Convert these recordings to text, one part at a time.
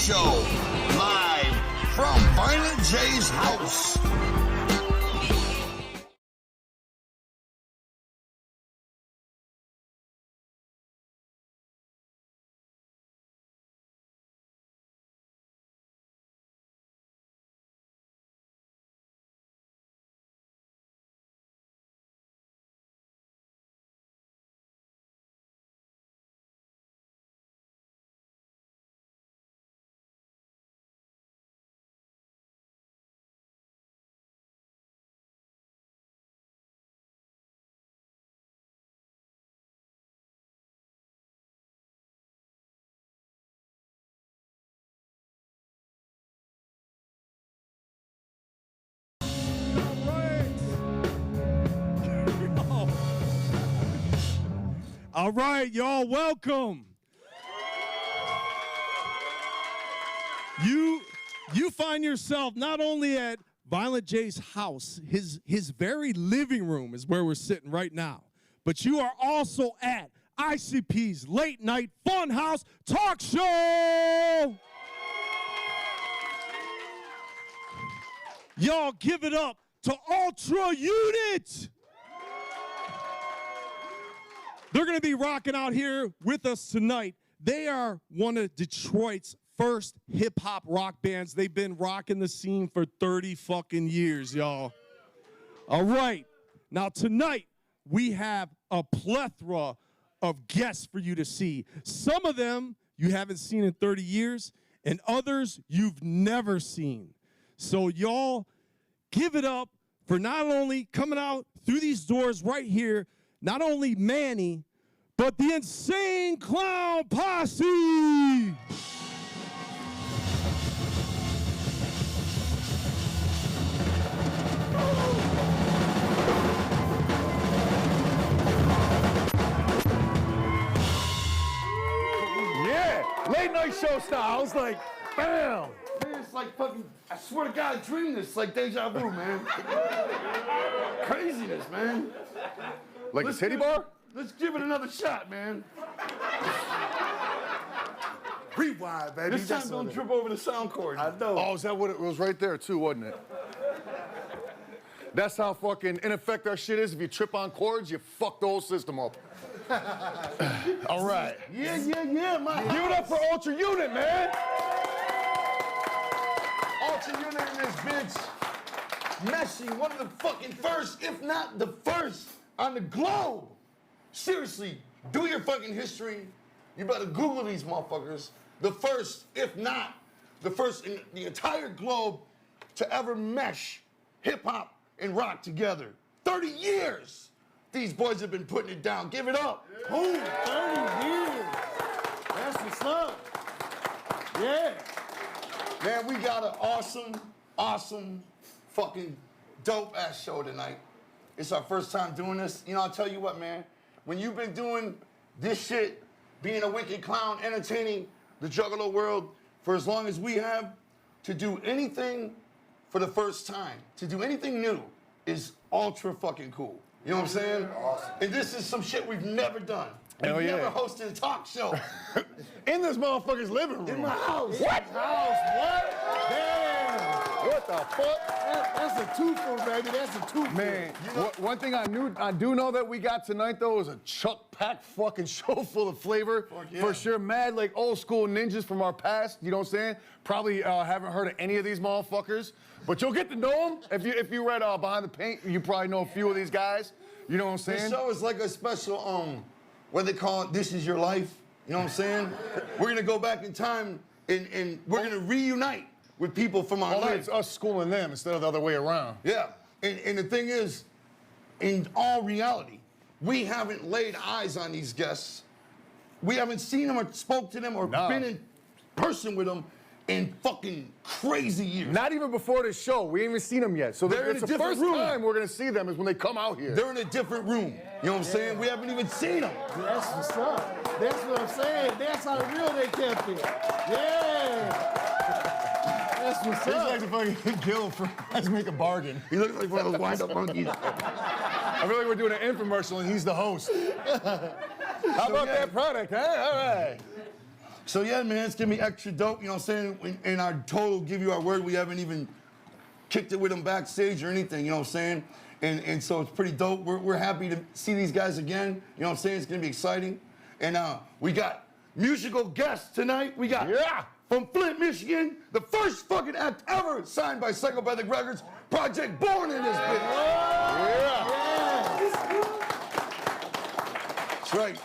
Show, live from Violent J's house. All right, y'all, welcome. You find yourself not only at Violent J's house, his very living room is where we're sitting right now, but you are also at ICP's Late Night Funhouse Talk Show. Y'all give it up to Ultra Unit. They're going to be rocking out here with us tonight. They are one of Detroit's first hip-hop rock bands. They've been rocking the scene for 30 fucking years, y'all. All right. Now, tonight, we have a plethora of guests for you to see. Some of them you haven't seen in 30 years, and others you've never seen. So, y'all, give it up for not only coming out through these doors right here, not only Manny, but the Insane Clown Posse. Yeah, late night show style. I was like, bam. Man, it's like fucking, I swear to God, I dreamed this. It's like deja vu, man. Craziness, man. Like a titty bar? Let's give it another shot, man. Rewind, baby. This time don't trip over the sound cord. I know. Oh, is that what it was right there too, wasn't it? That's how fucking in effect our shit is. If you trip on cords, you fuck the whole system up. All right. Yeah, my Give it up for Ultra Unit, man. Ultra Unit in this bitch. Meshing, one of the fucking first, if not the first, on the globe. Seriously, do your fucking history. You better Google these motherfuckers. The first, if not the first in the entire globe to ever mesh hip-hop and rock together. 30 years these boys have been putting it down. Give it up. Boom, 30 years. That's what's up. Yeah. Man, we got an awesome, fucking dope-ass show tonight. It's our first time doing this. You know, I'll tell you what, man. When you've been doing this shit, being a wicked clown, entertaining the Juggalo world for as long as we have, to do anything for the first time, to do anything new is ultra fucking cool. You know what I'm saying? Awesome. And this is some shit we've never done. Hell We've yeah. never hosted a talk show. In this motherfucker's living room. In my house. What? House, what? Damn. What the fuck? That's a twofer, baby. That's a twofer. Man, one thing I do know that we got tonight though is a chuck-packed fucking show full of flavor. Yeah. For sure, mad like old school ninjas from our past. You know what I'm saying? Probably haven't heard of any of these motherfuckers, but you'll get to know them if you read Behind the Paint. You probably know a few of these guys. You know what I'm saying? This show is like a special, what they call it, This Is Your Life. You know what I'm saying? We're gonna go back in time and we're gonna reunite with people from our Only life. it's us schooling them instead of the other way around. Yeah, and the thing is, in all reality, we haven't laid eyes on these guests. We haven't seen them or spoke to them or been in person with them in fucking crazy years. Not even before this show. We ain't even seen them yet. So They're in it's a the different first room. time we're gonna see them is when they come out here. They're in a different room. You know what I'm saying? We haven't even seen them. That's what's up. That's what I'm saying. That's how real they kept it. Yeah. That's what's He's up. like the fucking guild for Let's Make a Bargain. He looks like one of those wind-up monkeys. I feel like we're doing an infomercial and he's the host. How about that product, huh? All right. So yeah, man, it's gonna be extra dope. You know what I'm saying? In our total, give you our word, we haven't even kicked it with them backstage or anything. You know what I'm saying? And so it's pretty dope. We're happy to see these guys again. You know what I'm saying? It's gonna be exciting. And we got musical guests tonight. We got from Flint, Michigan, the first fucking act ever signed by Psychopathic Records, Project Born in this bitch. That's right.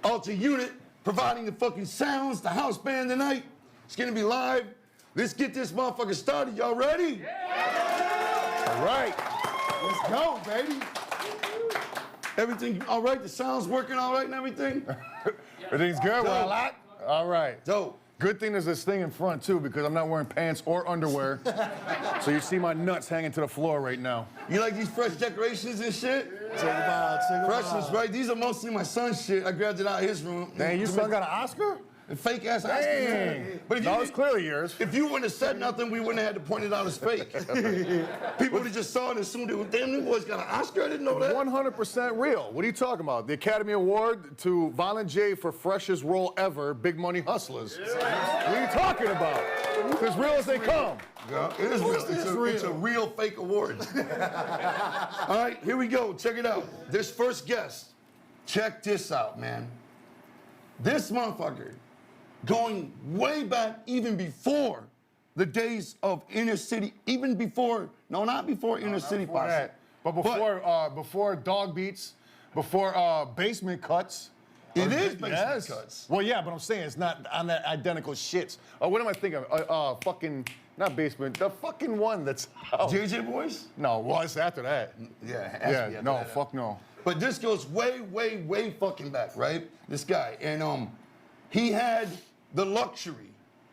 Alter Unit providing the fucking sounds, the house band tonight. It's gonna be live. Let's get this motherfucker started. Y'all ready? All right. Let's go, baby. Everything all right? The sound's working all right and everything? Everything's good? We're a lot? All right. Dope. Good thing there's this thing in front, too, because I'm not wearing pants or underwear. So you see my nuts hanging to the floor right now. You like these fresh decorations and shit? Take a bow. Freshness, right? These are mostly my son's shit. I grabbed it out of his room. Dang, your son got an Oscar? A fake ass Oscar. Dang. But if No, you, it's clearly yours. if you wouldn't have said nothing, we wouldn't have had to point it out as fake. People would have just saw it and assumed it was, damn, them boys got an Oscar. I didn't know that. 100% real. What are you talking about? The Academy Award to Violent J for freshest role ever, Big Money Hustlers. What are you talking about? It's as real as they come. Yeah, it is real. It's a real fake award. All right, here we go. Check it out. This first guest. Check this out, man. This motherfucker, going way back even before the days of inner city, even before, no, not before inner city Before posse. that. But before Dog Beats, before Basement Cuts. It is Basement Yes. Cuts. Well, yeah, but I'm saying it's not on that identical shits. What am I thinking of? Fucking, not Basement, the fucking one that's out. JJ Boys? No, well, it's after that. Yeah, it has to be Yeah, after no, that. fuck no. But this goes way, way, way fucking back, right? This guy. And he had the luxury,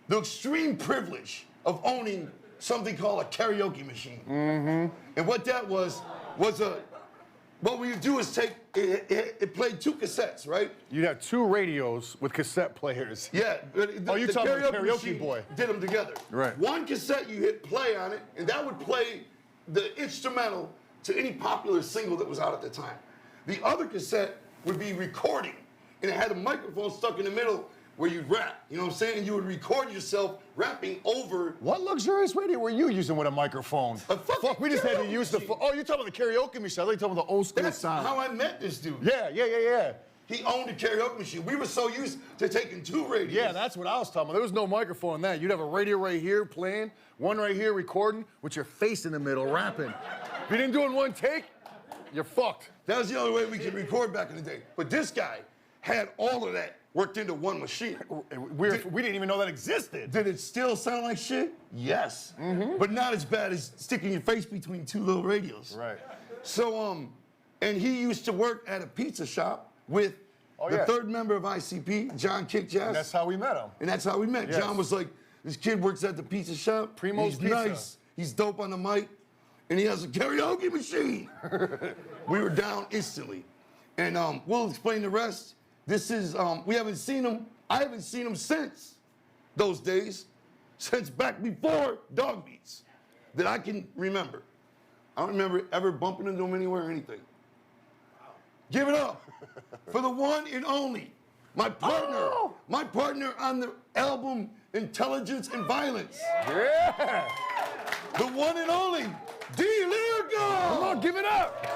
the extreme privilege of owning something called a karaoke machine. Mm-hmm. And what that was what we would do is take, it played 2 cassettes, right? You have 2 radios with cassette players. Yeah. Oh, you're talking about the karaoke machine boy. Did them together. Right. One cassette, you hit play on it, and that would play the instrumental to any popular single that was out at the time. The other cassette would be recording, and it had a microphone stuck in the middle where you'd rap. You know what I'm saying? And you would record yourself rapping over. What luxurious radio were you using with a microphone? A fucking Fuck, we just had to karaoke use the. machine. Oh, you're talking about the karaoke machine. I thought you were talking about the old school That's sound. how I met this dude. Yeah. He owned a karaoke machine. We were so used to taking 2 radios. Yeah, that's what I was talking about. There was no microphone in that. You'd have a radio right here playing, one right here recording, with your face in the middle rapping. If you didn't do it in one take, you're fucked. That was the only way we could record back in the day. But this guy had all of that worked into one machine. We didn't even know that existed. Did it still sound like shit? Yes. Mm-hmm. But not as bad as sticking your face between 2 little radios. Right. So, and he used to work at a pizza shop with the 3rd member of ICP, John Kickjazz. And that's how we met him. And that's how we met. Yes. John was like, this kid works at the pizza shop. Primo's He's Pizza. nice. He's dope on the mic. And he has a karaoke machine. We were down instantly. And we'll explain the rest. This is, we haven't seen him. I haven't seen him since those days, since back before Dog Beats, that I can remember. I don't remember ever bumping into him anywhere or anything. Give it up for the one and only, my partner on the album Intelligence and Violence. Yeah. The one and only D Lyrical. Come on, give it up.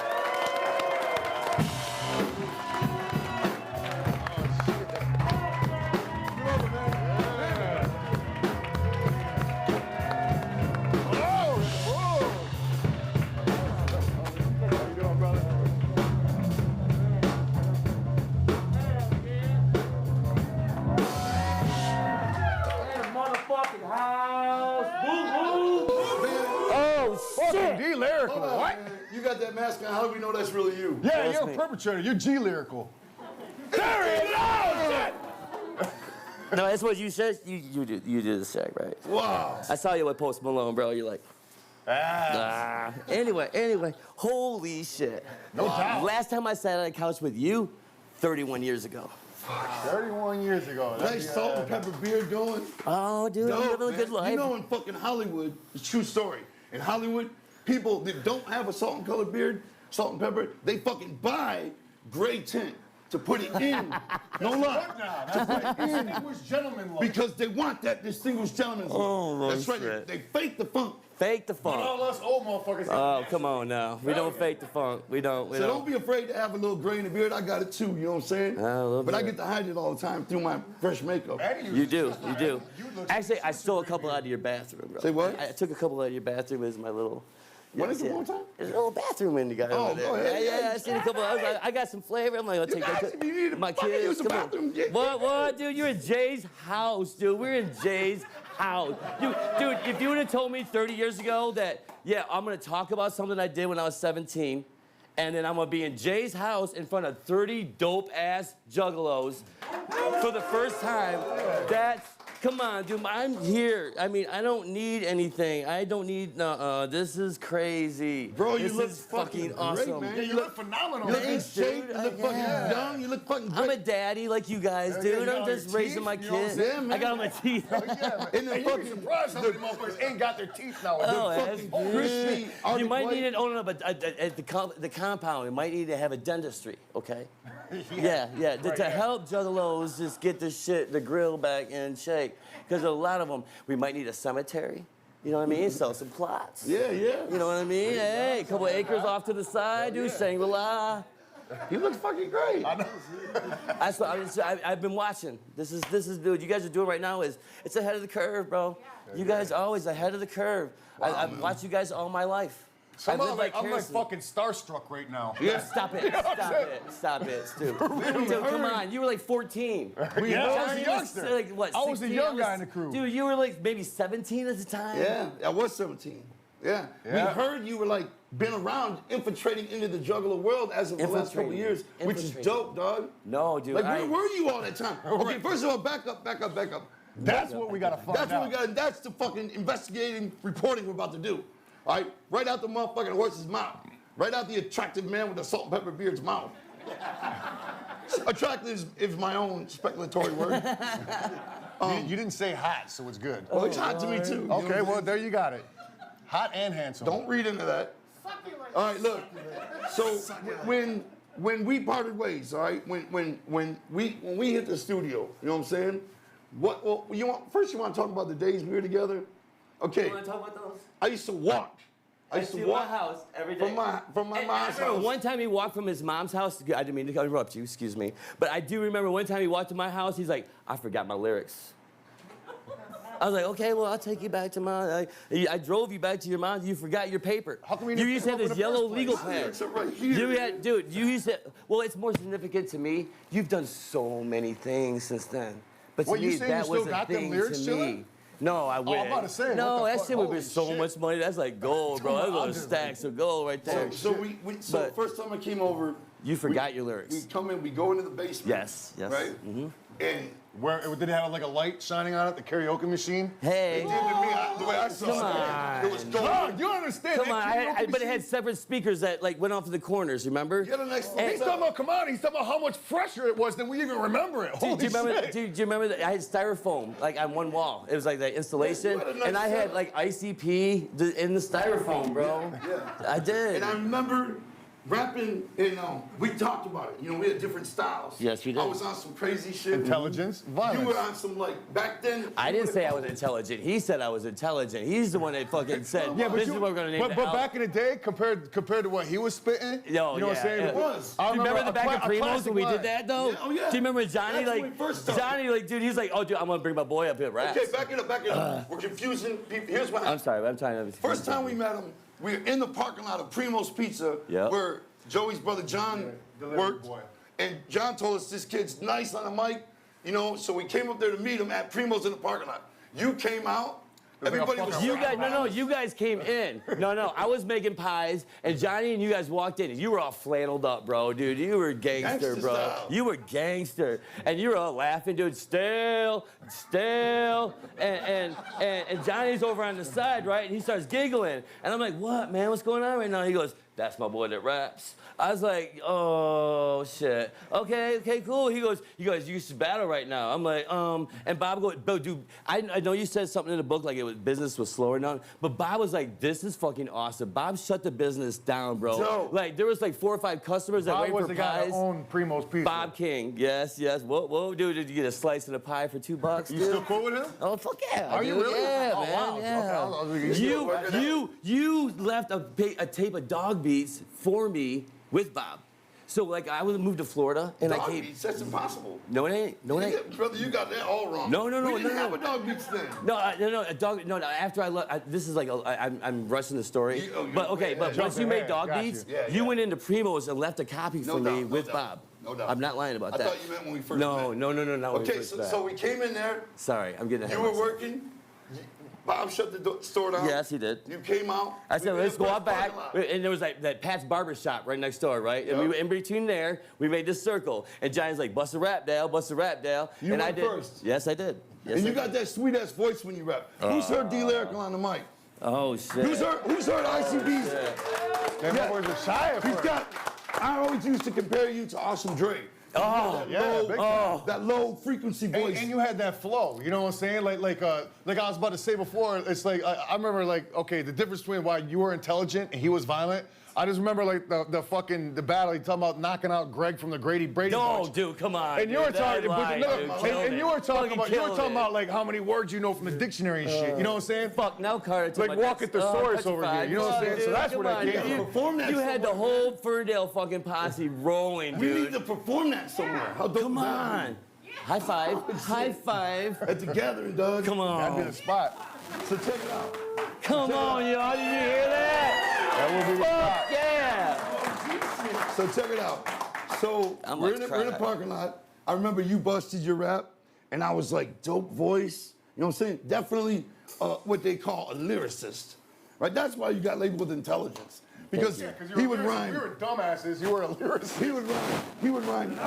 Motherfucking house. Boo boo. Oh, shit. D Lyrical. Hold on, What? man. You got that mask on. How do we know that's really you? Yeah, you're a perpetrator. You're G Lyrical. There he is. Oh, shit. No, that's what you said. You did the sack, right? Wow. I saw you with Post Malone, bro. You're like, Anyway, holy shit. No doubt. Last time I sat on a couch with you, 31 years ago. 31 years ago. Nice salt and pepper beard going. Oh, dude, I'm Dope, living a man. good life. You know, in fucking Hollywood, it's a true story. In Hollywood, people that don't have a salt and colored beard, salt and pepper, they fucking buy gray tint to put it in. No lie. To put it in. Distinguished gentleman look. Because they want that distinguished gentleman's look. Oh, That's right. shit. They fake the funk. Fake the But funk. all us old motherfuckers. Oh, come on now. We don't fake the funk. We don't. So don't be afraid to have a little gray in the beard. I got it too, you know what I'm saying? A little But I bit. get to hide it all the time through my fresh makeup. You do. Actually, I stole a couple out of your bathroom, bro. Say what? I took a couple out of your bathroom as my little. What is it one time? There's a little bathroom in the guy Oh, over there. go ahead. Yeah, I seen a couple. I got some flavor. I'm like, I'll take guys, that. if you need to My fucking kids, use the come on. bathroom, get- What, dude? You're in Jay's house, dude. We're in Jay's house. Dude, if you would have told me 30 years ago that, yeah, I'm gonna talk about something I did when I was 17, and then I'm gonna be in Jay's house in front of 30 dope-ass juggalos for the first time, that's, come on, dude, I'm here. I mean, I don't need anything. I don't need, this is crazy. Bro, you this look is fucking great, awesome. man. Yeah, you look phenomenal. You look in Thanks, shape, dude. you look fucking young, you look fucking I'm a great. daddy like you guys, Yeah, dude. you got I'm all just your raising teeth, my you know what I'm kids. saying? I got all my teeth. Yeah, man. In the And you'd be fucking- surprised how many motherfuckers ain't got their teeth now. Oh, fucking that's good. crispy You Arctic might white. need it. Oh no, but at the compound, it might need to have a dentistry. Okay. Yeah. To help juggalos just get the grill back in shape, because a lot of them, we might need a cemetery. You know what I mean? Sell some plots. Yeah. You know what I mean? Hey, a couple acres off to the side, do Shangri-La. You look fucking great. That's what I've been watching. This is dude. You guys are doing right now it's ahead of the curve, bro. You guys are always ahead of the curve. I've watched you guys all my life. I've lived I'm like vicariously. fucking starstruck right now. Yeah. Stop it, Stu. Dude, come on. You were like 14. Yeah, I was a Johnny youngster. like, what, I was a 16? young guy in the crew. Dude, you were like maybe 17 at the time. Yeah, I was 17. Yeah. We Yeah. heard you were like been around infiltrating into the juggler world as of the last couple of Infiltrating. years, which is Infiltrating. dope, dog. No, dude. Like, where were you all that time? Okay, first of all, back up. That's what we gotta find That's out. what we got. That's the fucking investigating reporting we're about to do. All right, right out the motherfucking horse's mouth. Right out the attractive man with the salt and pepper beard's mouth. Attractive is my own speculatory word. You didn't say hot, so it's good. Well, it's hot to me too. you know Okay, what I'm well, saying? there you got it. Hot and handsome. Don't read into that. All right, look. So when we parted ways, all right, when we hit the studio, you know what I'm saying? You want to talk about the days we were together? Okay. You want to talk about those? I used to walk. I used to walk my house every day. from my And mom's I remember house. one time he walked from his mom's house. I didn't mean to interrupt you, excuse me. But I do remember one time he walked to my house. He's like, I forgot my lyrics. I was like, okay, well, I'll take you back to my. I drove you back to your mom's. You forgot your paper. How come you you didn't used to pick have them up this in the yellow first legal place? pad. Lyrics are right here. You had, dude. You used to. Well, it's more significant to me. You've done so many things since then. But to What, you me, saying you that still was a got them thing lyrics to chilling? me. No, I wish. I'm about to say, no, what the that fuck? shit would be Holy so shit. much money. That's like gold, bro. That's I'm those just- stacks of gold right there. So But- first time I came over, You forgot your lyrics. we come in, we go into the basement. Yes. Right? And Where did it have like a light shining on it, the karaoke machine? Hey. it did to me, the way I saw Come it, it was on. gold. God, you understand? Come that on, karaoke but it machine- had separate speakers that like went off in the corners. Remember? Yeah, the next And- He's talking about, come on, he's talking about how much fresher it was than we even remember it. Holy Do you remember? shit. Do you remember that I had styrofoam like on one wall? It was like that installation, you had a nice and I had setup. like ICP in the styrofoam, bro. Yeah. I did. And I remember rapping, and we talked about it. You know, we had different styles. Yes, we did. I was on some crazy shit. Intelligence, violence. You were on some, like, back then. I didn't say I was intelligent. He said I was intelligent. He's the one that fucking said, Yeah, but this is what we're gonna name but, the but album. back in the day, compared to what he was spitting, you know what I'm saying? yeah. It was. I Do you remember the a back of a Primos classic when we line. did that though? Yeah, oh, yeah. Do you remember Johnny? That's when Like we first started. Johnny, like dude, he's like, oh dude, I'm gonna bring my boy up here, rap. Okay, back it up. We're confusing people. Here's what I'm happened. sorry, I'm trying to. First time we met him, we were in the parking lot of Primo's Pizza, Yeah. where Joey's brother John delivery worked. boy. And John told us this kid's nice on the mic, you know, so we came up there to meet him at Primo's in the parking lot. You came out, like a everybody was fucking You guys, no, you guys came in. No, I was making pies, and Johnny and you guys walked in, and you were all flanneled up, bro, dude. You were gangster, Gangsta bro. style. You were gangster, and you were all laughing, dude. Stale, and Johnny's over on the side, right? And he starts giggling, and I'm like, what, man? What's going on right now? He goes, that's my boy that raps. I was like, oh shit. Okay, cool. He goes, you should battle right now. I'm like, and Bob goes, bro, dude, I know you said something in the book like business was slower now, but Bob was like, this is fucking awesome. Bob shut the business down, bro. Dope. Like there was like 4 or 5 customers that Bob waited was for the guy pies. that owned Primo's Pizza. Bob King, yes. Whoa, dude, did you get a slice of the pie for $2? You dude? still cool with him? Oh fuck yeah! Are you dude. really? Yeah, Oh, man. wow. Yeah. Okay, You left a tape of dog beats for me with Bob. So like I was moved to Florida and Dog I came. beats, that's impossible. No, it ain't. No, it ain't. Brother, you got that all wrong. No, We didn't no. have a dog beats then. No, a dog. No. After I left, this is like I'm rushing the story. But okay, but jump once you made ahead. dog Got beats, you. Yeah, you yeah. went into Primo's and left a copy for me doubt, with no Bob. doubt. No doubt. I'm not lying about I that. thought you meant when we first No, met. no. Not when we Okay, first met. so we came in there. Sorry, I'm getting ahead You of were myself. working. Bob shut the store down. Yes, he did. You came out. I said, we let's went go to out back. parking lot. And there was like that Pat's Barber Shop right next door, right? And we Yeah. were in between there. We made this circle. And Johnny's like, bust a rap, Dale, bust a rap, Dale. You and I went did. first. Yes, I did. Yes, And I you got did. that sweet ass voice when you rap. Who's heard D Lyrical on the mic? Oh, shit. Who's heard ICP's? Them Yeah. boys are shy at He's first. got. I always used to compare you to Awesome Dre. Oh, Yeah, big time. That low frequency voice. And you had that flow, you know what I'm saying? Like I was about to say before, it's like I remember like okay, the difference between why you were intelligent and he was violent. I just remember like the battle. He talking about knocking out Greg from the Brady No, bunch. dude, come on. And you were dude, talking, that lie, dude, killed and it. you were talking Fucking about killed it. like how many words you know from the dictionary and shit. You know what I'm saying? Fuck, now Carter took Like my walk nuts. at thesaurus touch over five. here, you know what I'm saying? So Dude, that's come where that on, came dude. from. Perform that You had the somewhere. whole Ferndale fucking posse rolling, We dude. need to perform that somewhere. How dope Come is that? on. High five. High five. At the gathering, dog. Come That'd be on. the spot. So check it out. Come on, y'all. Did you hear that? That would be the Fuck spot. yeah. So check it out. So I'm we're about in, to we're in the cry. parking lot. I remember you busted your rap, and I was like, dope voice. You know what I'm saying? Definitely what they call a lyricist, right? That's why you got labeled with intelligence. Because he would rhyme. We were dumbasses. You were a lyricist. He would rhyme. He would rhyme.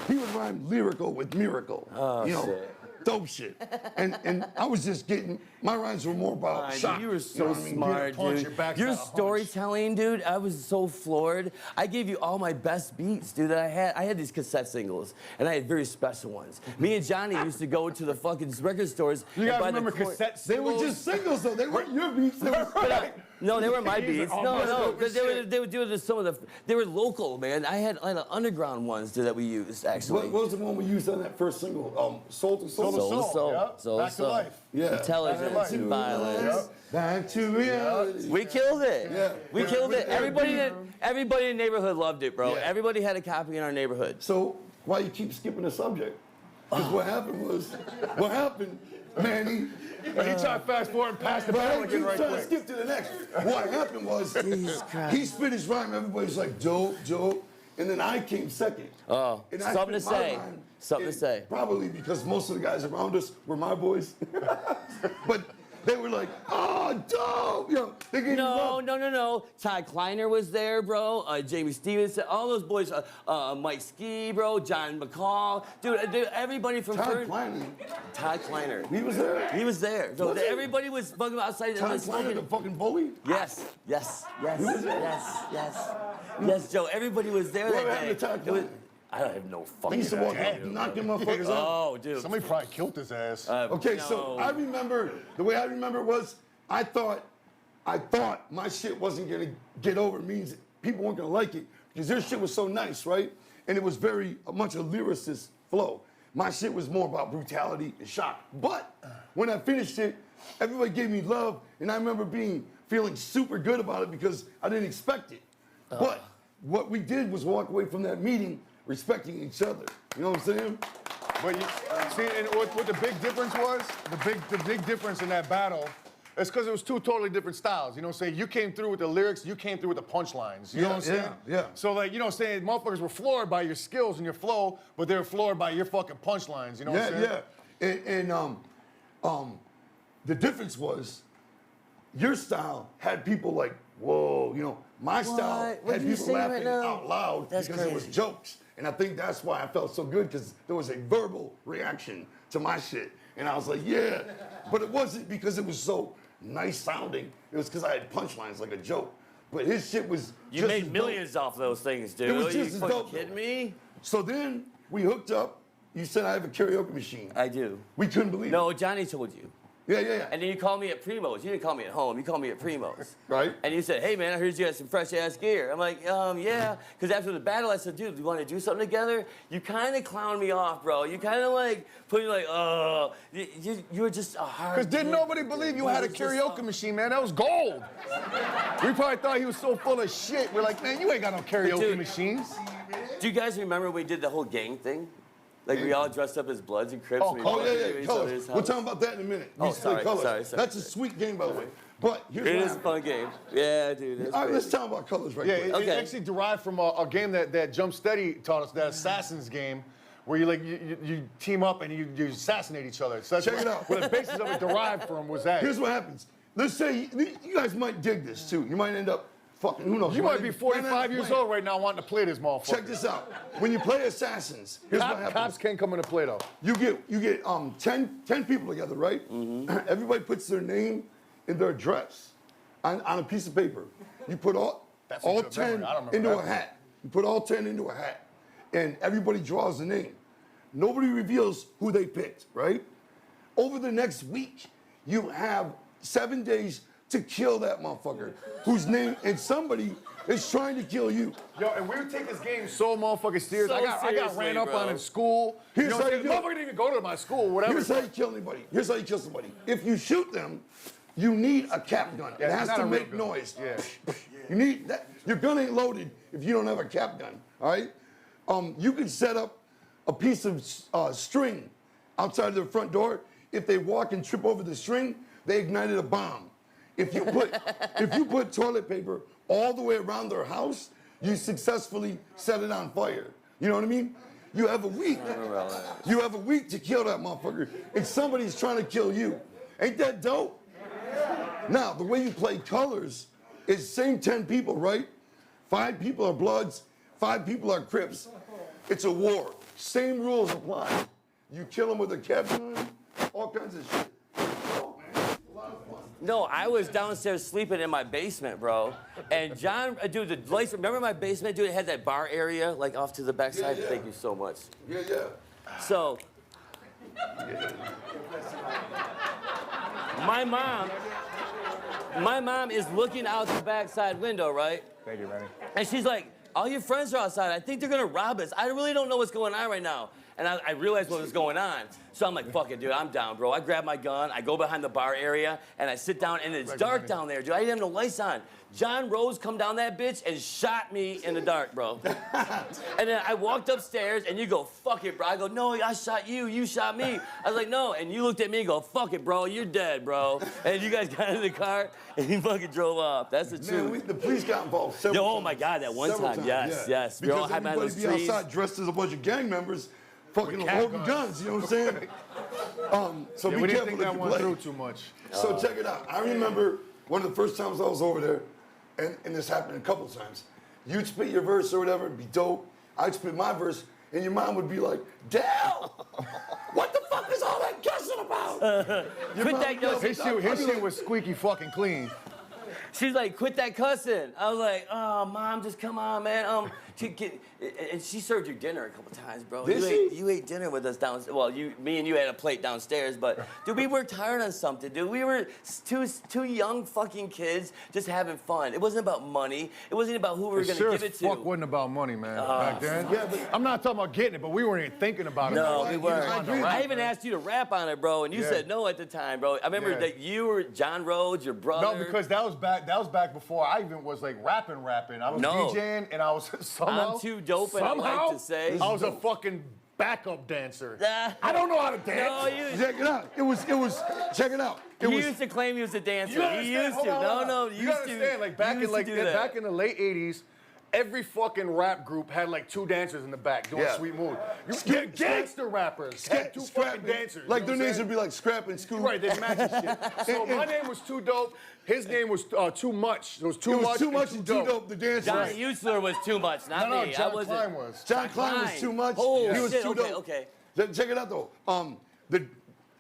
He would rhyme lyrical with miracle. Oh, you know, shit. dope shit. And I was just getting my rhymes were more about God, dude, shock. you were know so what I mean? smart, punch, dude. your back's Your not a hunch. storytelling, dude, I was so floored. I gave you all my best beats, dude, that I had. I had these cassette singles, and I had very special ones. Me and Johnny used to go to the fucking record stores. You and guys buy the remember cor- cassette They singles? were just singles though. They weren't your beats. They were No, they were my These are beats. all No, messed no, up as they were doing some of the. They were local, man. I had underground ones that we used actually. What was the one we used on that first single? Soul to Soul. Soul to Soul, Soul, yeah. soul, Back to soul. life. Yeah. Intelligence Back to and life. violence. Back to reality. We killed it. Yeah. We Yeah. killed it. Yeah. Everybody in the neighborhood loved it, bro. Yeah. Everybody had a copy in our neighborhood. So why you keep skipping the subject? Because what happened, Manny? He tried to fast forward and pass the But battle I again keep right trying to quick. skip to the next. What happened was he spit his rhyme. Everybody's like dope, and then I came second. Oh, And I something to spit my say. rhyme, Something to and say. Probably because most of the guys around us were my boys. But they were like, oh, dope. You know, they gave me No, love. Todd Kleiner was there, bro. Jamie Stevenson, all those boys. Mike Ski, bro. John McCall. Dude, everybody from Todd Kleiner, Todd Kleiner. he was there. He was there. So Was he? everybody was fucking outside. Todd like, Kleiner, the smoking. fucking bully. Yes, Joe. Everybody was there What that happened day. to Todd It was- Kleiner? I don't have no He fucking used to walk idea, up, dude. knocking motherfuckers out. Oh, dude. Somebody probably killed his ass. Okay, so No. I remember, the way I remember was, I thought my shit wasn't gonna get over. It means people weren't gonna like it, because their shit was so nice, right? And it was much a lyricist flow. My shit was more about brutality and shock. But when I finished it, everybody gave me love, and I remember feeling super good about it because I didn't expect it. But what we did was walk away from that meeting respecting each other. You know what I'm saying? But you see, and what the big difference was, the big difference in that battle, is because it was two totally different styles. You know what I'm saying? You came through with the lyrics, you came through with the punchlines. You know what I'm saying? Yeah. So like, you know what I'm saying? Motherfuckers were floored by your skills and your flow, but they were floored by your fucking punchlines. You know what I'm saying? Yeah. And the difference was your style had people like, whoa, you know, my style What? What had you people saying right laughing now? out loud That's because it was crazy. jokes. And I think that's why I felt so good, because there was a verbal reaction to my shit. And I was like, yeah. But it wasn't because it was so nice sounding. It was because I had punchlines like a joke. but his shit was You just made as dope. millions off those things, dude. It was Are just you as fucking dope. kidding me? So then we hooked up. You said I have a karaoke machine. I do. We couldn't believe No, it. Johnny told you. Yeah. And then you called me at Primo's. You didn't call me at home. You called me at Primo's. Right. And you said, hey, man, I heard you had some fresh-ass gear. I'm like, yeah. Because after the battle, I said, dude, do you want to do something together? You kind of clowned me off, bro. You kind of like put me like, oh. You were just a hard Because didn't kid. nobody believe you had a were just karaoke machine, man? That was gold. We probably thought he was so full of shit. We're like, man, you ain't got no karaoke Dude. machines. Do you guys remember when we did the whole gang thing? Like we all dressed up as Bloods and Crips. and we Oh, walked into yeah. each Colors. other's We'll house. talk about that in a minute. We Oh, used to play sorry, Colors. sorry. That's a sweet game, by the way. But here's It what is a happened. fun game. Yeah, dude. It's All right, great. let's talk about Colors right Yeah, quick. it Okay. actually derived from a game that Jump Steady taught us, that Assassin's game, where you team up and you assassinate each other. So that's Check it out. where the basis of it derived from was that. Here's what happens. Let's say you guys might dig this too. You might end up fucking, who knows? You might be end up 45 years playing. old right now wanting to play this motherfucker. Check this out. When you play Assassins, here's what happens. Cops can't come into play though. You get 10 people together, right? Everybody puts their name and their address on a piece of paper. You put all That's a all good 10 memory. I don't remember into that. a hat. You put all 10 into a hat, and everybody draws a name. Nobody reveals who they picked, right? Over the next week, you have 7 days to kill that motherfucker whose name, and somebody is trying to kill you. Yo, and we would take this game so motherfucking serious. So I got seriously, ran up bro. on in school. Here's you know, how you do it. motherfucker didn't even go to my school, whatever. Here's how you kill anybody. Here's how you kill somebody. If you shoot them, you need a cap gun. Yeah, It has not to a real make gun. noise. Yeah. You need that. Your gun ain't loaded if you don't have a cap gun. All right. You can set up a piece of string outside of their front door. If they walk and trip over the string, they ignited a bomb. If you put toilet paper all the way around their house, you successfully set it on fire. You know what I mean? You have a week. You have a week to kill that motherfucker, and somebody's trying to kill you. Ain't that dope? Now, the way you play Colors is same 10 people, right? 5 people are Bloods, 5 people are Crips. It's a war. Same rules apply. You kill them with a cap gun, all kinds of shit. Oh, man, a lot of fun. No, I was downstairs sleeping in my basement, bro. And John, dude, the lights, remember my basement, dude? It had that bar area, like off to the backside. Yeah. Thank you so much. Yeah. So, my mom is looking out the backside window, right? Thank you, Manny. And she's like, all your friends are outside. I think they're gonna rob us. I really don't know what's going on right now. And I realized what was going on. So I'm like, fuck it, dude, I'm down, bro. I grab my gun, I go behind the bar area, and I sit down, and it's dark down there, dude. I didn't have no lights on. John Rose come down that bitch and shot me in the dark, bro. And then I walked upstairs, and you go, fuck it, bro. I go, no, I shot you, you shot me. I was like, no, and you looked at me and go, fuck it, bro, you're dead, bro. And you guys got in the car, and you fucking drove off. That's the truth. Man, the police got involved several Yo, oh times. my God, that one Several time, yes, yeah. yes. We all Because hide behind everybody those be trees. outside dressed as a bunch of gang members, fucking With cat holding guns. guns, you know what I'm saying? So Yeah, be we didn't careful think if that you one play. through too much. So check it out. I remember one of the first times I was over there, and this happened a couple times. You'd spit your verse or whatever, it'd be dope. I'd spit my verse, and your mom would be like, Dale, what the fuck is all that cussing about? Your Quit mom that would yell, His I'd be shit like, was squeaky fucking clean. She's like, quit that cussing. I was like, oh, Mom, just come on, man. And she served you dinner a couple times, bro. Did You ate dinner with us downstairs. Well, me and you had a plate downstairs, but dude, we worked hard on something, dude. We were two young fucking kids just having fun. It wasn't about money. It wasn't about who we were It gonna sure give as it to. fuck wasn't about money, man, back then. Yeah, but- I'm not talking about getting it, but we weren't even thinking about it. No, I we agree weren't. with I you. even asked you to rap on it, bro, and you Yeah. said no at the time, bro. I remember Yeah. that you were John Rhodes, your brother. No, because that was back before I even was like rapping. I was No. DJing and I was somehow. I'm too dope and I like to say. I was a fucking backup dancer. Ah. I don't know how to dance. No, you. Check it out. It was, check it out. It He was, used to claim he was a dancer. You gotta He understand, used hold to. on, hold on. No, You gotta understand, like back in back in the late '80s, every fucking rap group had like 2 dancers in the back doing Yeah. Sweet Mood. Skip- Gangster rappers had 2 fucking Scrap- dancers. Like you their know what names I'm would be like Scrap and Scoop. Right, they match and shit. So my name was Too Dope. His name was Too Much. It was Too It was Much. too much and too dope. The dancer. Johnny Usler was too much, not No, me. John I wasn't. Klein was. John Klein was too much. Oh, he was shit. too Okay, dope. okay. Check it out though.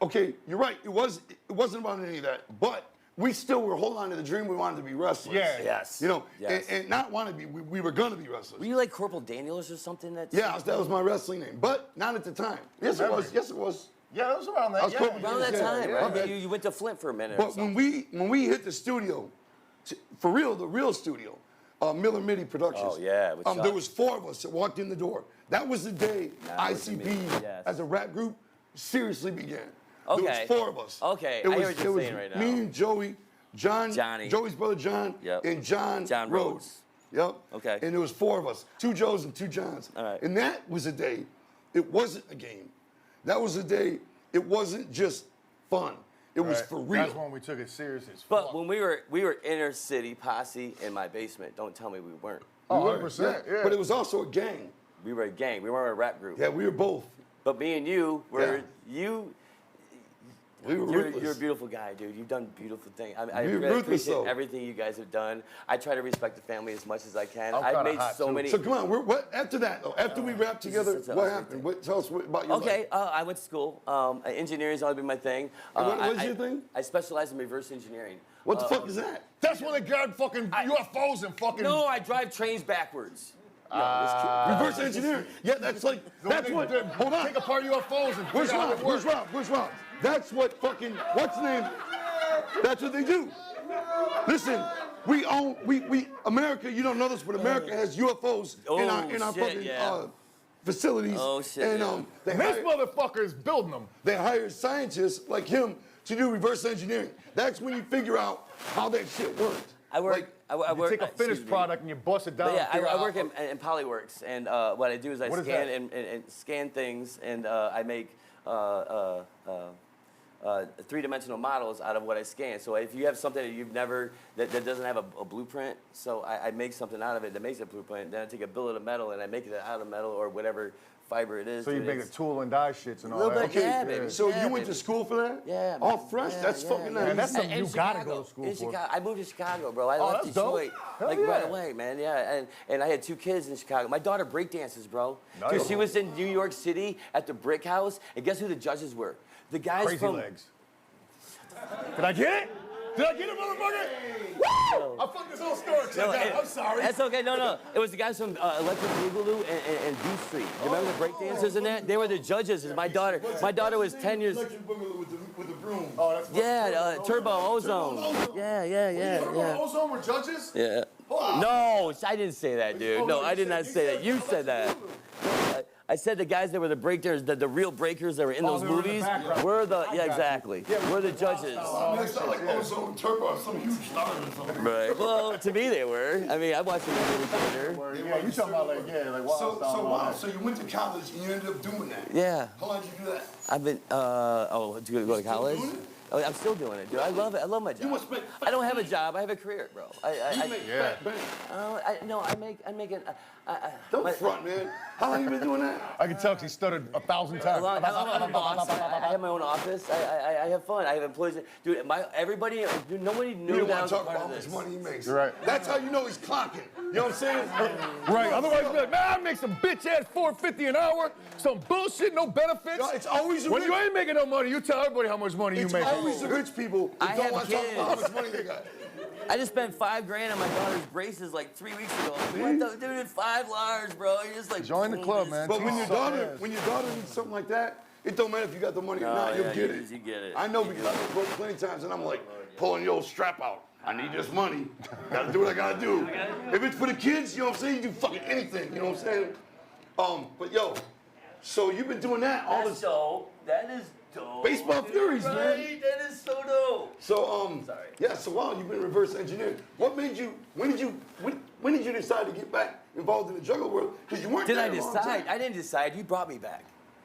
Okay, you're right. It wasn't about any of that. But we still were holding on to the dream we wanted to be wrestlers. Yeah. Yes. You know, Yes. and not want to be, we were going to be wrestlers. Were you like Corporal Daniels or something? Yeah, that was my wrestling name, but not at the time. Yes, it was. Yes, it was. Yeah, it was around that. I was yeah. Corporal Around that Yeah, time, yeah, right? my bad. You went to Flint for a minute. or But something. when we hit the studio, for real, the real studio, Miller Mitty Productions. Oh, yeah, with there Chuck. was 4 of us that walked in the door. That was the day That was ICP amazing, yes. as a rap group seriously began. Okay. There was 4 of us. Okay, It I hear was, what you're it was saying right now. Me and Joey, Johnny. Joey's brother John, Yep. and John Rhodes. Rhodes. Yep. Okay. And there was 4 of us, 2 Joes and 2 Johns. All right. And that was a day. It wasn't a game. That was a day. It wasn't just fun. It was Right. for real. That's when we took it serious as But fuck. when we were inner city posse in my basement. Don't tell me we weren't. Oh, We were, 100%, yeah. But it was also a gang. We were a gang. We weren't a rap group. Yeah, we were both. But me and you were Yeah. We were You're ruthless. a beautiful guy, dude. You've done beautiful things. I You're really ruthless, appreciate though. everything you guys have done. I try to respect the family as much as I can. I'm I've kinda made hot, so too. many. So come on, what after that though? After we rapped together, such a- what that's a happened? good Tell us about your Okay, life. I went to school. Engineering's always been my thing. What is I- your thing? I specialize in reverse engineering. What the fuck is that? That's when they guard fucking UFOs and fucking. No, I drive trains backwards. Reverse engineering. Yeah, that's like that's what. Hold on. Take apart UFOs and Where's figure out how Rob? it Where's works. Rob? Where's Rob? That's what fucking what's the name? That's what they do. Listen, we own we America. You don't know this, but America has UFOs in our shit, fucking yeah. facilities. Oh, shit, And yeah. they This hire, motherfucker is building them. they hire scientists like him to do reverse engineering. That's when you figure out how that shit works. I work. Like, I You work. take a excuse finished me. product and you bust it down. But yeah, and figure I out work how- in Polyworks, and what I do is I What is scan that? and scan things, and I make 3-dimensional models out of what I scan. So if you have something that you've never, that doesn't have a blueprint, so I make something out of it that makes a blueprint. Then I take a billet of metal and I make it out of metal or whatever fiber it is. So you dude, make the it's- tool and die shits and all Little that. bit, yeah, baby. So Yeah, you went baby. to school for that? Yeah. All man. fresh. Yeah, That's yeah, fucking yeah. nice. Man, that's something In you gotta Chicago. go to school In for. Chicago. I moved to Chicago, bro. I left that's dope. Detroit Hell like yeah. right away, man. Yeah, and I had 2 kids in Chicago. My daughter breakdances, bro. Nice. Dude, she was in New York City at the Brick House, and guess who the judges were? The guys Crazy from. legs. Did I get it? Did I get it, motherfucker? Woo! I fucked this whole story. No, I'm sorry. That's okay. No. It was the guys from Electric Boogaloo and B Street. You remember the breakdancers and that? They were the judges. And my daughter was 10 years. Electric Boogaloo with the broom. Oh, that's Yeah, Turbo Ozone. Yeah. Ozone were judges? Yeah. No, I didn't say that, dude. No, I did not say that. You said that. I said the guys that were the breakers, the real breakers that were in those they were in the movies, background. were the exactly. We're the judges. It's not like Ozone Turbo or some huge star or something. Right. Well, to me they were. I mean, I watched them in the theater. Yeah, you talking about like, yeah, like Wild So Style and all wow. that. So you went to college and you ended up doing that. Yeah. How long did you do that? I've been, to go to college? doing it? Oh, I'm still doing it, dude. I love it. I love my job. must make I don't have a job. I have a career, bro. You make fat bank. I make it. Don't front, man. How long you been doing that? I can tell because he stuttered 1,000 times. I'm a boss. I have my own office. I have fun. I have employees. Dude, everybody, dude, nobody You knew don't that I want was to a talk part about of how much this. money he makes. You're right. That's how you know he's clocking. You know what I'm saying? Right, otherwise you'd be like, man, I make some bitch ass $4.50 an hour, some bullshit, no benefits. No, it's always the when rich. you ain't making no money, you tell everybody how much money you It's make. always the rich people who I don't have want to talk about how kids. much money they got. I just spent $5,000 on my daughter's braces like 3 weeks ago. What the, dude, 5 large, bro. You're just like Join the club, man. But when your Suck daughter ass. needs something like that, it don't matter if you got the money or Oh, not. You'll yeah, get you- it. you get it. I know You because get I've been broke plenty of times, and I'm like pulling your strap out. I need this money. Gotta do what I gotta do. If it's for the kids, you know what I'm saying? You do fucking anything. You know what I'm saying? But yo, so you've been doing that all That's this. dope. That is dope. Baseball dude, Furies, right? man. That is so dope. So Sorry. yeah. So wow, you've been reverse engineering. What made you? When did you decide to get back involved in the juggle world? Because you weren't. Did there I a long decide? time. I didn't decide. You brought me back.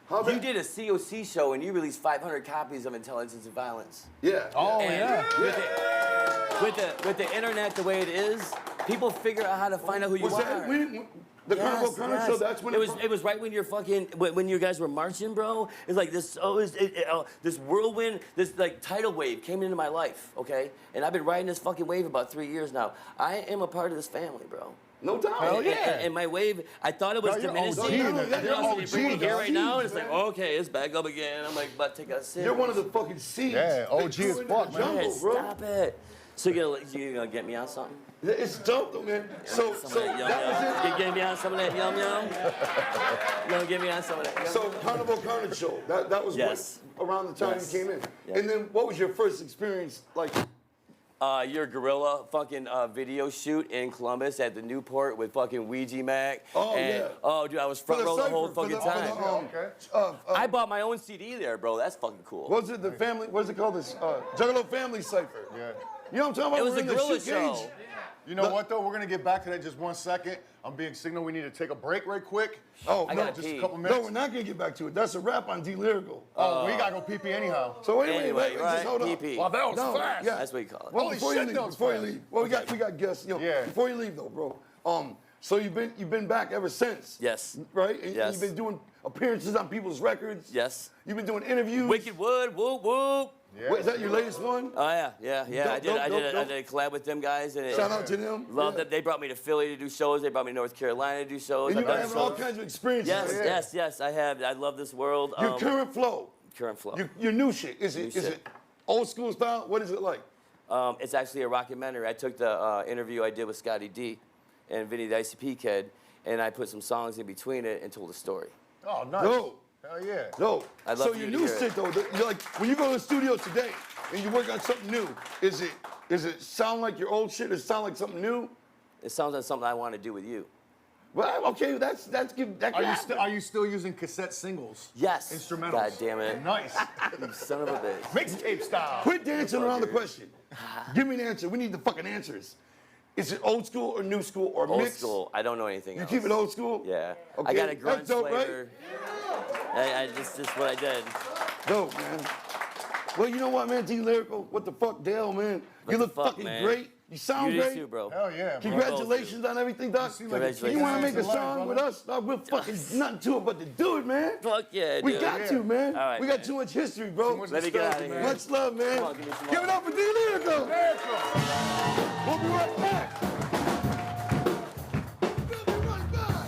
How You bad- did a COC show and you released 500 copies of Intelligence and Violence. Yeah. Oh, And yeah. with the internet the way it is, people figure out how to find out who you Was are. that when the Carnival Carnage show? That's when it was right when you're fucking when you guys were marching, bro. It's like this this whirlwind, this like tidal wave came into my life, okay? And I've been riding this fucking wave about 3 years now. I am a part of this family, bro. No doubt. Hell yeah. And my wave, I thought it was No, you're diminishing. OG. And You're then also, you bring me OG, here right now, and it's man. like, okay, it's back up again. I'm like, but take a sip. You're one of the fucking seeds. Yeah, OG that as grew into fuck, the man. jungle, Hey, bro. stop it. So you gonna get me on something? Yeah, it's dope though, man. So Some of that yum that yum. was You get me on some of that yum yum? You gonna get me on some of that yum? it. So Carnival Carnage show. That was Yes. what, around the time Yes. you came in. Yeah. And then what was your first experience like? Your gorilla fucking video shoot in Columbus at the Newport with fucking Ouija Mac. Oh, and, yeah. Oh, dude, I was front row the whole Cypher, fucking for time. Okay. I bought my own CD there, bro. That's fucking cool. What was it the family? What's it called? This Juggalo Family Cipher. Yeah. You know what I'm talking about? It was We're a in the gorilla shoot show. cage. You know what though? We're gonna get back to that just 1 second. I'm being signaled we need to take a break right quick. Oh I no, gotta Just pee. a couple minutes. no, we're not gonna get back to it. That's a wrap on D Lyrical. Oh, we gotta go pee anyhow. So wait, Anyway, just right, hold on. PP. Wow, that was No, fast. yeah. That's what you call it. Well, Holy before shit, you leave, that was before you fast. leave. Well, we got guests. You know, Yeah. Before you leave though, bro. So you've been back ever since. Yes. Right. And Yes. you've been doing appearances on people's records. Yes. You've been doing interviews. Wicked Wood, whoop whoop. Yeah. Wait, is that your latest one? Oh yeah. I Dope, did dope. a collab with them guys, and Shout out to them. Love Yeah. that they brought me to Philly to do shows. They brought me to North Carolina to do shows. And I've you've been done having all shows. kinds of experiences. Yes. I have. I love this world. Your current flow. current flow. Your new shit. Is New it shit. old school style? What is it like? It's actually a rockumentary. I took the interview I did with Scotty D and Vinny the ICP kid, and I put some songs in between it and told a story. Oh, nice. No. Hell yeah. No. I'd love So for your you to new hear it. shit though, you're like when you go to the studio today and you work on something new, is it sound like your old shit? Does it sound like something new? It sounds like something I want to do with you. Well, okay, that can happen. Are you still using cassette singles? Yes. Instrumentals. God damn it. Nice. You son of a bitch. Mixtape style. Quit dancing around the question. Give me an answer. We need the fucking answers. Is it old school or new school or Old mixed? school. I don't know anything You else. keep it old school? Yeah. Okay, I got a that's grunge dope, right? flavor. I just what I did. Dope, man. Well, you know what, man? D Lyrical, what the fuck, Dale, man? What You the look fuck, fucking man? great. You sound You do great. too, bro. Hell yeah, bro. Congratulations on everything, Doc. seem like a Congratulations. You want to Nice make a life, song brother. with us? Dog, we're fucking nothing to it but to do it, man. Fuck yeah, We dude. got to, man. All right, we got man. too much history, bro. much Let me get out of here. Much love, man. Come on, give me some Give it more. up for D Lyrical. We'll be right back. We'll be right back.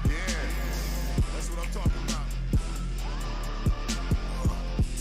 That's what I'm talking about.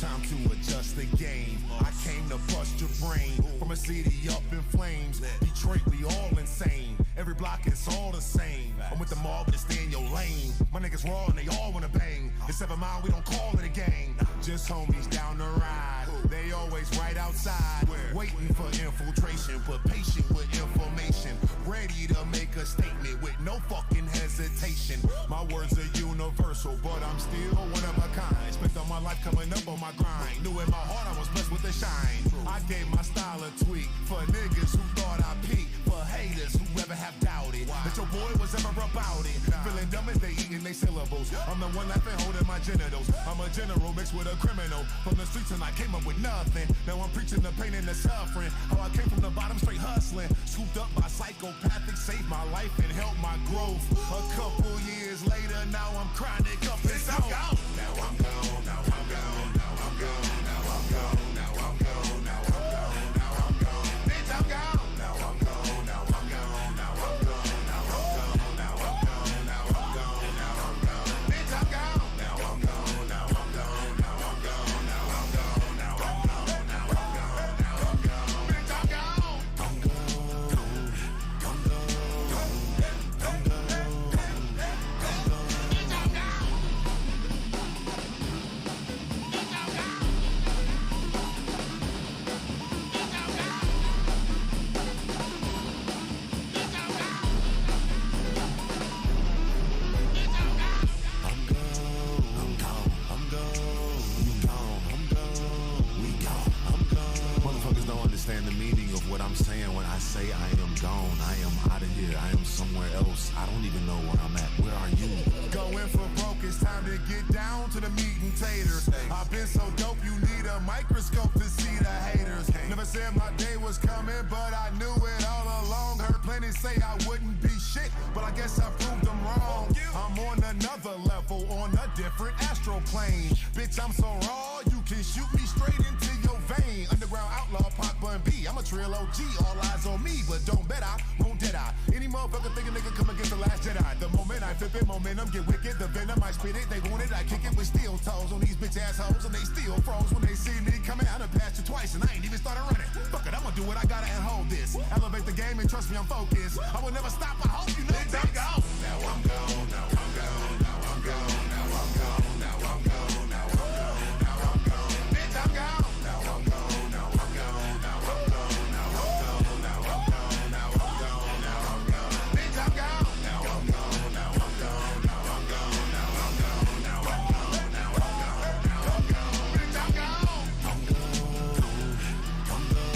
Time to adjust the game. I came to bust your brain. From a city up in flames. Detroit, we all insane. Every block is all the same. I'm with the mob, but stay in your lane. My niggas raw and they all wanna bang. It's 7 Mile, we don't call it a gang. Just homies down the ride. They always right outside. Waiting for infiltration, but patient with information. Ready to make a statement with no fucking hesitation. My words are universal, but I'm still one of a kind. Spent all my life coming up on my grind. Knew in my heart I was blessed with a shine. I gave my style a tweak for niggas who thought I peaked. For haters who ever have doubted that your boy was ever about it. Feeling dumb as they eating they syllables. I'm the one laughing holding my genitals. I'm a general mixed with a criminal. From the streets and I came up with nothing. Now I'm preaching the pain and the suffering. How I came from the bottom straight hustling. Scooped up by psychopathic, saved my life and helped my growth. A couple years later, now I'm chronic up and out. Now I'm gone, now I'm gone, now I'm gone, now I'm gone, now I'm gone, now I'm gone, now I'm gone. Bitch, I'm gone. Now I'm gone, now I'm gone, now I'm gone, now I'm gone, now I'm gone, now I'm gone, now I'm gone. Bitch, I'm gone. Now I'm gone, now I'm gone, now I'm gone, now I'm gone, now I'm gone, now I'm gone, now I'm gone. Bitch, I'm gone. I'm gone. I'm gone. I'm gone. I'm gone. niggas say I wouldn't be shit, but I guess I proved them wrong. I'm on another level, on a different astral plane. Bitch, I'm so raw, you can shoot me straight into your vein. Underground outlaw, Pop Bun B. I'm a trail OG, all eyes on me, but don't bet I won't dead eye. Any motherfucker think a nigga come against the last Jedi. The moment I flip it, momentum get wicked. The venom I spit it, they want it, I kick it with steel toes on these bitch assholes, and they still froze when they see me coming. I done passed you twice, and I ain't even started running. Fuck it, I'ma do what I gotta and hold this. Elevate the game and trust me, I'm focused. I will never stop. I hope you know that. I'm gone. Now I'm gone. Now I'm gone. Now I'm gone. Now I'm gone. Now I'm gone. Now I'm gone. Now I'm gone. Bitch, I'm gone. Now I'm gone. Now I'm gone. Now I'm gone. Now I'm gone. Now I'm gone. Now I'm gone. Now I'm gone. Bitch, I'm gone. Now I'm gone. Now I'm gone. Now I'm gone. Now I'm gone. Now I'm gone. Now I'm gone. Now I'm gone. Bitch, I'm gone. I'm gone. I'm gone.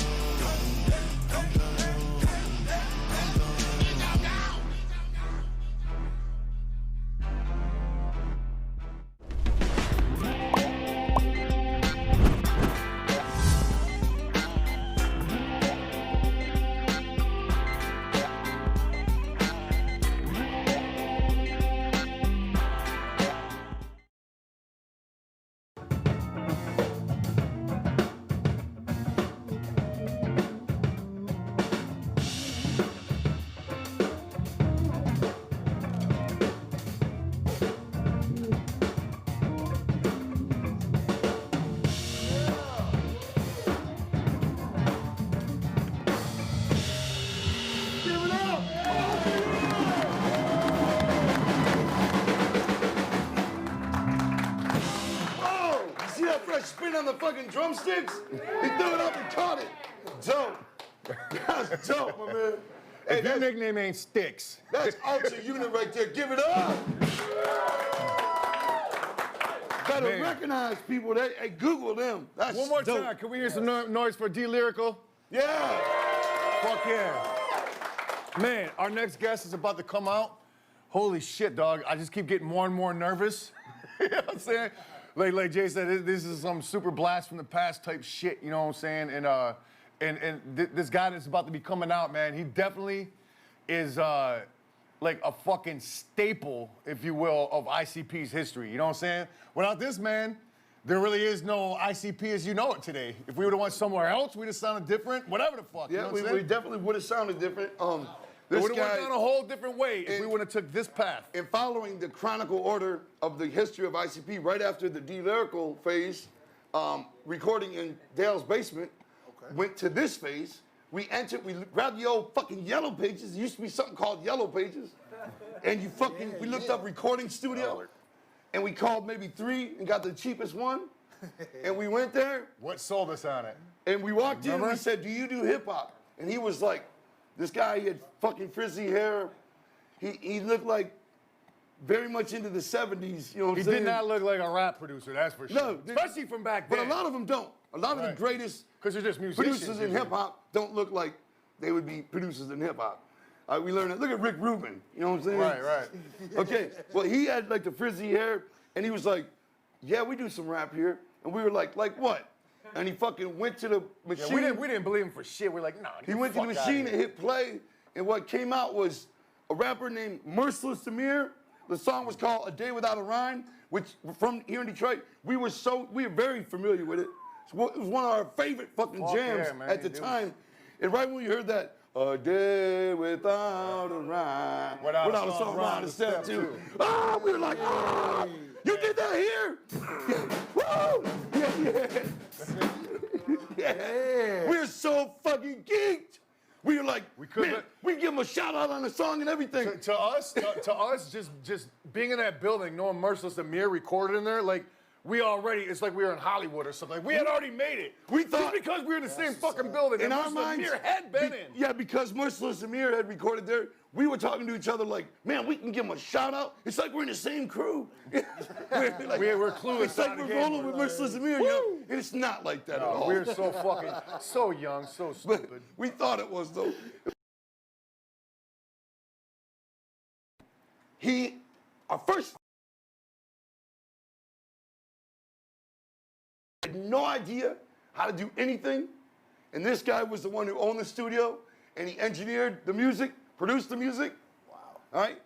Spin on the fucking drumsticks. He threw it up and caught it. Dope. That's dope, my man. Hey, If your nickname ain't Sticks. that's Ultra Unit right there. Give it up. Gotta Man. recognize people. Hey, Google them. That's One more dope. time, can we hear some noise for D Lyrical? Yeah. Fuck yeah. Man, our next guest is about to come out. Holy shit, dog. I just keep getting more and more nervous. You know what I'm saying? Like Jay said, this is some super blast from the past type shit, you know what I'm saying? And this guy that's about to be coming out, man, he definitely is like a fucking staple, if you will, of ICP's history, you know what I'm saying? Without this man, there really is no ICP as you know it today. If we would have went somewhere else, we'd have sounded different, whatever the fuck. You know Yeah, what I'm we saying? definitely would have sounded different. It This would have guy, went down a whole different way if and- we would have took this path. in following the chronicle order of the history of ICP, right after the D-Lyrical phase, recording in Dale's basement, went to this phase. We entered, we grabbed the old fucking Yellow Pages. There used to be something called Yellow Pages. And you fucking, we looked up recording studio, and we called maybe 3 and got the cheapest one. And we went there, What sold us on it? and we walked in and Remember? we said, do you do hip hop? And he was like, this guy, he had fucking frizzy hair. He looked like very much into the 70s, you know what He I'm saying? did not look like a rap producer, that's for sure. No, Especially from back But then. a lot of them don't. A lot of the Right. greatest Because they're just musicians. producers in usually. hip hop don't look like they would be producers in hip hop. We learned that. Look at Rick Rubin, you know what I'm saying? Right. Okay, well, he had like the frizzy hair, and he was like, yeah, we do some rap here. And we were like what? And he fucking went to the Yeah, machine. we didn't believe him for shit. We're like, nah. He went to the machine and hit play, and what came out was a rapper named Merciless Amir. The song was called A Day Without a Rhyme, which from here in Detroit, we were very familiar with it. It was one of our favorite fucking Fuck jams yeah, man, at the it was. time. And right when we heard that, A Day Without a Rhyme, Without a song, rhyme to step to. Ah, we were like, ah, you did that here? Woo! Yeah. We're so fucking geeked. We were like, man, we give him a shout out on the song and everything. To us, just being in that building, knowing Merciless Amir recorded in there, like, it's like we were in Hollywood or something. Like, we had already made it. We thought- Just because we were in the same fucking building. In and our Merciless minds, Amir had been in. yeah, because Merciless Amir had recorded there, we were talking to each other like, man, we can give him a shout out. It's like we're in the same crew. We're clueless It's like on the we're game. rolling with Merciless Amir, you know? And it's not like that at all. We were so fucking, so young, so But stupid. we thought it was though. Our first had no idea how to do anything, and this guy was the one who owned the studio, and he engineered the music produced the music. Wow. All right?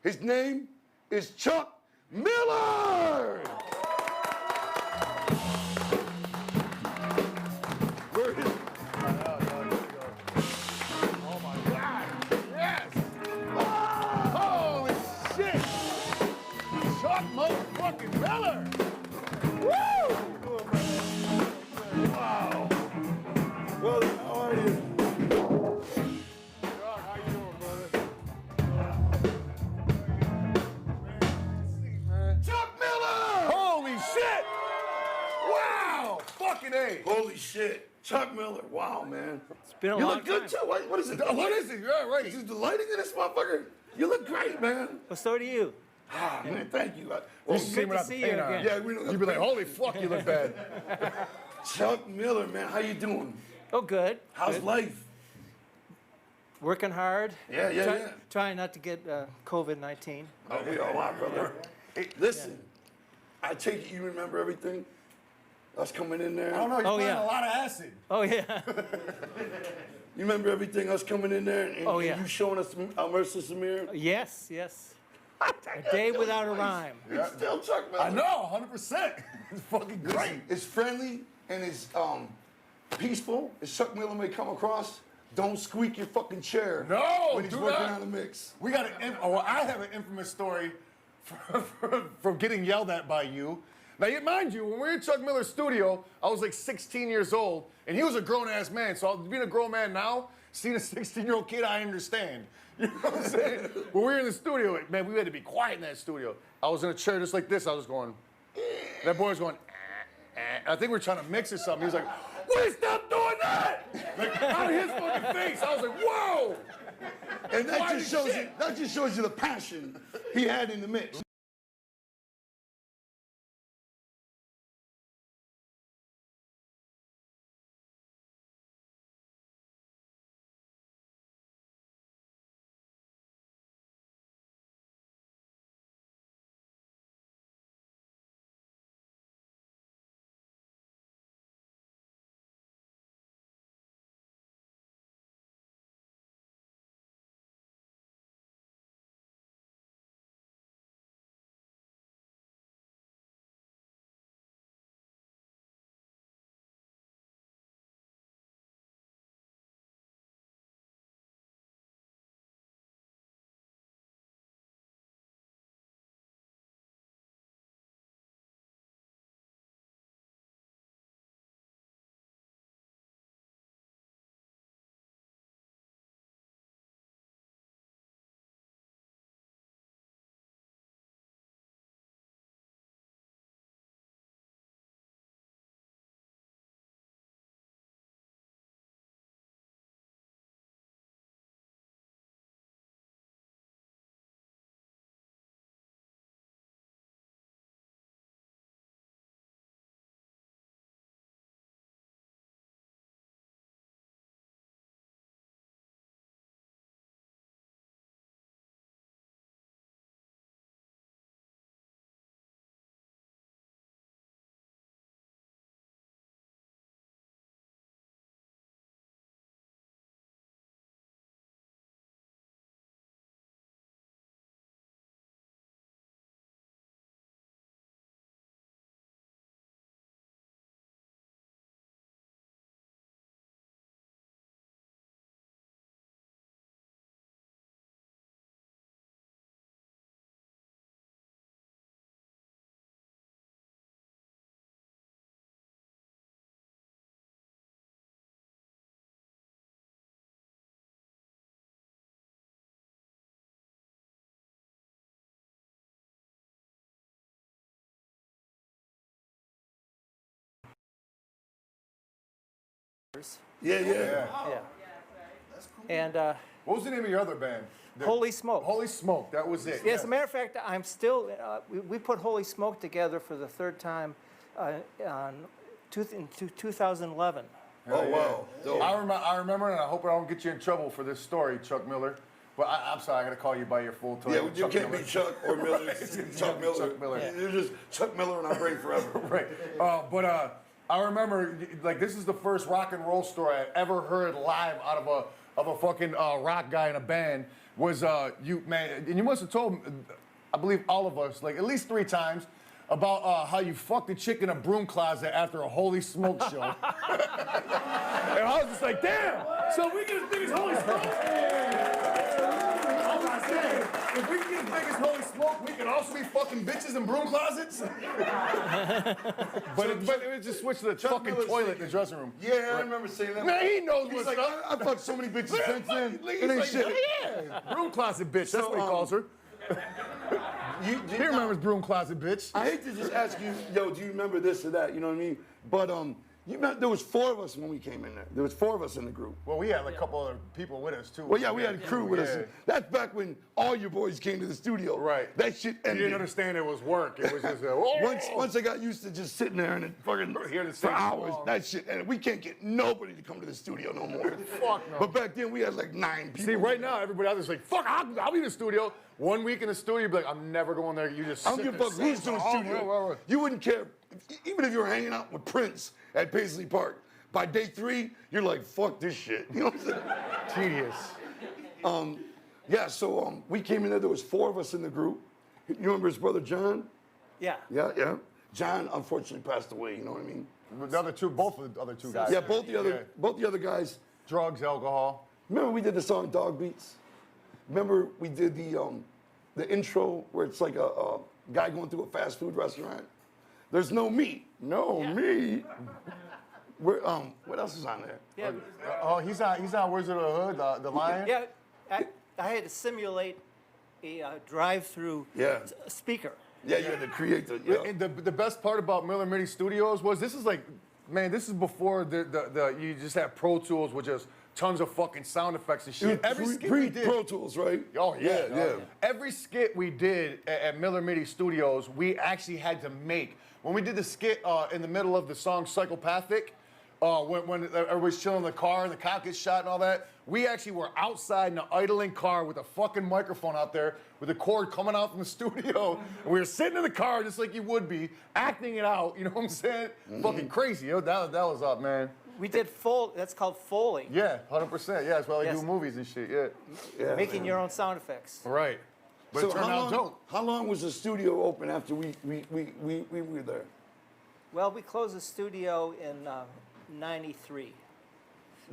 His name is Chuck Miller. Where is Oh my God! Yes! Holy shit! Chuck motherfucking Miller! Woo! Wow. Well, how are you? Chuck, how you doing, brother? Chuck Miller? Holy shit! Wow! Fucking A. Holy shit. Chuck Miller. Wow, man. It's been a You long look good, time. too. What is it? What is it? Yeah, right. Is it the lighting in this motherfucker? You look great, man. Well, so do you. Ah, man, thank you. You good to see you again. Yeah, we don't You'd be like, holy fuck, you look bad. Chuck Miller, man, how you doing? Oh, good. How's Good. life? Working hard. Yeah. Trying not to get COVID-19. Oh, we all right, brother. Hey, listen, I take it you remember everything? Us coming in there? I don't know, you're Oh, playing yeah. a lot of acid. Oh, yeah. You remember everything, us coming in there and, Oh, yeah. and you showing us Mercer Samir? Yes. A day without a rhyme. It's still Chuck Miller. I know, 100%. It's fucking great. It's friendly and it's peaceful. As Chuck Miller may come across, don't squeak your fucking chair No, when he's do working not. on the mix. We got I have an infamous story from getting yelled at by you. Now, mind you, when we were in Chuck Miller's studio, I was like 16 years old, and he was a grown-ass man. So being a grown man now, seeing a 16-year-old kid, I understand. You know what I'm saying? When we were in the studio, man, we had to be quiet in that studio. I was in a chair just like this. I was going, that boy was going, I think we were trying to mix or something. He was like, wait, stop doing that! Like, out of his fucking face. I was like, whoa! And that Why just the shows shit? you the passion he had in the mix. Yeah. Yeah. And What was the name of your other band? Holy Smoke. Holy Smoke, that was it. Yeah, as a matter of fact, I'm still. We put Holy Smoke together for the third time in 2011. Oh, wow. So, I remember, and I hope I don't get you in trouble for this story, Chuck Miller. But I'm sorry, I gotta call you by your full title. yeah, you can't Miller. be Chuck or Miller. It's Chuck Miller. Chuck Miller. Yeah. You're just Chuck Miller in our brain forever. Right. But I remember, like, this is the first rock and roll story I ever heard live out of of a fucking rock guy in a band was you, man, and you must have told, I believe all of us, like at least 3 times, about how you fucked a chick in a broom closet after a Holy Smoke show. And I was just like, damn, so we get as big as Holy Smoke? I was saying, if we can get as big as Holy Smoke, we can also be fucking bitches in broom closets? but it just switched to the fucking toilet in the dressing room. Yeah, I remember saying that. Man, he knows He's what's like, up. I fucked so many bitches since then. He's It ain't like, shit. yeah, broom closet bitch. That's what he calls her. He remembers broom closet bitch. I hate to just ask you, yo, do you remember this or that? You know what I mean? But you remember, there was 4 of us when we came in there. There was 4 of us in the group. Well, we had like a couple other people with us too. Well, yeah, we had a crew with us. Yeah. That's back when all your boys came to the studio. Right. That shit You ended. didn't understand it was work. It was just Once I got used to just sitting there and fucking Hear the for same hours, song. that shit, and we can't get nobody to come to the studio no more. Fuck no. But back then we had like 9 people. See, right now everybody out there's like, fuck, I'll be in the studio. 1 week in the studio, you'd be like, I'm never going there. You just I don't sit give a there fuck who's sitting. in the studio. Right. You wouldn't care, even if you were hanging out with Prince at Paisley Park. By day 3, you're like, fuck this shit. You know what I'm saying? Tedious. Yeah, so we came in there was 4 of us in the group. You remember his brother John? Yeah. Yeah. John unfortunately passed away, you know what I mean? The other two, both of the other 2 guys. Yeah, both the other guys. Drugs, alcohol. Remember we did the song Dog Beats? Remember we did the intro where it's like a guy going through a fast food restaurant? There's no meat. No meat. What else is on there? Yeah. Oh, he's on Wizard of the Hood, the lion? Yeah. I had to simulate a drive-through Yeah. speaker. Yeah, you had to create the. Yeah. And the best part about Miller Midi Studios was this is like, man, this is before the you just had Pro Tools with just tons of fucking sound effects and shit. Every skit we did. Pro Tools, right? Oh yeah, yeah. Every skit we did at Miller Midi Studios, we actually had to make. When we did the skit in the middle of the song Psychopathic, when everybody's chilling in the car and the cop gets shot and all that, we actually were outside in an idling car with a fucking microphone out there with a cord coming out from the studio. And we were sitting in the car just like you would be, acting it out, you know what I'm saying? Fucking crazy, yo. That was up, man. We did that's called Foley. Yeah, 100%. Yeah, that's why they Yes. do movies and shit, yeah. Making your own sound effects. Right. But So it turned out dope. how long was the studio open after we were there? Well, we closed the studio in '93.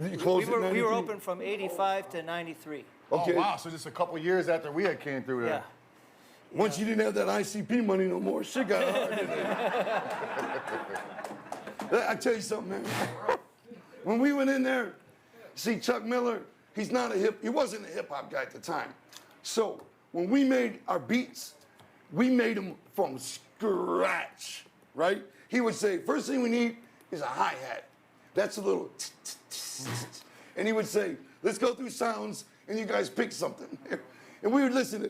You closed We it were 93? open from '85 to '93. Okay. Oh, wow, so just a couple years after we had came through there. Yeah. Once you didn't have that ICP money no more, shit got hard. I tell you something, man. When we went in there, see Chuck Miller, he wasn't a hip hop guy at the time. So when we made our beats, we made them from scratch, right? He would say, first thing we need is a hi-hat. That's a little and he would say, let's go through sounds and you guys pick something. And we would listen to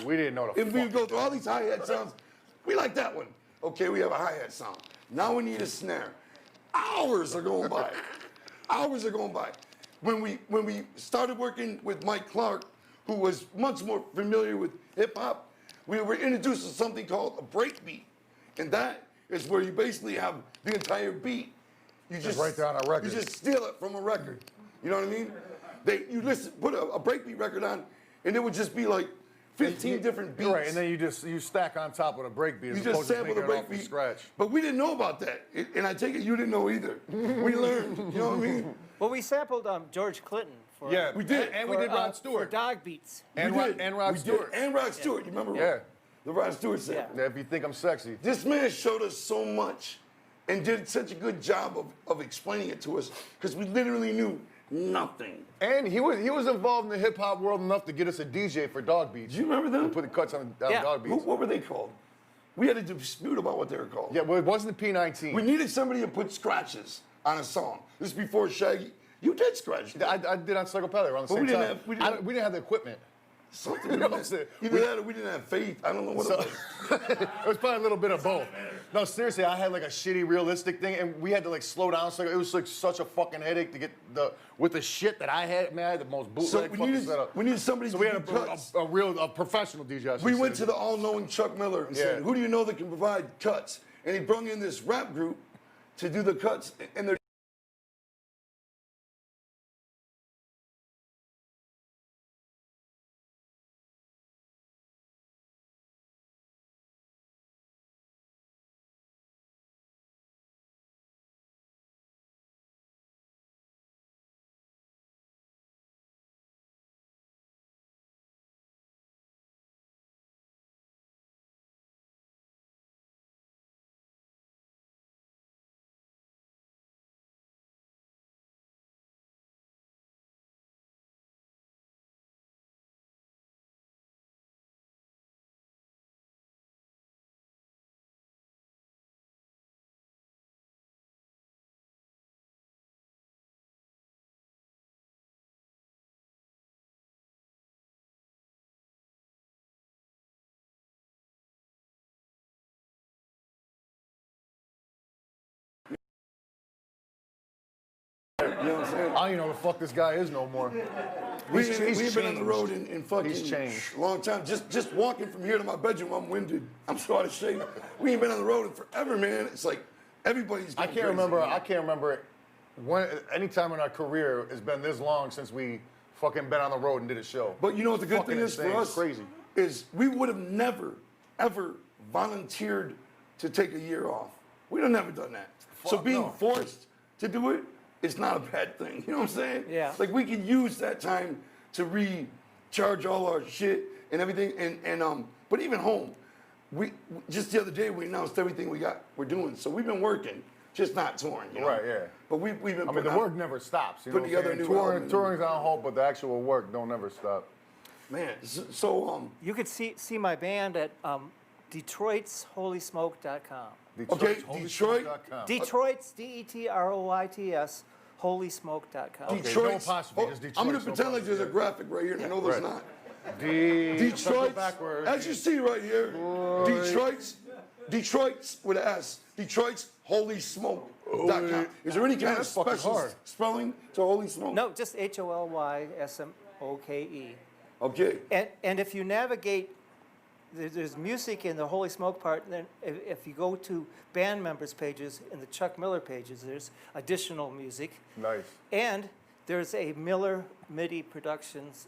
We didn't know the and we would go through all these hi-hat sounds. We like that one. Okay, we have a hi-hat sound. Now we need a snare. Hours are going by. Hours are going by. When we started working with Mike Clark, who was much more familiar with hip hop, we were introduced to something called a break beat. And that is where you basically have the entire beat. You just right there on a record. You just steal it from a record. You know what I mean? You put a breakbeat record on, and it would just be like 15 different beats. Right, and then you stack on top with a break beat as You just opposed to sample making the it off from breakbeat. scratch. But we didn't know about that. And I take it you didn't know either. We learned, you know what I mean? Well, we sampled George Clinton for Yeah, We did. And we did Rod for Stewart. Dog Beats. And We Rod, did. and Rod We Stewart. did. And Rod Stewart, you remember? Yeah. The Rod Stewart sample. Yeah. Yeah, if you think I'm sexy. This man showed us so much and did such a good job of explaining it to us because we literally knew nothing. And he was involved in the hip hop world enough to get us a DJ for Dog Beats. Do you remember them? To put the cuts on Yeah. Dog Beats. What were they called? We had a dispute about what they were called. Yeah, well, it wasn't the P19. We needed somebody to put scratches on a song. This is before Shaggy. You did scratch. I did on Psychopathic around the But same we didn't time. have- we didn't have- we didn't have the equipment. Something. You know what I'm saying? Either that or we didn't have faith. I don't know what it was. It was probably a little bit of both. No, seriously, I had like a shitty realistic thing, and we had to like slow down. So it was like such a fucking headache to get with the shit that I had. Man, I had the most So bootleg fucking setup. we needed somebody So to we had do cuts. a professional DJ. I should We say. went to the all-knowing Chuck Miller and said, Yeah. who do you know that can provide cuts? And he brought in this rap group to do the cuts, and they're You know what I'm saying? I don't even know who the fuck this guy is no more. We've He's been on the changed. road in fucking He's changed. a long time. Just walking from here to my bedroom, I'm winded. I'm so out of shape. We ain't been on the road in forever, man. It's like everybody's. I going can't crazy, remember. man. I can't remember when. Any time in our career has been this long since we fucking been on the road and did a show. But you know what the good Fucking thing is insane. for It's us? crazy. Is we would have never, ever volunteered to take a year off. We'd have never done that. So Fuck being no. forced to do it is not a bad thing. You know what I'm saying? Yeah. Like we can use that time to recharge all our shit and everything. But even home, we just the other day we announced everything we're doing. So we've been working, just not touring. You know? Right, yeah. But we've been. I mean, putting the out- work never stops. You know put what I'm together saying? a new album. Touring's on hold, but the actual work don't never stop. Man, so You could see my band at Detroit'sHolySmoke.com. okay, Detroit. Detroit's D-E-T-R-O-I-T-S, HolySmoke.com. Okay. Detroit. no apostrophe, just I'm gonna Detroit, no pretend like there's a apostrophe. graphic right here, and I know there's Right. not. Detroit. Detroit, as you see right here, Detroit's with an S. Detroit's HolySmoke.com. Is there any kind of that's fucking special hard. spelling to Holy Smoke? No, just HOLYSMOKE. Okay. And if you navigate, there's music in the Holy Smoke part, and then if you go to band members pages, in the Chuck Miller pages, there's additional music. Nice. And there's a Miller MIDI Productions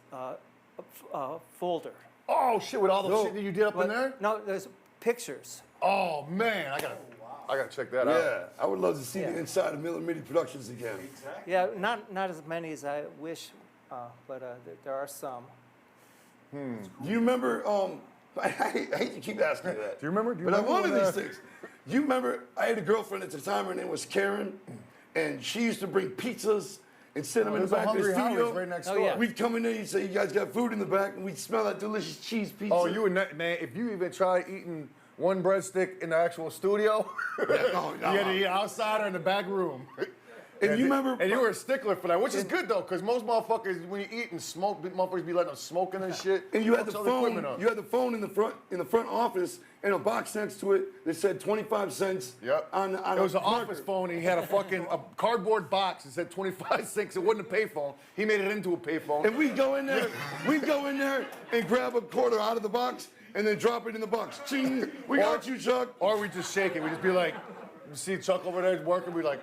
folder. Oh shit! With all the No. shit that you did up in there. No, there's pictures. Oh man, I gotta check that out. Yeah, I would love to see Yeah. the inside of Miller MIDI Productions again. Yeah, not as many as I wish, but there are some. Do you remember? I hate to keep asking you that. Do you remember? Do you But I remember wanted when, these things. Do you remember? I had a girlfriend at the time. Her name was Karen, and she used to bring pizzas and sit them in the There's a back of the Hungry studio. Howie's right next Oh, door. yeah. We'd come in there. You'd say, "You guys got food in the back," and we'd smell that delicious cheese pizza. Oh, you and that man. If you even try eating one breadstick in the actual studio, no, you had to eat outside or in the back room. And you remember? And you were a stickler for that, which is good though, because most motherfuckers, when you eat and smoke, motherfuckers be letting them smoking and shit. And you had the Fucks all equipment phone. up. You had the phone in the front office, and a box next to it that said 25 cents. Yep. On it was a an office phone, and he had a fucking a cardboard box that said 25 cents. It wasn't a payphone. He made it into a payphone. And we'd go in there. We'd go in there and grab a quarter out of the box and then drop it in the box. Ching. We got you, Chuck. Or we just shake it. We just be like, you see Chuck over there working, we like,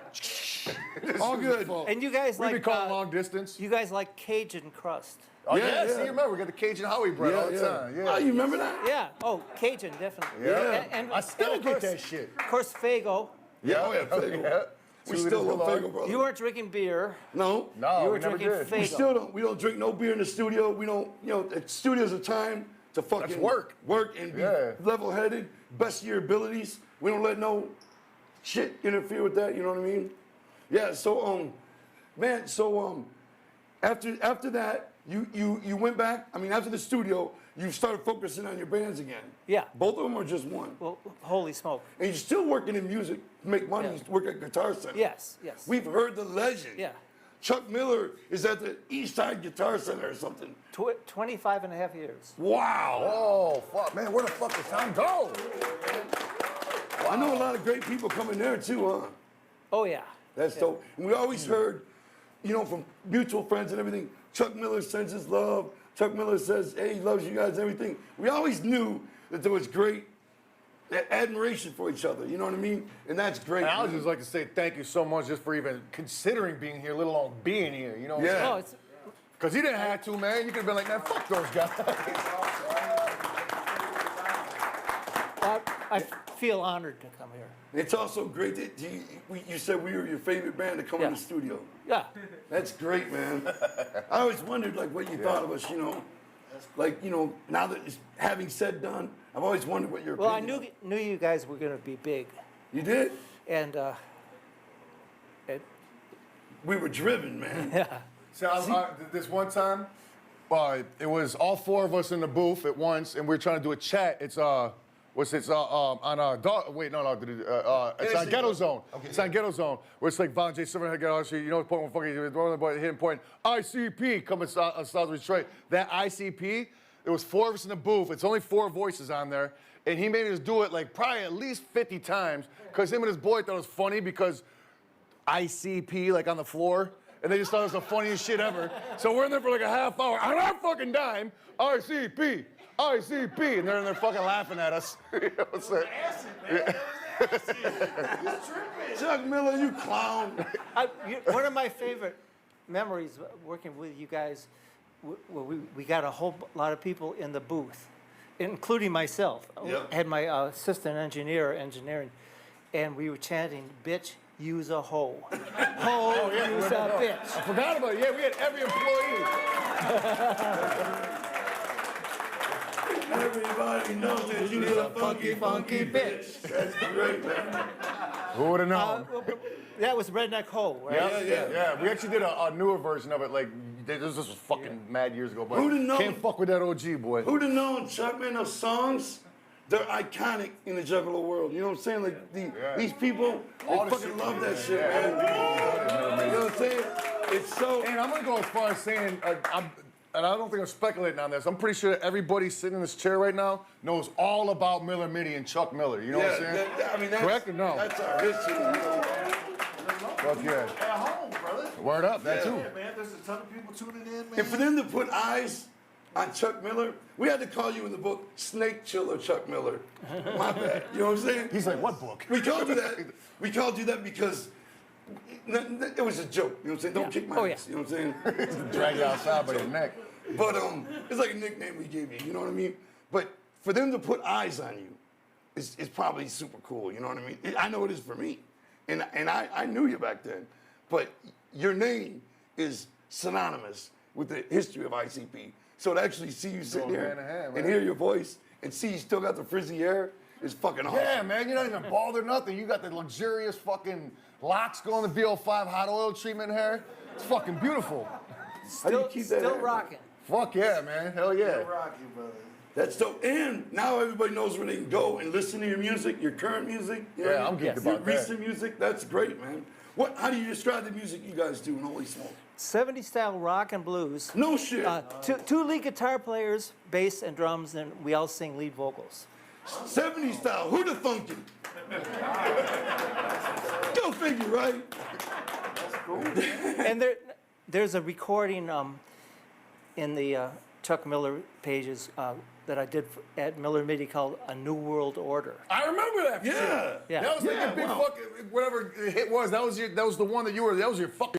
All good. And you guys we be like calling long distance. you guys like Cajun crust. Oh Yeah, yeah, yeah. see, remember we got the Cajun Howie bread all the time. Yeah. Oh, you remember that? Yeah. Oh, Cajun, definitely. Yeah. And I still of get course- that shit. Of course, Fago. Yeah, oh yeah, Fago. Yeah. We Two still liters love galore. Fago, brother. You weren't drinking beer. No. No, You were we never drinking did. Fago. We still don't. We don't drink no beer in the studio. We don't. You know, studios are time to fucking work. work and be Yeah. level-headed, best of your abilities. We don't let no shit interfere with that. You know what I mean? Yeah. So man. So after that, you went back. I mean, after the studio, you started focusing on your bands again. Yeah. Both of them or just one? Well, holy smoke. And you're still working in music, to make money. Yeah. You work at Guitar Center. Yes, yes. We've heard the legend. Yeah. Chuck Miller is at the East Side Guitar Center or something. 25 and a half years. Wow. Oh, fuck, man, where the fuck does time go? I know a lot of great people coming there too, huh? Oh, yeah. That's dope. And we always heard, you know, from mutual friends and everything, Chuck Miller sends his love. Chuck Miller says, hey, he loves you guys and everything. We always knew that there was great admiration for each other. You know what I mean? And that's great. And I would man. just like to say thank you so much just for even considering being here, let alone being here. You know what I'm Yeah. saying? Oh, it's, Because you didn't have to, man. You could have been like, man, fuck those guys. I feel honored to come here. It's also great that you said we were your favorite band to come in Yeah. the studio. Yeah. That's great, man. I always wondered, like, what you thought of us, you know? Like, you know, now that it's having said done, I've always wondered what your Well, I opinion knew you guys were going to be big. You did? And We were driven, man. yeah. So this one time, it was all four of us in the booth at once, and we were trying to do a chat. It's on it's on Ghetto Zone. Okay, It's on Ghetto Zone, where it's like Von J. Silverhead, Ghetto Street, you know, point one fucking hitting point. ICP coming south of Detroit. That ICP, there was four of us in the booth. It's only four voices on there, and he made us do it like probably at least 50 times, because him and his boy thought it was funny because ICP like on the floor. and they just thought it was the funniest shit ever. So we're in there for like a half hour on our fucking dime. ICP, ICP, and they're in there fucking laughing at us. You know what I'm saying? Chuck Miller, you clown. One of my favorite memories working with you guys, we got a whole lot of people in the booth, including myself. Yep. I had my assistant engineering, and we were chanting, "Bitch, use a hoe." Hoe, use a bitch. I forgot about it. Yeah, we had every employee. Everybody knows that you need a funky, funky bitch. That's great, man. Who would have known? That was Redneck Hoe, right? Yeah. We actually did a newer version of it. Like this was fucking mad years ago, but Who'd have known? can't fuck with that OG boy. Who'd have known, Chuck, man, those songs, they're iconic in the Juggalo world. You know what I'm saying? Like, these people, they All the fucking shit love we that did. shit, man. You know what I'm saying? It's so... And I'm gonna go as far as saying, and I don't think I'm speculating on this. I'm pretty sure everybody sitting in this chair right now knows all about Miller Mitty and Chuck Miller. You know what I'm saying? I mean, that's, correct or no? That's our history, you know? Fuck yeah. At home, brother. Word up, that too. Yeah, man. There's a ton of people tuning in, man. And for them to put eyes on Chuck Miller, we had to call you in the book Snake Chiller Chuck Miller. My bad. You know what I'm saying? He's like, what book? We called you that. We called you that because it was a joke. You know what I'm saying? Don't kick my ass. You know what I'm saying? Drag you outside by your neck. But it's like a nickname we gave you. You know what I mean? But for them to put eyes on you, is probably super cool. You know what I mean? I know it is for me, and I knew you back then, but your name is synonymous with the history of ICP. So to actually see you sitting Go here hand in hand, and man. hear your voice and see you still got the frizzy hair is fucking awesome. Yeah, man, you're not even bald or nothing. You got the luxurious fucking locks going, the VO5 hot oil treatment hair. It's fucking beautiful. How do you keep that Still hair? rocking. Fuck yeah, man. Hell yeah. Rocky, brother. That's dope. And now everybody knows where they can go and listen to your music, your current music. You know Yeah, what I I'm mean? geeked Your about that. recent music. That's great, man. How do you describe the music you guys do in Holy Smoke? 70s style rock and blues. No shit. Two lead guitar players, bass and drums, and we all sing lead vocals. 70s style. Who'd have thunk it? Go figure, right? And there's a recording in the Chuck Miller pages that I did at Miller Mitty called "A New World Order." I remember that. Yeah. Yeah. That was like Yeah, a big wow. fucking whatever hit was. That was the one that was your fucking.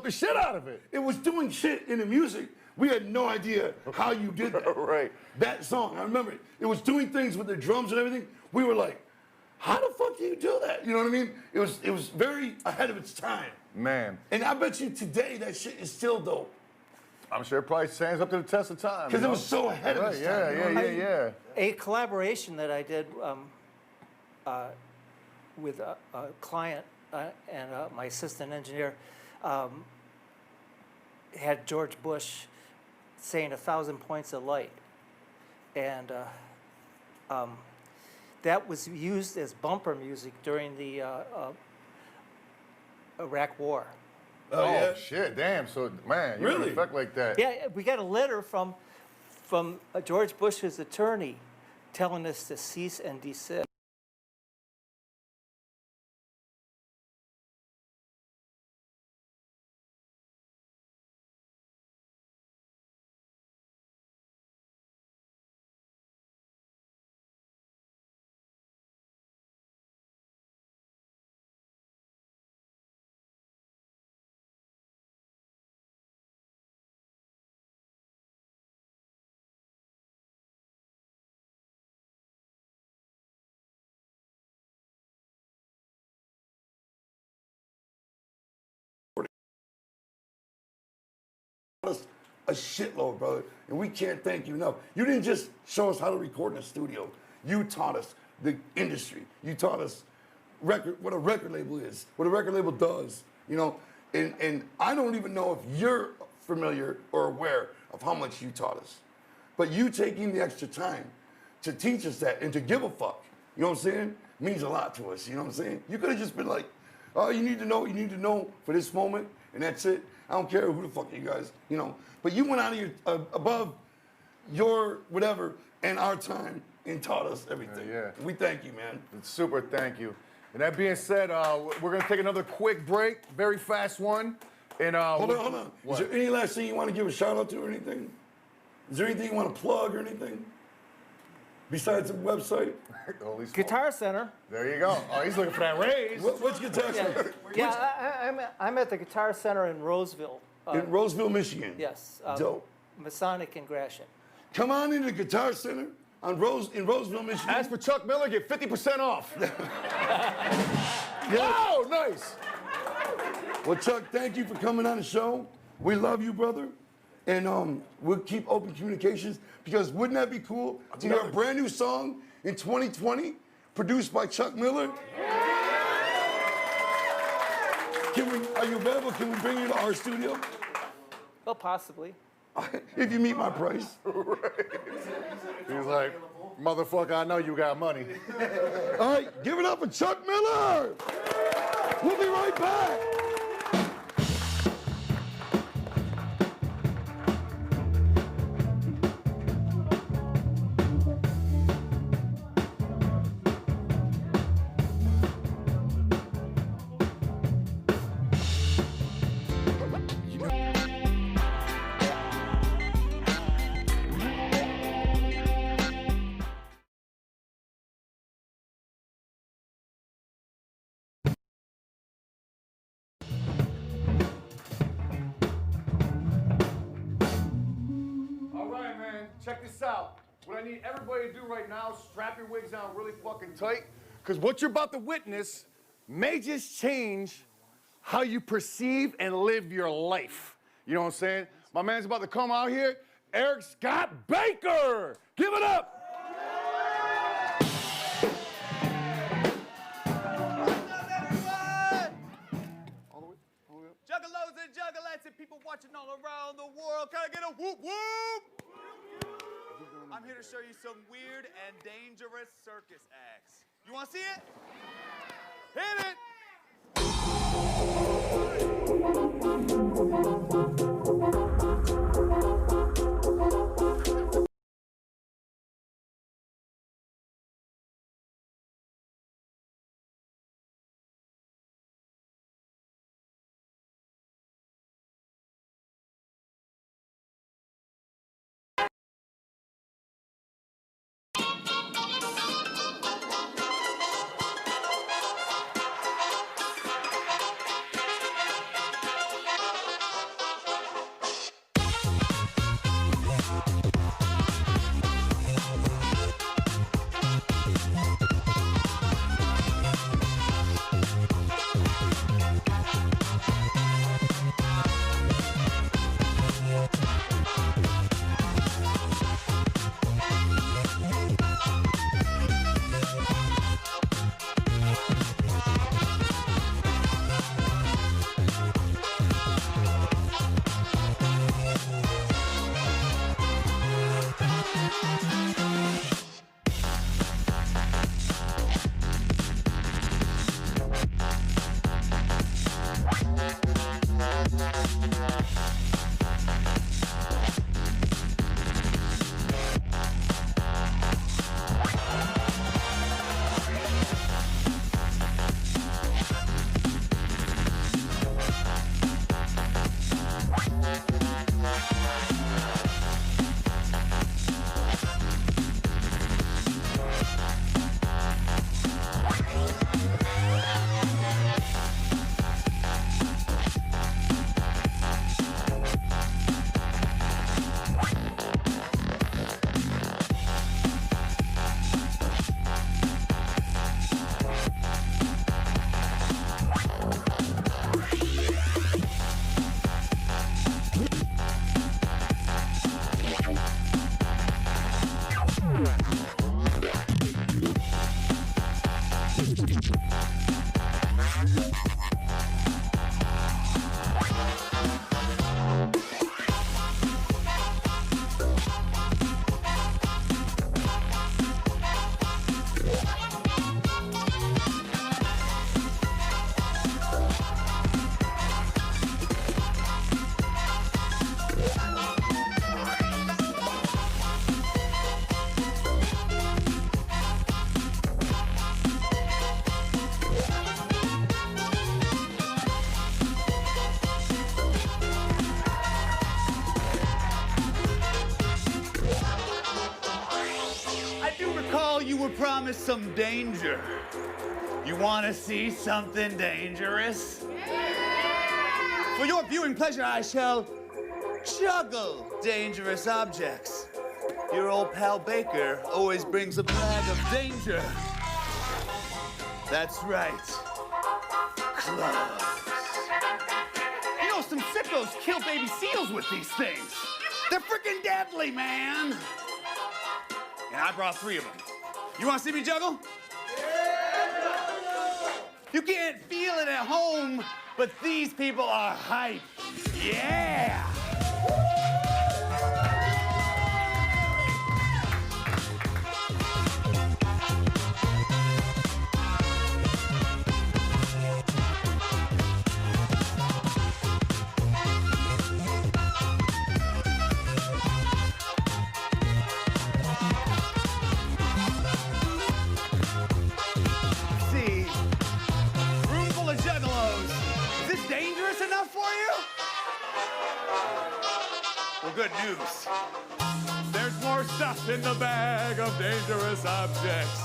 The shit out of it. It was doing shit in the music. We had no idea how you did that. Right. That song, I remember it. It was doing things with the drums and everything. We were like, how the fuck do you do that? You know what I mean? It was very ahead of its time. Man, And I bet you today that shit is still dope. I'm sure it probably stands up to the test of time. Because you it know? was so ahead of Right, its yeah, time. you know what I mean? yeah. A collaboration that I did with a client and my assistant engineer had George Bush saying 1,000 points of light. And that was used as bumper music during the Iraq War. Oh, yeah. Shit, damn. So, man, you Really? really effect like that. Yeah, we got a letter from George Bush's attorney telling us to cease and desist. Us a shitload, brother, and we can't thank you enough. You didn't just show us how to record in the studio. You taught us the industry. You taught us what a record label is, what a record label does, you know. And I don't even know if you're familiar or aware of how much you taught us. But you taking the extra time to teach us that and to give a fuck, you know what I'm saying, means a lot to us, you know what I'm saying? You could have just been like, oh, you need to know what you need to know for this moment, and that's it. I don't care who the fuck you guys, you know. But you went out of your, above your whatever and our time and taught us everything. Yeah. We thank you, man. Super, thank you. And that being said, we're gonna take another quick break, very fast one. And Hold on. What? Is there any last thing you want to give a shout out to or anything? Is there anything you want to plug or anything? Besides the website? Holy smoke. Guitar Center. There you go. Oh, he's looking for that raise. What's Guitar Center? I'm at the Guitar Center in Roseville. In Roseville, Michigan. Yes. Dope. Masonic and Gratian. Come on into the Guitar Center in Roseville, Michigan. As for Chuck Miller, get 50% off. Oh, nice. Well, Chuck, thank you for coming on the show. We love you, brother. And we'll keep open communications because wouldn't that be cool to hear a brand new song in 2020 produced by Chuck Miller? Are you available? Can we bring you to our studio? Well, possibly. If you meet my price. He's like, motherfucker, I know you got money. All right, give it up for Chuck Miller. We'll be right back. All right, man, check this out. What I need everybody to do right now, strap your wigs down really fucking tight, because what you're about to witness may just change how you perceive and live your life. You know what I'm saying? My man's about to come out here, Eric Scott Baker. Give it up. Juggalos and juggalettes and people watching all around the world. Can I get a whoop whoop? I'm here to show you some weird and dangerous circus acts. You want to see it? Hit it! promise some danger. You want to see something dangerous? For your viewing pleasure, I shall juggle dangerous objects. Your old pal Baker always brings a bag of danger. That's right. Clubs. You know, some sickos kill baby seals with these things. They're freaking deadly, man. And I brought 3 of them. You want to see me juggle? You can't feel it at home, but these people are hype. Yeah! Good news. There's more stuff in the bag of dangerous objects.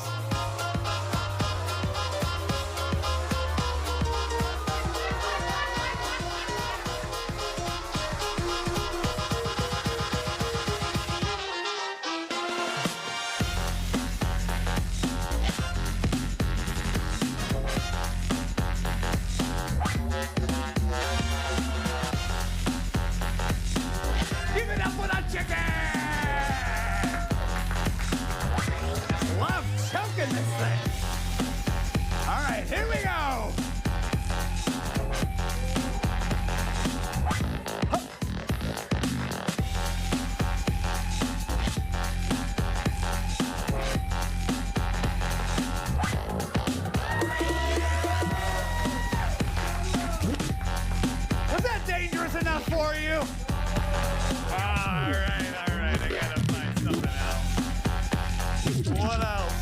For you. All right, I gotta find something else. What else?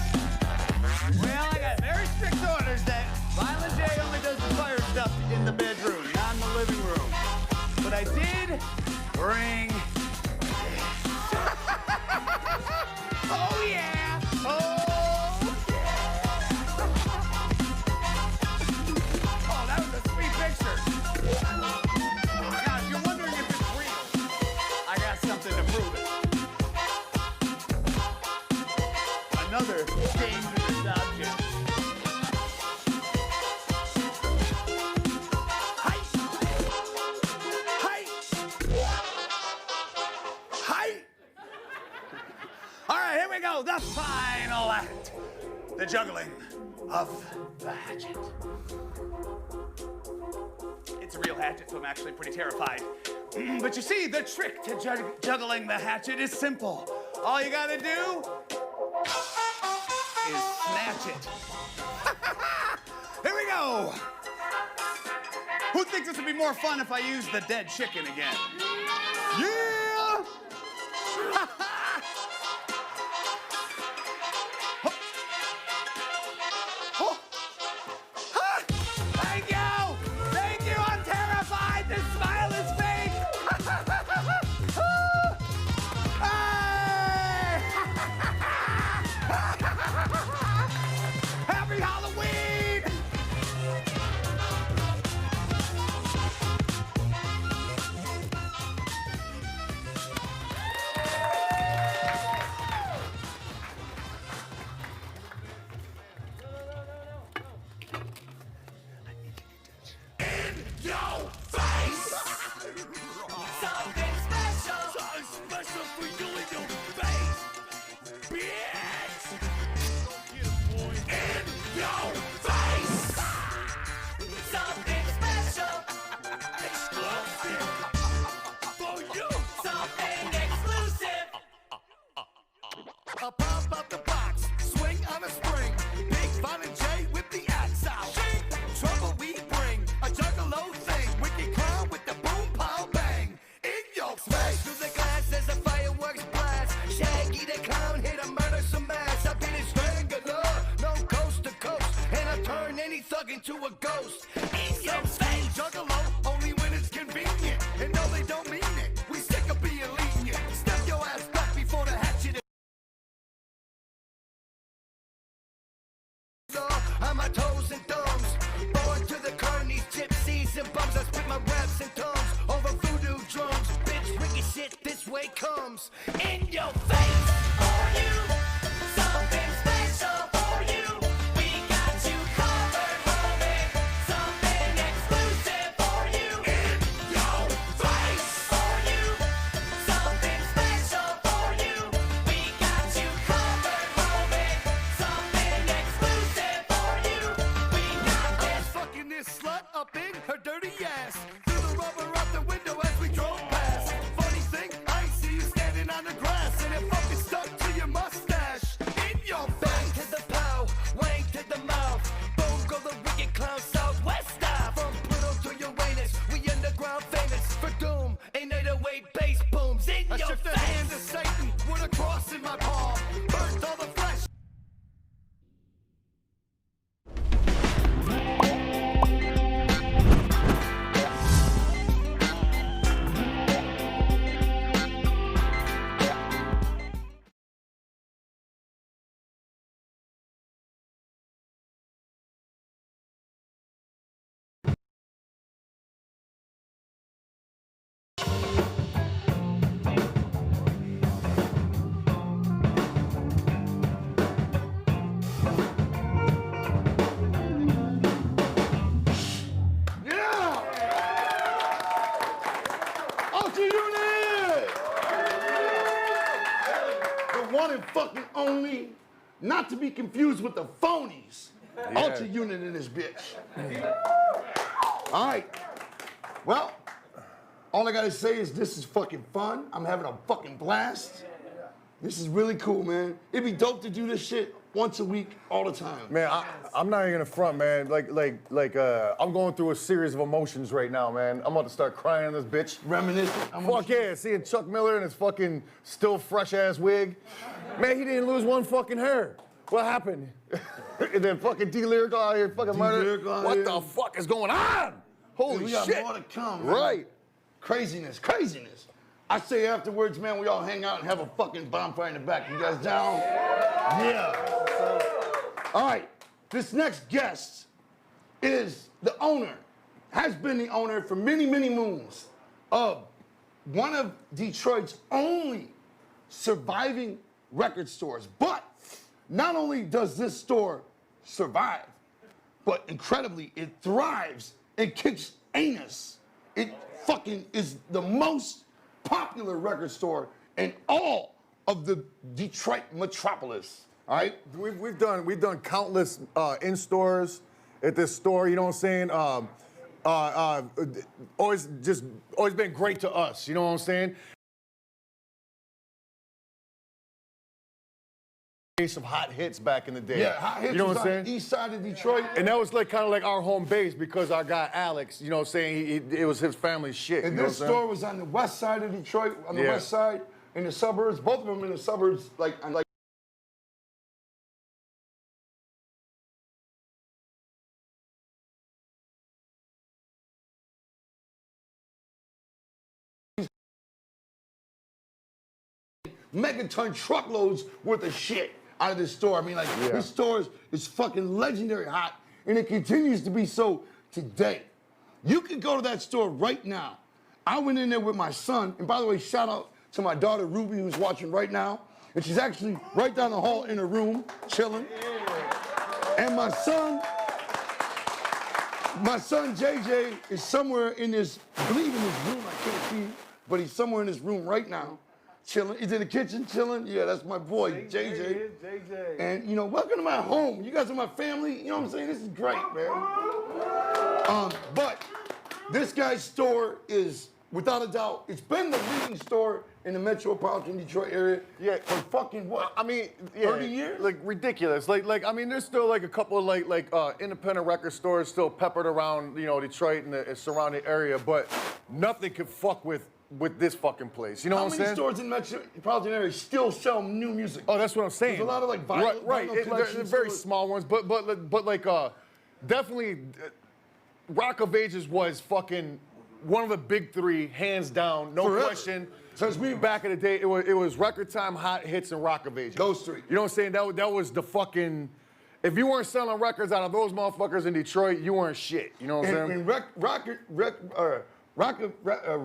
Well, I got very strict orders that Violent J only does the fire stuff in the bedroom, not in the living room. But I did bring... Oh, yeah! Oh, yeah! Oh, that was a sweet picture. Something to prove it. Another dangerous object. Height! Height! Height! All right, here we go. The final act. The juggling of the hatchet. It's a real hatchet, so I'm actually pretty terrified. But you see, the trick to juggling the hatchet is simple. All you gotta do is snatch it. Here we go. Who thinks this would be more fun if I use the dead chicken again? Yeah! Thank you! Thank you! I'm terrified! This smile is fake! Happy Halloween! I pop out the box, swing on a spring. Big Violent J with the axe out. Trouble we bring, a juggalo thing. Wicked clown with the boom, pow, bang. In your face, through the glass as a fireworks blast. Shaggy the clown hit a murder some ass. I've been a strangler, no coast to coast. And I turn any thug into a ghost. In your face, juggalo, only when it's convenient. And no, they don't mean it. We sick of being lenient. Step your ass back before the hatchet. my toes and thumbs. Born to the carnies, gypsies and bums. I spit my raps and tongues over voodoo drums. Bitch, wicked shit this way comes in your face. For you, something special for you. We got you covered, homie. Something exclusive for you. In your face. For you, something special for you. We got you covered, homie. Something exclusive for you. We got this. I was fucking this slut up in her dirty ass. Threw the rubber out the window as we drove past. Funny thing, I ain't see you standing on the grass, and it fucking stuck to your mustache. In your face. Bang to the pow, wang to the mouth. Boom go the wicked clown southwest style. From Pluto to Uranus, we underground famous for doom. Ain't 808 bass booms in your face. I shook the hand of Satan with a cross in my palm. Burnt all the flesh. Yeah! Ultra Unit! The one and fucking only, not to be confused with the phonies. Ultra Unit in this bitch. All right. Well, all I gotta say is this is fucking fun. I'm having a fucking blast. This is really cool, man. It'd be dope to do this shit once a week, all the time. Man, I'm not even gonna front, man. I'm going through a series of emotions right now, man. I'm about to start crying on this bitch. Reminiscent. Fuck yeah, seeing Chuck Miller in his fucking still fresh ass wig. Man, he didn't lose one fucking hair. What happened? And then fucking D-Lyrical out here fucking murdered. What the fuck is going on? Holy we got shit. more to come, man. Right. Craziness, craziness. I say afterwards, man, we all hang out and have a fucking bonfire in the back. You guys down? Yeah. All right, this next guest is the owner, has been the owner for many, many moons of one of Detroit's only surviving record stores. But not only does this store survive, but incredibly, it thrives and kicks anus. It fucking is the most popular record store in all of the Detroit metropolis. All right? We've done countless in-stores at this store, you know what I'm saying? Always been great to us, you know what I'm saying? Of hot hits back in the day. Yeah, hot hits you know was what I'm on saying? the east side of Detroit. And that was like kind of like our home base because our guy Alex, you know what I'm saying, it was his family's shit. And you know this what I'm saying? store was on the west side of Detroit, on the Yeah. west side, in the suburbs, both of them in the suburbs, like megaton truckloads worth of shit out of this store. I mean, like, this store is fucking legendary hot, and it continues to be so today. You can go to that store right now. I went in there with my son, and by the way, shout out to my daughter Ruby, who's watching right now, and she's actually right down the hall in her room, chilling. And my son JJ is somewhere in this, I believe in this room, I can't see, but he's somewhere in this room right now. Chilling. He's in the kitchen chilling. Yeah, that's my boy, JJ. And, you know, welcome to my home. You guys are my family. You know what I'm saying? This is great, man. But this guy's store is, without a doubt, it's been the leading store in the metropolitan Detroit area for fucking what? I mean, 30 years? Like ridiculous. I mean, there's still like a couple of independent record stores still peppered around, you know, Detroit and the surrounding area, but nothing could fuck with this fucking place. You know what I'm saying? How many stores in the metropolitan area still sell new music? Oh, that's what I'm saying. There's a lot of like vinyl, right. vinyl They're very small ones, but like definitely, Rock of Ages was fucking one of the big three, hands down, no Forever. question. Since we Back in the day, it was Record Time, Hot Hits, and Rock of Ages. Those three. You know what I'm saying? That was the fucking. if you weren't selling records out of those motherfuckers in Detroit, you weren't shit. You know what I'm saying? And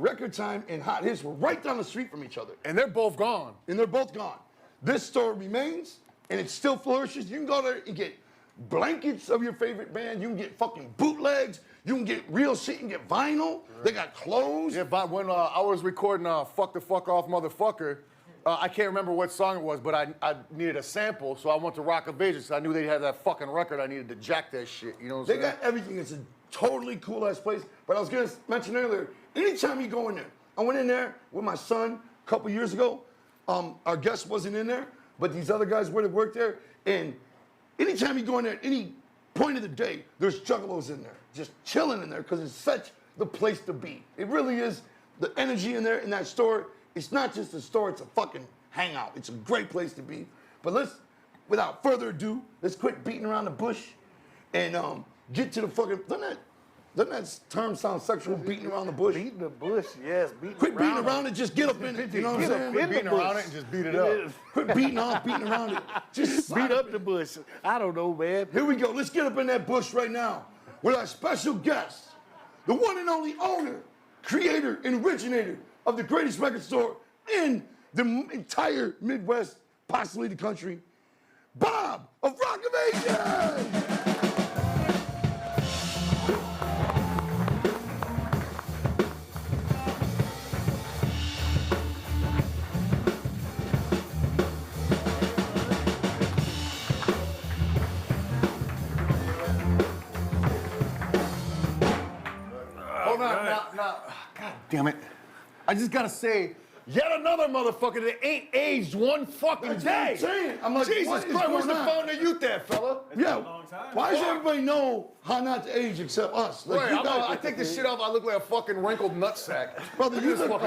Record Time and Hot Hits were right down the street from each other. And they're both gone. And they're both gone. This store remains, and it still flourishes. You can go there and get blankets of your favorite band. You can get fucking bootlegs. You can get real shit. You can get vinyl. Right. They got clothes. Yeah, but when I was recording Fuck the Fuck Off Motherfucker, I can't remember what song it was, but I needed a sample, so I went to Rock of Ages. I knew they had that fucking record. I needed to jack that shit. You know what I'm saying? They got everything. It's a totally cool-ass place. But I was going to mention earlier, anytime you go in there, I went in there with my son a couple years ago. Our guest wasn't in there, but these other guys would have worked there. And anytime you go in there, at any point of the day, there's juggalos in there, just chilling in there, because it's such the place to be. It really is. The energy in there, in that store, it's not just a store, it's a fucking hangout. It's a great place to be. But let's, without further ado, let's quit beating around the bush and get to the fucking, doesn't that term sound sexual, beating around the bush? Beating the bush, yes. Quit beating around it, just get up in it. You know what I'm saying? Quit beating around it and just beat it up. Quit beating around it. Just Beat up the bush. I don't know, man. Here we go. Let's get up in that bush right now with our special guest, the one and only owner, creator, and originator of the greatest record store in the entire Midwest, possibly the country, Bob of Rock of Ages! God damn it. I just gotta say, yet another motherfucker that ain't aged one fucking day. I'm like, Jesus Christ, where's the fountain of youth at, fella? Yeah. Why does everybody know how not to age except us? Like, Wait, I take this shit off, I look like a fucking wrinkled nutsack. Brother, you look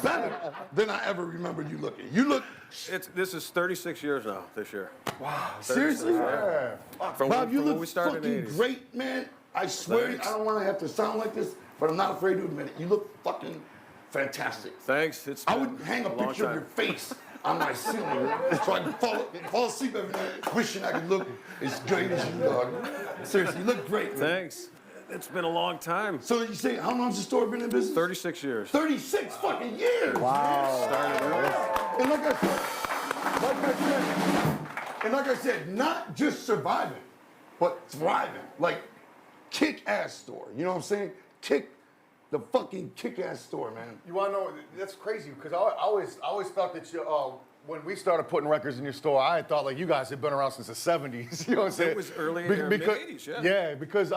better than I ever remembered you looking. You look. This is 36 years now, this year. Wow. Seriously? Yeah. Bob, you look we started fucking in the 80s. great, man. I swear, I don't want to have to sound like this, but I'm not afraid to admit it. You look fucking fantastic. Thanks. It's I would hang a long picture of time. your face on my ceiling so I can fall asleep every night wishing I could look as great as you, dog. Seriously, you look great, man. Thanks. It's been a long time. So you say, how long's the store been in business? 36 years. 36 fucking years. Wow. Started early. And like I said, not just surviving, but thriving. Like, kick-ass store. You know what I'm saying? The fucking kick-ass store, man. You wanna know, that's crazy, because I always thought that you, when we started putting records in your store, I had thought like you guys had been around since the 70s. You know what I'm saying? It was early in the mid-80s, yeah. Yeah, because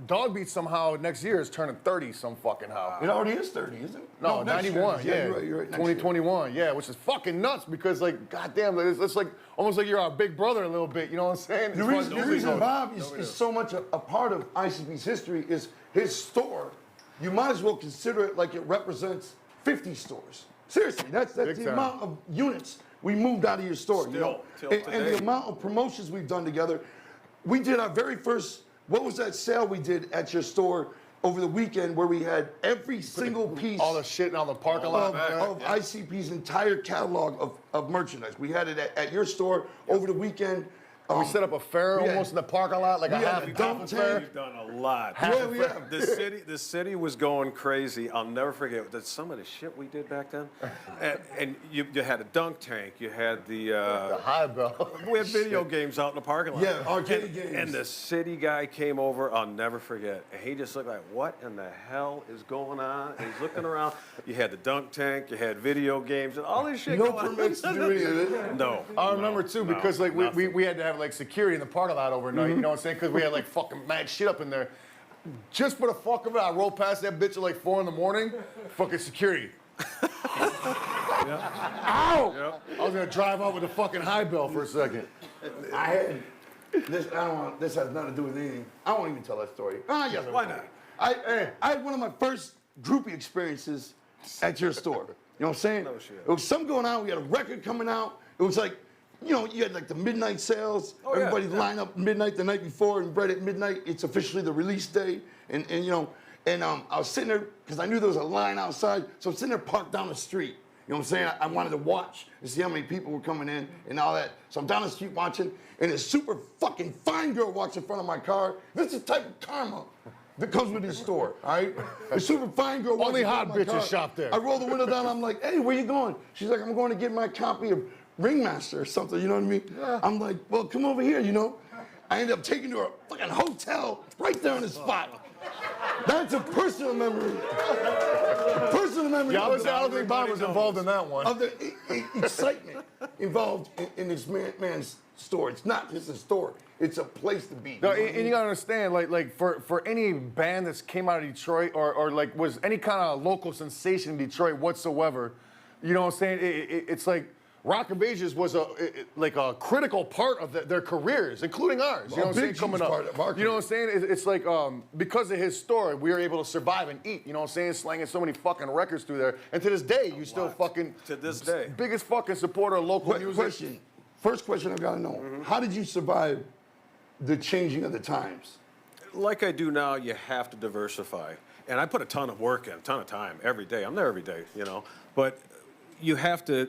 Dog Beat somehow next year is turning 30 some fucking how. It already is 30, isn't it? No, next 91, year. yeah. You're right. 2021, yeah, which is fucking nuts because, like, goddamn, it's like almost like you're our big brother a little bit, you know what I'm saying? The reason Bob is so much a part of ICP's history is his store. You might as well consider it like it represents 50 stores. Seriously, that's the amount of units we moved out of your store. Still, you know? till And today. the amount of promotions we've done together. We did our very first, what was that sale we did at your store over the weekend where we had every single piece all the shit on the parking lot of ICP's entire catalog of merchandise. We had it at your store over the weekend. We set up a fair had- almost in the parking lot, like a we had half a a dump fair. tank. We've done a lot. Yeah, we have. The city was going crazy. I'll never forget some of the shit we did back then. And you had a dunk tank. You had The high bell. we had video games out in the parking lot. Yeah, arcade games. And the city guy came over, I'll never forget. And he just looked like, what in the hell is going on? And he's looking around. You had the dunk tank, you had video games, and all this shit No going permits to on. do any of it. No. I remember too, no, because like nothing. we had to have like security in the parking lot overnight, you know what I'm saying? Because we had like fucking mad shit up in there. Just for the fuck of it, I rolled past that bitch at like 4 a.m, fucking security. Ow! Yep. I was gonna drive out with a fucking high bell for a second. I had this. This has nothing to do with anything. I won't even tell that story. Yes, Why not? I had one of my first groupie experiences at your store. You know what I'm saying? No shit. It was something going on. We had a record coming out. It was like, you know, you had like the midnight sales. Oh, yeah, Everybody yeah. line up midnight the night before, and right at midnight, it's officially the release day. And you know, and I was sitting there because I knew there was a line outside. So I'm sitting there parked down the street, You know what I'm saying? I wanted to watch and see how many people were coming in and all that. So I'm down the street watching, and a super fucking fine girl walks in front of my car. This is the type of karma that comes with this store, all right? A super fine girl walks Only in front hot of my car. bitches shop there. I roll the window down, I'm like, hey, where you going? She's like, I'm going to get my copy of Ringmaster or something, you know what I mean? Yeah. I'm like, well, come over here, you know? I ended up taking her to a fucking hotel right there on the spot. That's a personal memory. Personal memory. Yeah, I don't think Bob was involved in that one. Of the excitement involved in this man's store. It's not just a store. It's a place to be. No, and you gotta understand, like for any band that's came out of Detroit or like was any kind of local sensation in Detroit whatsoever, you know what I'm saying? It's like Rock of Ages was a critical part of their careers, including ours. You know what I'm saying? Coming up, you know what I'm saying? It's like because of his story, we were able to survive and eat. You know what I'm saying? Slanging so many fucking records through there, and to this day, you still fucking to this day biggest fucking supporter of local music. First question I've got to know: how did you survive the changing of the times? Like I do now, you have to diversify, and I put a ton of work in, a ton of time every day. I'm there every day, you know, but you have to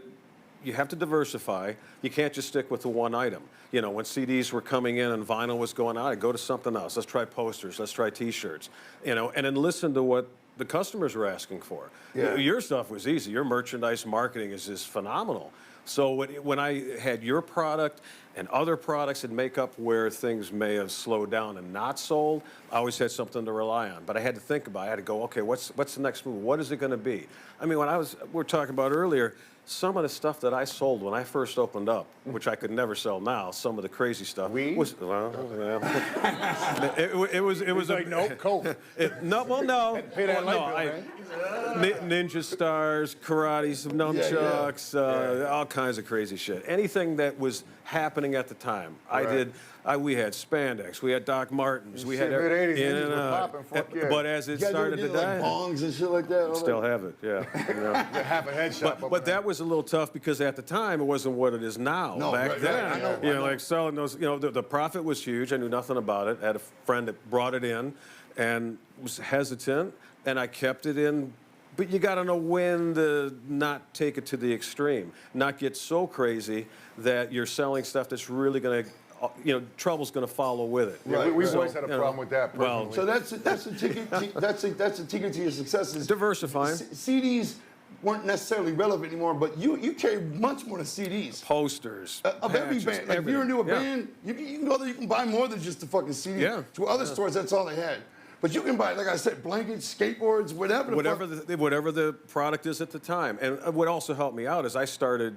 diversify. You can't just stick with the one item. You know, when CDs were coming in and vinyl was going out, I'd go to something else. Let's try posters. Let's try T-shirts. You know, and then listen to what the customers were asking for. Yeah. Your stuff was easy. Your merchandise marketing is just phenomenal. So when I had your product and other products that make up where things may have slowed down and not sold, I always had something to rely on. But I had to think about it. I had to go, okay, what's the next move? What is it going to be? I mean, we were talking about earlier, some of the stuff that I sold when I first opened up, which I could never sell now, some of the crazy stuff was, well, yeah. it was like, no, Coke. No. Pay that light bill, man. Ninja stars, karate, some nunchucks, all kinds of crazy shit. Anything that was happening at the time. We had spandex, we had Doc Martens, we had everything. But as it started to die, like bongs and shit like that. Still have it, yeah. You know. Half a headshot. But that was a little tough because at the time it wasn't what it is now. No, back then, I know. you know, like selling those, you know, the profit was huge. I knew nothing about it. I had a friend that brought it in and was hesitant, and I kept it in. But you got to know when to not take it to the extreme, not get so crazy that you're selling stuff that's really going to, you know, trouble's going to follow with it. Yeah, we've always had a problem with that. Well, So that's a ticket. That's a ticket to your success. Is diversifying. CDs weren't necessarily relevant anymore, but you carry much more than CDs. Posters. Of every patches, band. Like if you're into a everything. band, you can go there, you can buy more than just the fucking CD. Yeah. To other stores, that's all they had. But you can buy, like I said, blankets, skateboards, whatever. Whatever the product is at the time. And what also helped me out is I started,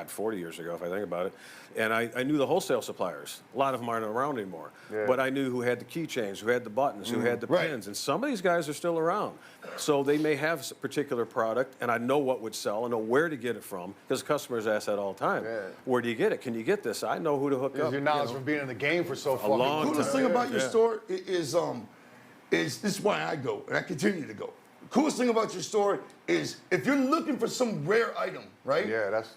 40 years ago, if I think about it, and I knew the wholesale suppliers. A lot of them aren't around anymore. Yeah. But I knew who had the keychains, who had the buttons, who had the pins. And some of these guys are still around. So they may have a particular product, and I know what would sell. I know where to get it from, because customers ask that all the time. Yeah. Where do you get it? Can you get this? I know who to hook up. Your knowledge from being in the game for so fucking long time. The coolest thing about your store is this is why I go, and I continue to go. The coolest thing about your store is if you're looking for some rare item, right? Yeah, that's.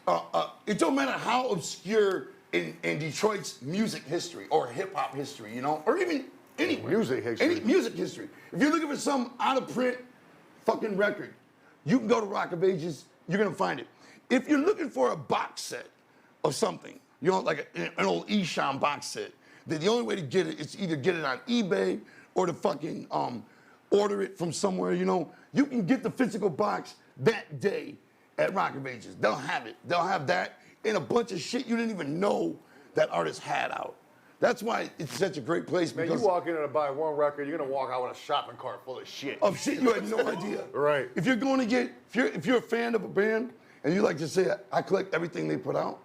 It don't matter how obscure in Detroit's music history or hip hop history, you know, or even anywhere. Music history. Any music history. If you're looking for some out of print fucking record, you can go to Rock of Ages. You're gonna find it. If you're looking for a box set of something, you know, like an old Esham box set, then the only way to get it is either get it on eBay or to fucking order it from somewhere, you know. You can get the physical box that day at Rock of Ages. They'll have it. They'll have that and a bunch of shit you didn't even know that artist had out. That's why it's such a great place. Man, because you walk in and buy one record, you're gonna walk out with a shopping cart full of shit. Of shit you had no idea. Right. If you're going to get, if you're a fan of a band and you like to say, I collect everything they put out,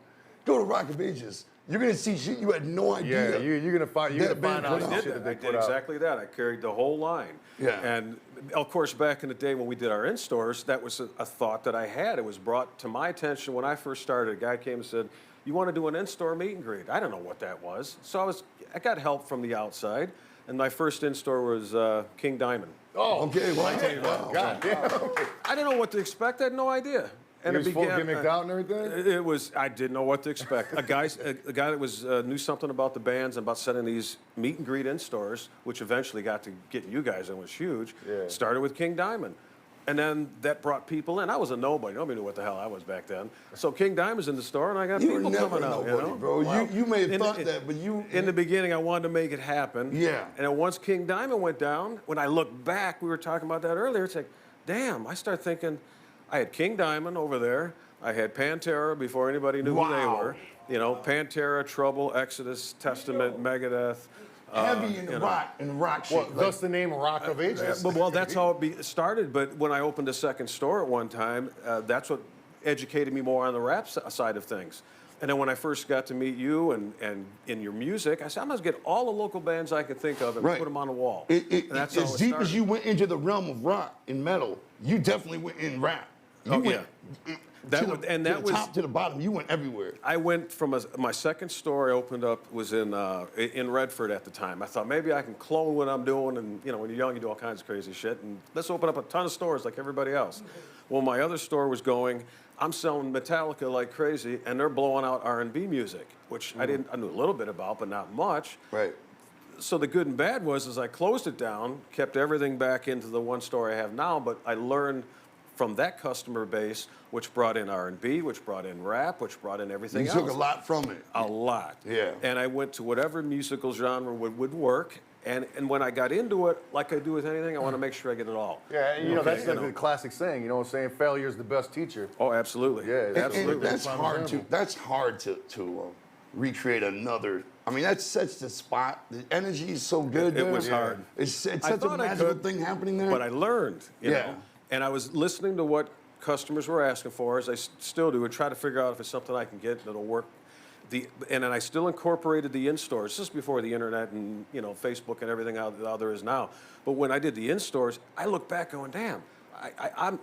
go to Rock of Ages. You're gonna see shit you had no idea. Yeah, you're gonna find out I did exactly that. I carried the whole line. Yeah. And of course, back in the day when we did our in-stores, that was a thought that I had. It was brought to my attention when I first started. A guy came and said, "You want to do an in-store meet and greet?" I don't know what that was. So I got help from the outside, and my first in-store was King Diamond. Oh, okay. Well, wow. God damn. Okay. I didn't know what to expect. I had no idea. And it was full gimmicked out and everything? It was, I didn't know what to expect. A guy that was knew something about the bands and about setting these meet and greet in stores, which eventually got to getting you guys in, was huge. Yeah. Started with King Diamond. And then that brought people in. I was a nobody. Nobody knew what the hell I was back then. So King Diamond's in the store, and I got You were people never coming out. nobody, You know? bro. Wow. You may have In- thought in- that, but you. In the beginning, I wanted to make it happen. Yeah. And then once King Diamond went down, when I look back, we were talking about that earlier, it's like, damn, I start thinking, I had King Diamond over there. I had Pantera before anybody knew who they Wow. were. You know, Pantera, Trouble, Exodus, Testament, Megadeth. Heavy in you the know. rock shit. Well, like- thus the name Rock of Ages. Well, that's how it started. But when I opened a second store at one time, that's what educated me more on the rap side of things. And then when I first got to meet you and in your music, I said, I'm going to get all the local bands I could think of and Right. put them on the wall. It, and that's how as it deep started. as you went into the realm of rock and metal, you definitely went in rap. You Oh, went That to was- the, and to that the was- top to the bottom. You went everywhere. I went from my second store I opened up was in Redford at the time. I thought maybe I can clone what I'm doing, and you know, when you're young, you do all kinds of crazy shit, and let's open up a ton of stores like everybody else. Well, my other store was going. I'm selling Metallica like crazy, and they're blowing out R&B music, which I knew a little bit about, but not much. Right. So the good and bad was I closed it down, kept everything back into the one store I have now, but I learned from that customer base, which brought in R&B, which brought in rap, which brought in everything You else. took a lot from it. A lot. Yeah. And I went to whatever musical genre would work. And when I got into it, like I do with anything, I want to make sure I get it all. Yeah, and you know, that's You like know. the classic saying, you know what I'm saying? Failure is the best teacher. Oh, absolutely. Yeah, And absolutely. that's hard to. That's hard to recreate another. I mean, that sets the spot. The energy is so good. It there. was hard. It's I such a thought I magical could, thing happening there. But I learned, you Yeah. know. And I was listening to what customers were asking for, as I still do, and try to figure out if it's something I can get that'll work. And then I still incorporated the in-stores, just before the internet and, you know, Facebook and everything out there is now. But when I did the in-stores, I look back going, damn,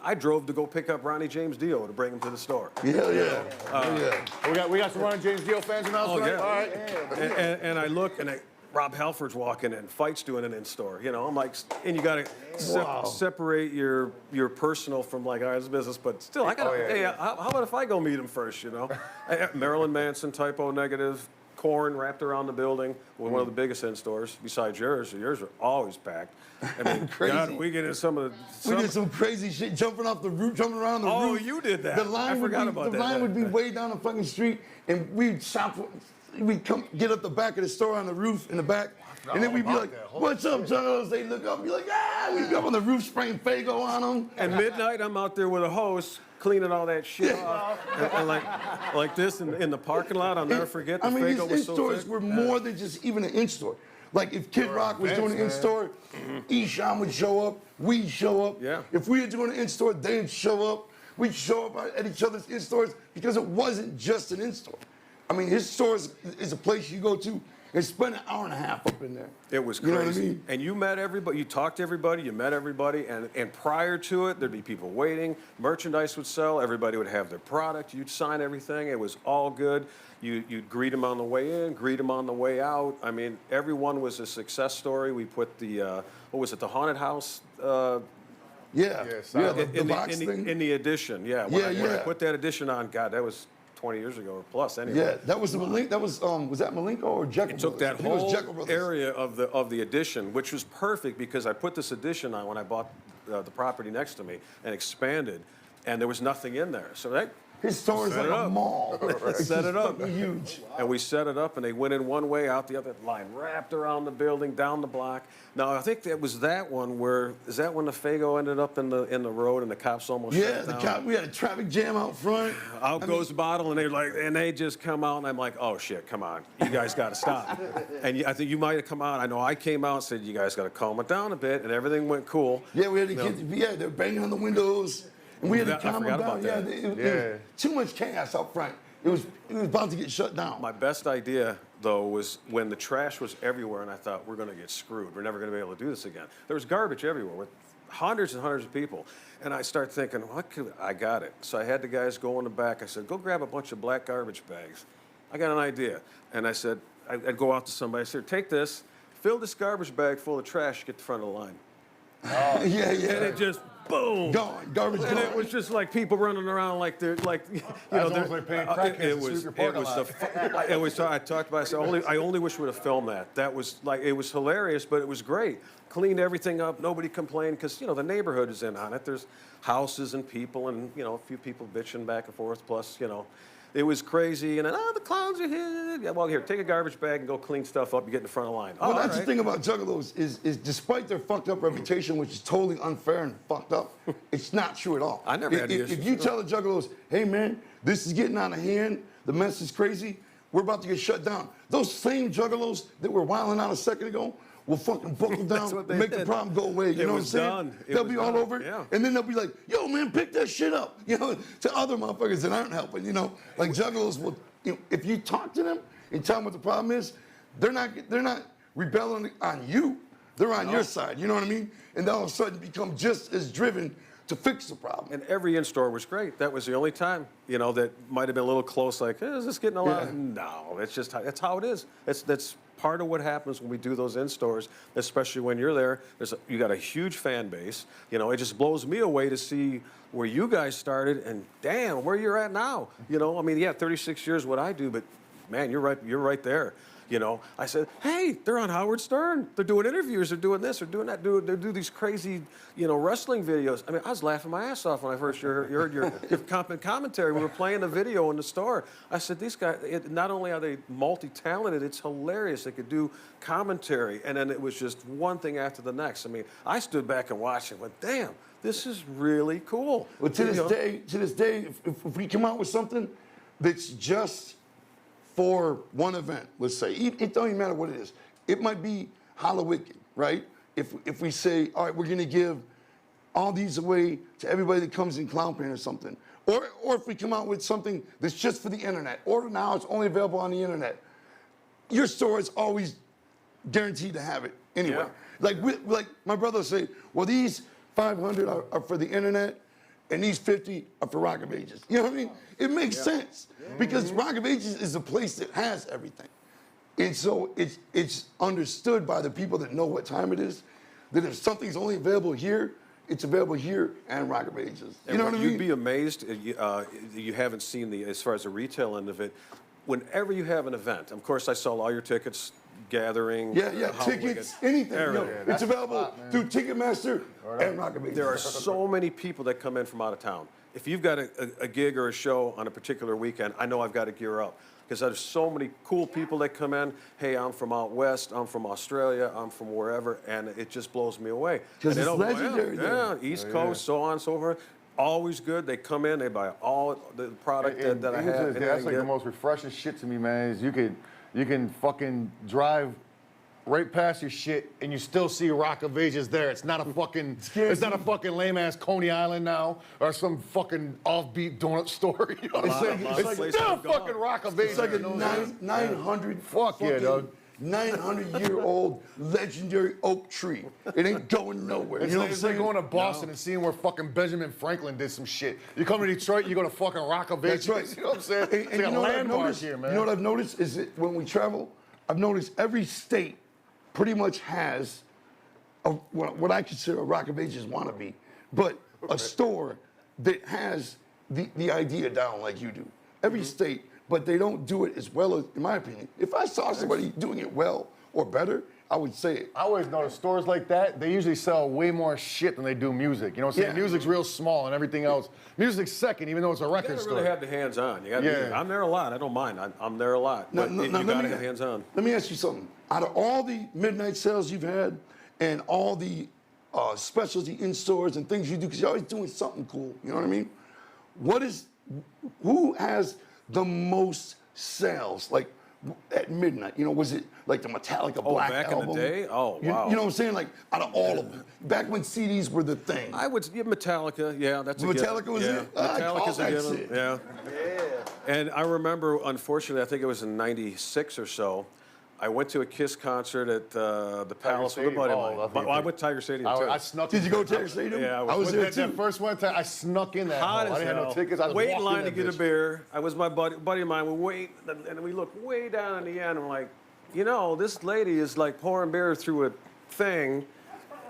I drove to go pick up Ronnie James Dio to bring him to the store. yeah. We got some Ron James Dio fans in the house Oh, tonight? yeah. All right. And I look, and Rob Halford's walking in, Fight's doing an in-store, you know. I'm like, and you got to Wow. separate your personal from like, all right, it's business, but still, I got to, yeah, hey, yeah. how about if I go meet him first, you know? Marilyn Manson, Typo Negative, Korn wrapped around the building, one of the biggest in-stores besides yours. So yours are always packed. I mean, Crazy. God, we get into some of the. We did some crazy shit, jumping off the roof, jumping around the Oh, roof. you did that. The line I would forgot be, about the that. line would be way down the fucking street, and we'd shop. We'd come get up the back of the store on the roof in the back, and then we'd be about like, that. Holy "What's up, Charles?" They look up, be like, "Ah!" We'd be up on the roof spraying Fago on them. At midnight, I'm out there with a hose cleaning all that shit off, and like this in the parking lot. I'll never forget. The I mean, these Faygo was so in-stores thick. were more than just even an in-store. Like if Kid Rock was doing an in-store, Esham would show up, we'd show up. Yeah. If we were doing an in-store, they'd show up. We'd show up at each other's in-stores because it wasn't just an in-store. I mean, his store is a place you go to and spend an hour and a half up in there. It was You know crazy. what I mean? And you met everybody, you talked to everybody, you met everybody, and prior to it, there'd be people waiting, merchandise would sell, everybody would have their product, you'd sign everything, it was all good. You'd greet them on the way in, greet them on the way out. I mean, everyone was a success story. We put the, what was it, the haunted house? Yeah. Yeah, Yeah, the in, box the, thing. in the edition, yeah. Yeah, When I yeah. put that edition on, God, that was 20 years ago or plus anyway. Yeah, that was the Malenko. That was that Malenko or Jekyll? It took Brothers? that I think it was whole Jekyll Brothers. area of the addition, which was perfect because I put this addition on when I bought the property next to me and expanded, and there was nothing in there. So that His store is Set like it a up. mall. It's set just it up. fucking huge. And we set it up, and they went in one way, out the other, line wrapped around the building, down the block. Now I think that was that one where is that when the Faygo ended up in the road and the cops almost Yeah, shut it the down? cop. We had a traffic jam out front. Out goes the bottle, and they just come out, and I'm like, oh shit, come on, you guys got to stop. And I think you might have come out. I know I came out and said, you guys got to calm it down a bit, and everything went cool. Yeah, we had the You know, kids. Yeah, they're banging on the windows, and we had to I calm them forgot down. about Yeah, that. it was too much chaos out front. It was about to get shut down. My best idea, though, was when the trash was everywhere, and I thought, we're going to get screwed. We're never going to be able to do this again. There was garbage everywhere with hundreds and hundreds of people. And I started thinking, I got it. So I had the guys go in the back. I said, go grab a bunch of black garbage bags. I got an idea. And I said, I'd go out to somebody. I said, take this, fill this garbage bag full of trash, get to the front of the line. Yeah, yeah. And it just boom. Gone. Garbage And it gone. was just like people running around like they're like, you know, almost like paying crackheads to sweep your parking lot. it was. I talked about. I only wish we would have filmed that. That was like it was hilarious, but it was great. Cleaned everything up. Nobody complained because the neighborhood is in on it. There's houses and people and a few people bitching back and forth. Plus it was crazy. And then the clowns are here. Yeah, well, here, take a garbage bag and go clean stuff up. You get in the front of the line. Well, Oh, that's all the right. thing about Juggalos is despite their fucked up reputation, which is totally unfair and fucked up, it's not true at all. I never had the If issue. you tell the Juggalos, hey man, this is getting out of hand, the mess is crazy, we're about to get shut down. Those same Juggalos that were wilding out a second ago will fucking buckle That's down what and they make the did. problem go away. You It know what I'm was saying? done. It They'll was be all done. over it, Yeah. and then they'll be like, yo man, pick that shit up. To other motherfuckers that aren't helping. Like Juggalos will. If you talk to them and tell them what the problem is, they're not rebelling on you. They're on your side. You know what I mean? And they all of a sudden become just as driven to fix the problem. And every in-store was great. That was the only time, that might have been a little close, like, is this getting a lot? Yeah. No, that's how it is. That's part of what happens when we do those in-stores, especially when you're there. You got a huge fan base. It just blows me away to see where you guys started and damn, where you're at now. 36 years what I do, but man, you're right there. I said, hey, they're on Howard Stern. They're doing interviews. They're doing this. They're doing that. They do these crazy, wrestling videos. I mean, I was laughing my ass off when I first heard your commentary. We were playing the video in the store. I said, these guys, not only are they multi-talented, it's hilarious. They could do commentary. And then it was just one thing after the next. I mean, I stood back and watched it and went, damn, this is really cool. Well, to this day, if we come out with something that's just for one event, let's say, it don't even matter what it is. It might be Halloween, right? If we say, all right, we're gonna give all these away to everybody that comes in clown paint or something, or if we come out with something that's just for the internet, or now it's only available on the internet, your store is always guaranteed to have it anyway. Yeah. Like my brother will say, well, these 500 are for the internet, and these 50 are for Rock of Ages. You know what I mean? It makes sense because Rock of Ages is a place that has everything. And so it's understood by the people that know what time it is, that if something's only available here, it's available here and Rock of Ages. You know what I mean? You'd be amazed, you haven't seen as far as the retail end of it. Whenever you have an event, of course I sell all your tickets, gathering. Yeah, tickets, anything. It's available through Ticketmaster and Rock of Ages. There are so many people that come in from out of town. If you've got a gig or a show on a particular weekend, I know I've got to gear up. Because there's so many cool people that come in. Hey, I'm from out west, I'm from Australia, I'm from wherever, and it just blows me away. Because And it's they don't- legendary there. Yeah, East Coast, so on and so forth. Always good. They come in, they buy all the product that I have. That's like the most refreshing shit to me, man. Is you can fucking drive right past your shit and you still see Rock of Ages there. It's not a fucking lame ass Coney Island now or some fucking offbeat donut store. You know what I'm saying? It's places still have gone. fucking Rock of Ages. It's like a you know what I'm saying? 900 Fuck yeah, dog. 900-year-old legendary oak tree. It ain't going nowhere. It's You know like, what I'm it's like saying? going to Boston and seeing where fucking Benjamin Franklin did some shit. You come to Detroit, you go to fucking Rock of Ages. That's right. You know what I'm saying? And It's like you a know what I've landmark noticed? here, man. You know what I've noticed is that when we travel, I've noticed every state pretty much has what I consider a Rock of Ages wannabe, but a store that has the idea down like you do. Every state, but they don't do it as well as, in my opinion. If I saw somebody doing it well or better, I would say it. I always notice stores like that, they usually sell way more shit than they do music. You know what I'm saying? Yeah. Music's real small and everything else. Music's second, even though it's a You record gotta store. really have the hands-on. You gotta be there. I'm there a lot. I don't mind. I'm there a lot. But you gotta have hands-on. Let me ask you something. Out of all the midnight sales you've had and all the specialty in stores and things you do, because you're always doing something cool, you know what I mean? Who has the most sales, like at midnight? You know, was it like the Metallica Black back album? in the day? Oh, You wow. know what I'm saying? Like out of all of them, back when CDs were the thing. I would, Metallica, yeah, that's a Metallica given. was yeah. it? I call Metallica's a that given, shit. yeah. And I remember, unfortunately, I think it was in '96 or so, I went to a Kiss concert at the Palace with a buddy of mine. I went to Tiger Stadium, too. I snuck Did in. you go to Tiger Stadium? Yeah, I was there that too. first one time, I snuck in that Hot hole. I as didn't have hell. no tickets. I was Wait in walking line to that get a bitch. beer. I was my buddy of mine. And we look way down in the end. I'm like, this lady is like pouring beer through a thing,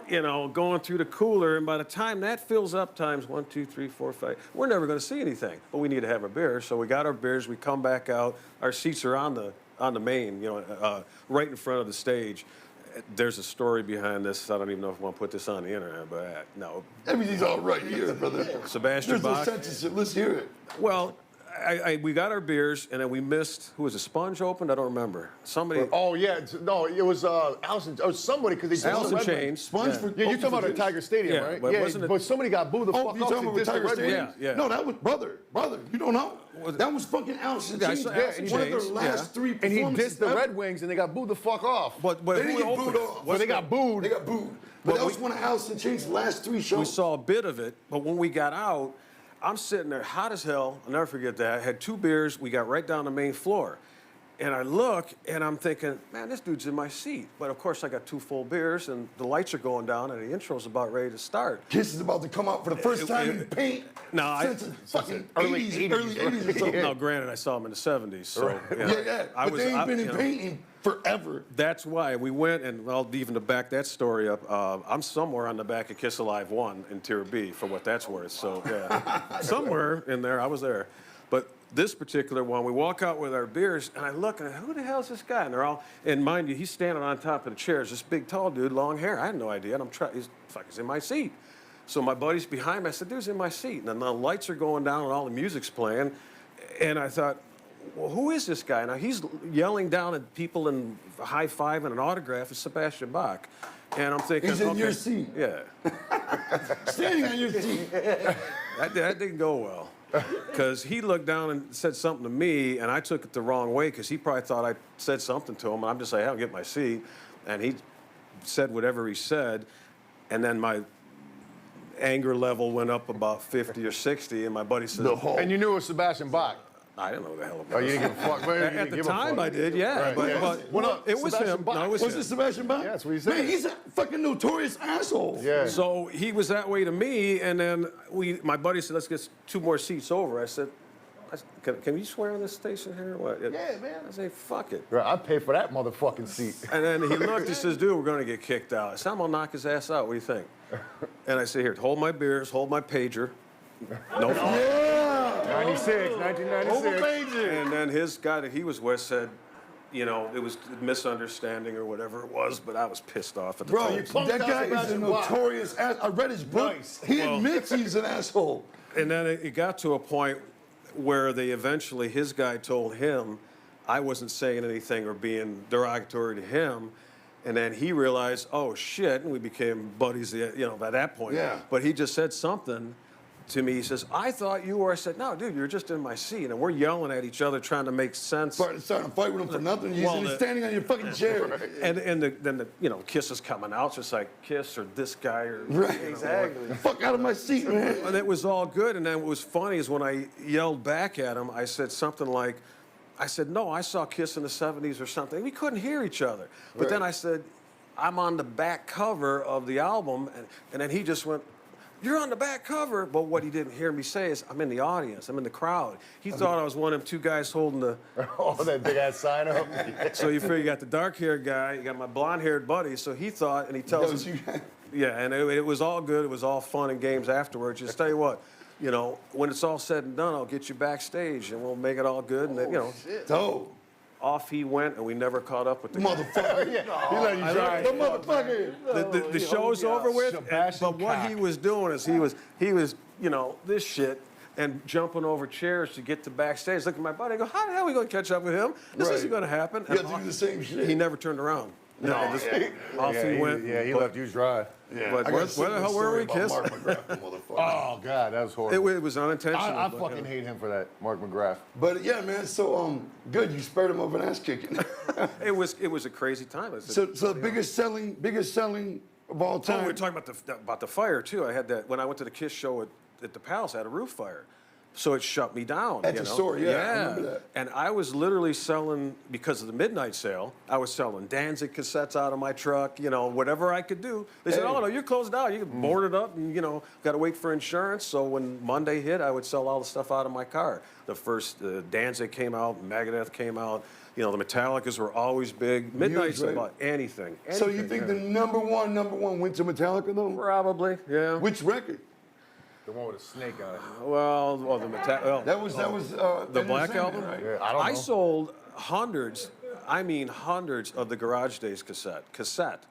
you know, going through the cooler, and by the time that fills up times 1, 2, 3, 4, 5, we're never going to see anything. But we need to have our beer, so we got our beers. We come back out. Our seats are on the main, you know, right in front of the stage. There's a story behind this. I don't even know if I want to put this on the internet, but no. Everything's all right here, brother. Sebastian There's no Bach. censorship. Let's hear it. Well, we got our beers, and then we missed, who was it, Sponge opened? I don't remember. Somebody. Oh, yeah. No, it was Allison, or somebody, because they Allison Red Wings. Chains. Sponge Yeah. for Yeah, you're talking about at Tiger Stadium, Yeah, right? but Yeah, wasn't it- but somebody got booed the Oh, fuck you off. talking to about diss the Tiger Red Stadium? Wings. Yeah. No, that was brother. You don't know. That was fucking Allison Yeah, I Chains. saw One Allison of their Chains, last yeah. 3 And he performances dissed the ever. Red Wings, and they got booed the fuck off. But They who didn't get opened booed it? off. But they got booed. They got booed. But But that we- was one of Allison Chains' last 3 shows. We saw a bit of it, but when we got out, I'm sitting there hot as hell. I'll never forget that. I had 2 beers. We got right down the main floor. And I look, and I'm thinking, man, this dude's in my seat. But of course, I got 2 full beers, and the lights are going down, and the intro's about ready to start. Kiss is about to come out for the first time in paint since the fucking early 80s, 80s, early 80s or something. No, granted, I saw him in the 70s, so Yeah. I But was, they ain't been you in know, paint in forever. That's why we went, and well, even to back that story up, I'm somewhere on the back of Kiss Alive 1 in Tier B, for what that's worth. So, yeah, somewhere in there, I was there. But this particular one, we walk out with our beers, and I look, and who the hell's this guy? And they're all, and mind you, he's standing on top of the chairs, this big, tall dude, long hair. I had no idea, and I'm trying, he's in my seat. So my buddy's behind me. I said, dude's in my seat. And then the lights are going down, and all the music's playing. And I thought, well, who is this guy? Now, he's yelling down at people and high-fiving an autograph of Sebastian Bach. And I'm thinking, He's in okay, your seat. Yeah. Standing on your seat. That didn't go well. Because he looked down and said something to me, and I took it the wrong way because he probably thought I said something to him. And I'm just like, hey, I'll get my seat. And he said whatever he said. And then my anger level went up about 50 or 60. And my buddy said, And you knew it was Sebastian Bach. I didn't know who the hell it was. Oh, you didn't give a fuck. Well, you At didn't the give a time, fuck. I did, yeah. Right, But, yeah. but Well, no, it was Sebastian him. Bach. No, it was Was him. it Sebastian Bach? Yeah, that's what he said. Man, he's a fucking notorious asshole. Yeah. So he was that way to me, and then my buddy said, let's get 2 more seats over. I said, can you swear on this station here? What? Yeah, man. I say, fuck it. Right, I'd pay for that motherfucking seat. And then he looked, he says, dude, we're going to get kicked out. I said, I'm going to knock his ass out. What do you think? And I said, here, hold my beers, hold my pager. No phone. Yeah. 96, 1996. And then his guy that he was with said, you know, it was a misunderstanding or whatever it was, but I was pissed off at the Bro, time. that guy is a Sebastian Bach. notorious ass. I read his book. Nice. He admits he's an asshole. And then it got to a point where they eventually, his guy told him I wasn't saying anything or being derogatory to him. And then he realized, oh shit, and we became buddies, you know, by that point. Yeah. But he just said something to me. He says, I thought you were. I said, no, dude, you're just in my seat. And we're yelling at each other trying to make sense. Starting to fight with him for nothing. He's Well, standing on your fucking chair. And then the you know, Kiss is coming out, just like Kiss or this guy or Right. Exactly. Fuck out of my seat, man. And it was all good. And then what was funny is when I yelled back at him, I said something like, I said, no, I saw Kiss in the 70s or something. We couldn't hear each other. But then I said, I'm on the back cover of the album. And then he just went, you're on the back cover. But what he didn't hear me say is, I'm in the audience. I'm in the crowd. He thought I was one of them 2 guys holding the... Oh, that big ass sign up. So you figure you got the dark-haired guy, you got my blonde-haired buddy. So he thought, and he tells us... Yeah, and it was all good. It was all fun and games afterwards. Just tell you what, you know, when it's all said and done, I'll get you backstage and we'll make it all good. And then, you know, Dope. off he went, and we never caught up with the guy. Motherfucker. He let you try. The motherfucker. The show's over with. Sebastian But what Cock. he was doing is he was, you know, this shit. And jumping over chairs to get to backstage. Look at my buddy. I go, how the hell are we going to catch up with him? This Right. isn't going to happen. You have to do the same shit. He never turned around. No, Just yeah. off he went. Yeah, he But- left you dry. Yeah. But I got where a the similar hell were story we, about Kiss? Mark McGrath, the motherfucker. Oh, God, that was horrible. It was unintentional. I but, fucking hate him for that, Mark McGrath. But yeah, man, so good. You spared him of an ass kicking. It was a crazy time. so the biggest selling of all Oh, time. we were talking about the fire too. I had that when I went to the Kiss show at the Palace. I had a roof fire, So it shut me down. At you the know? store, yeah, I remember that. And I was literally selling, because of the midnight sale, I was selling Danzig cassettes out of my truck, you know, whatever I could do. They said, oh, no, you're closed down. You can board it up and, you know, got to wait for insurance. So when Monday hit, I would sell all the stuff out of my car. The first Danzig came out, Megadeth came out. You know, the Metallicas were always big. Midnight's right? about anything. So you think the number one went to Metallica, though? Probably, yeah. Which record? The one with a snake on it. Well, the That was the Black Album. Right? Yeah, I don't know. I sold hundreds, I mean hundreds of the Garage Days cassette.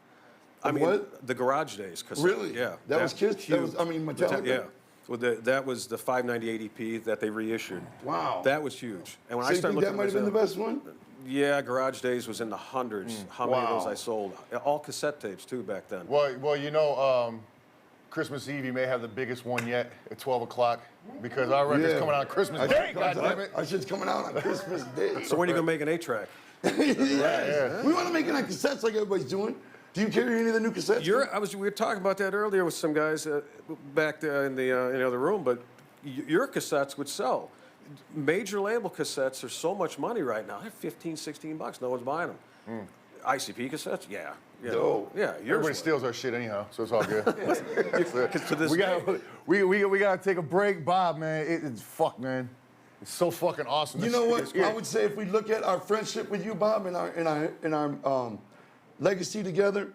I mean, what? the Garage Days cassette. Really? Yeah. That was Kiss? That was, huge. I mean, Metallica? Yeah. Well, that was the 598 EP that they reissued. Wow. That was huge. And when So I you started think that looking might have been the best one? Yeah, Garage Days was in the hundreds. How many of those Wow. I sold? All cassette tapes too back then. Well, you know, Christmas Eve, you may have the biggest one yet at 12 o'clock because our record's coming out on Christmas Day, goddammit. Our shit's coming out on Christmas Day. So when are you gonna make an 8-track? We want to make it on cassettes like everybody's doing. Do you carry any of the new cassettes? We were talking about that earlier with some guys back there in the other room, but your cassettes would sell. Major label cassettes are so much money right now. They're $15, $16. No one's buying them. ICP cassettes, yeah. You know, yeah, yours Everybody would. steals our shit anyhow, so it's all good. To this we day. gotta take a break, Bob, man. It's fuck, man. It's so fucking awesome. You know what? I would say if we look at our friendship with you, Bob, and our legacy together,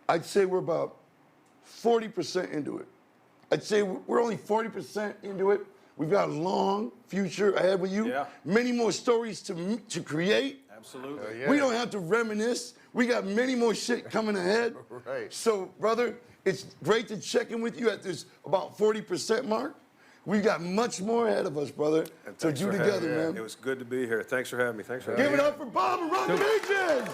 I'd say we're about 40% into it. I'd say we're only 40% into it. We've got a long future ahead with you. Yeah. Many more stories to create. Absolutely. Yeah. We don't have to reminisce. We got many more shit coming ahead. Right. So, brother, it's great to check in with you at this about 40% mark. We've got much more ahead of us, brother, to Thanks do for having together, me. man. It was good to be here. Thanks for having me. Thanks for having Give me. it up for Bob and Rock Nation!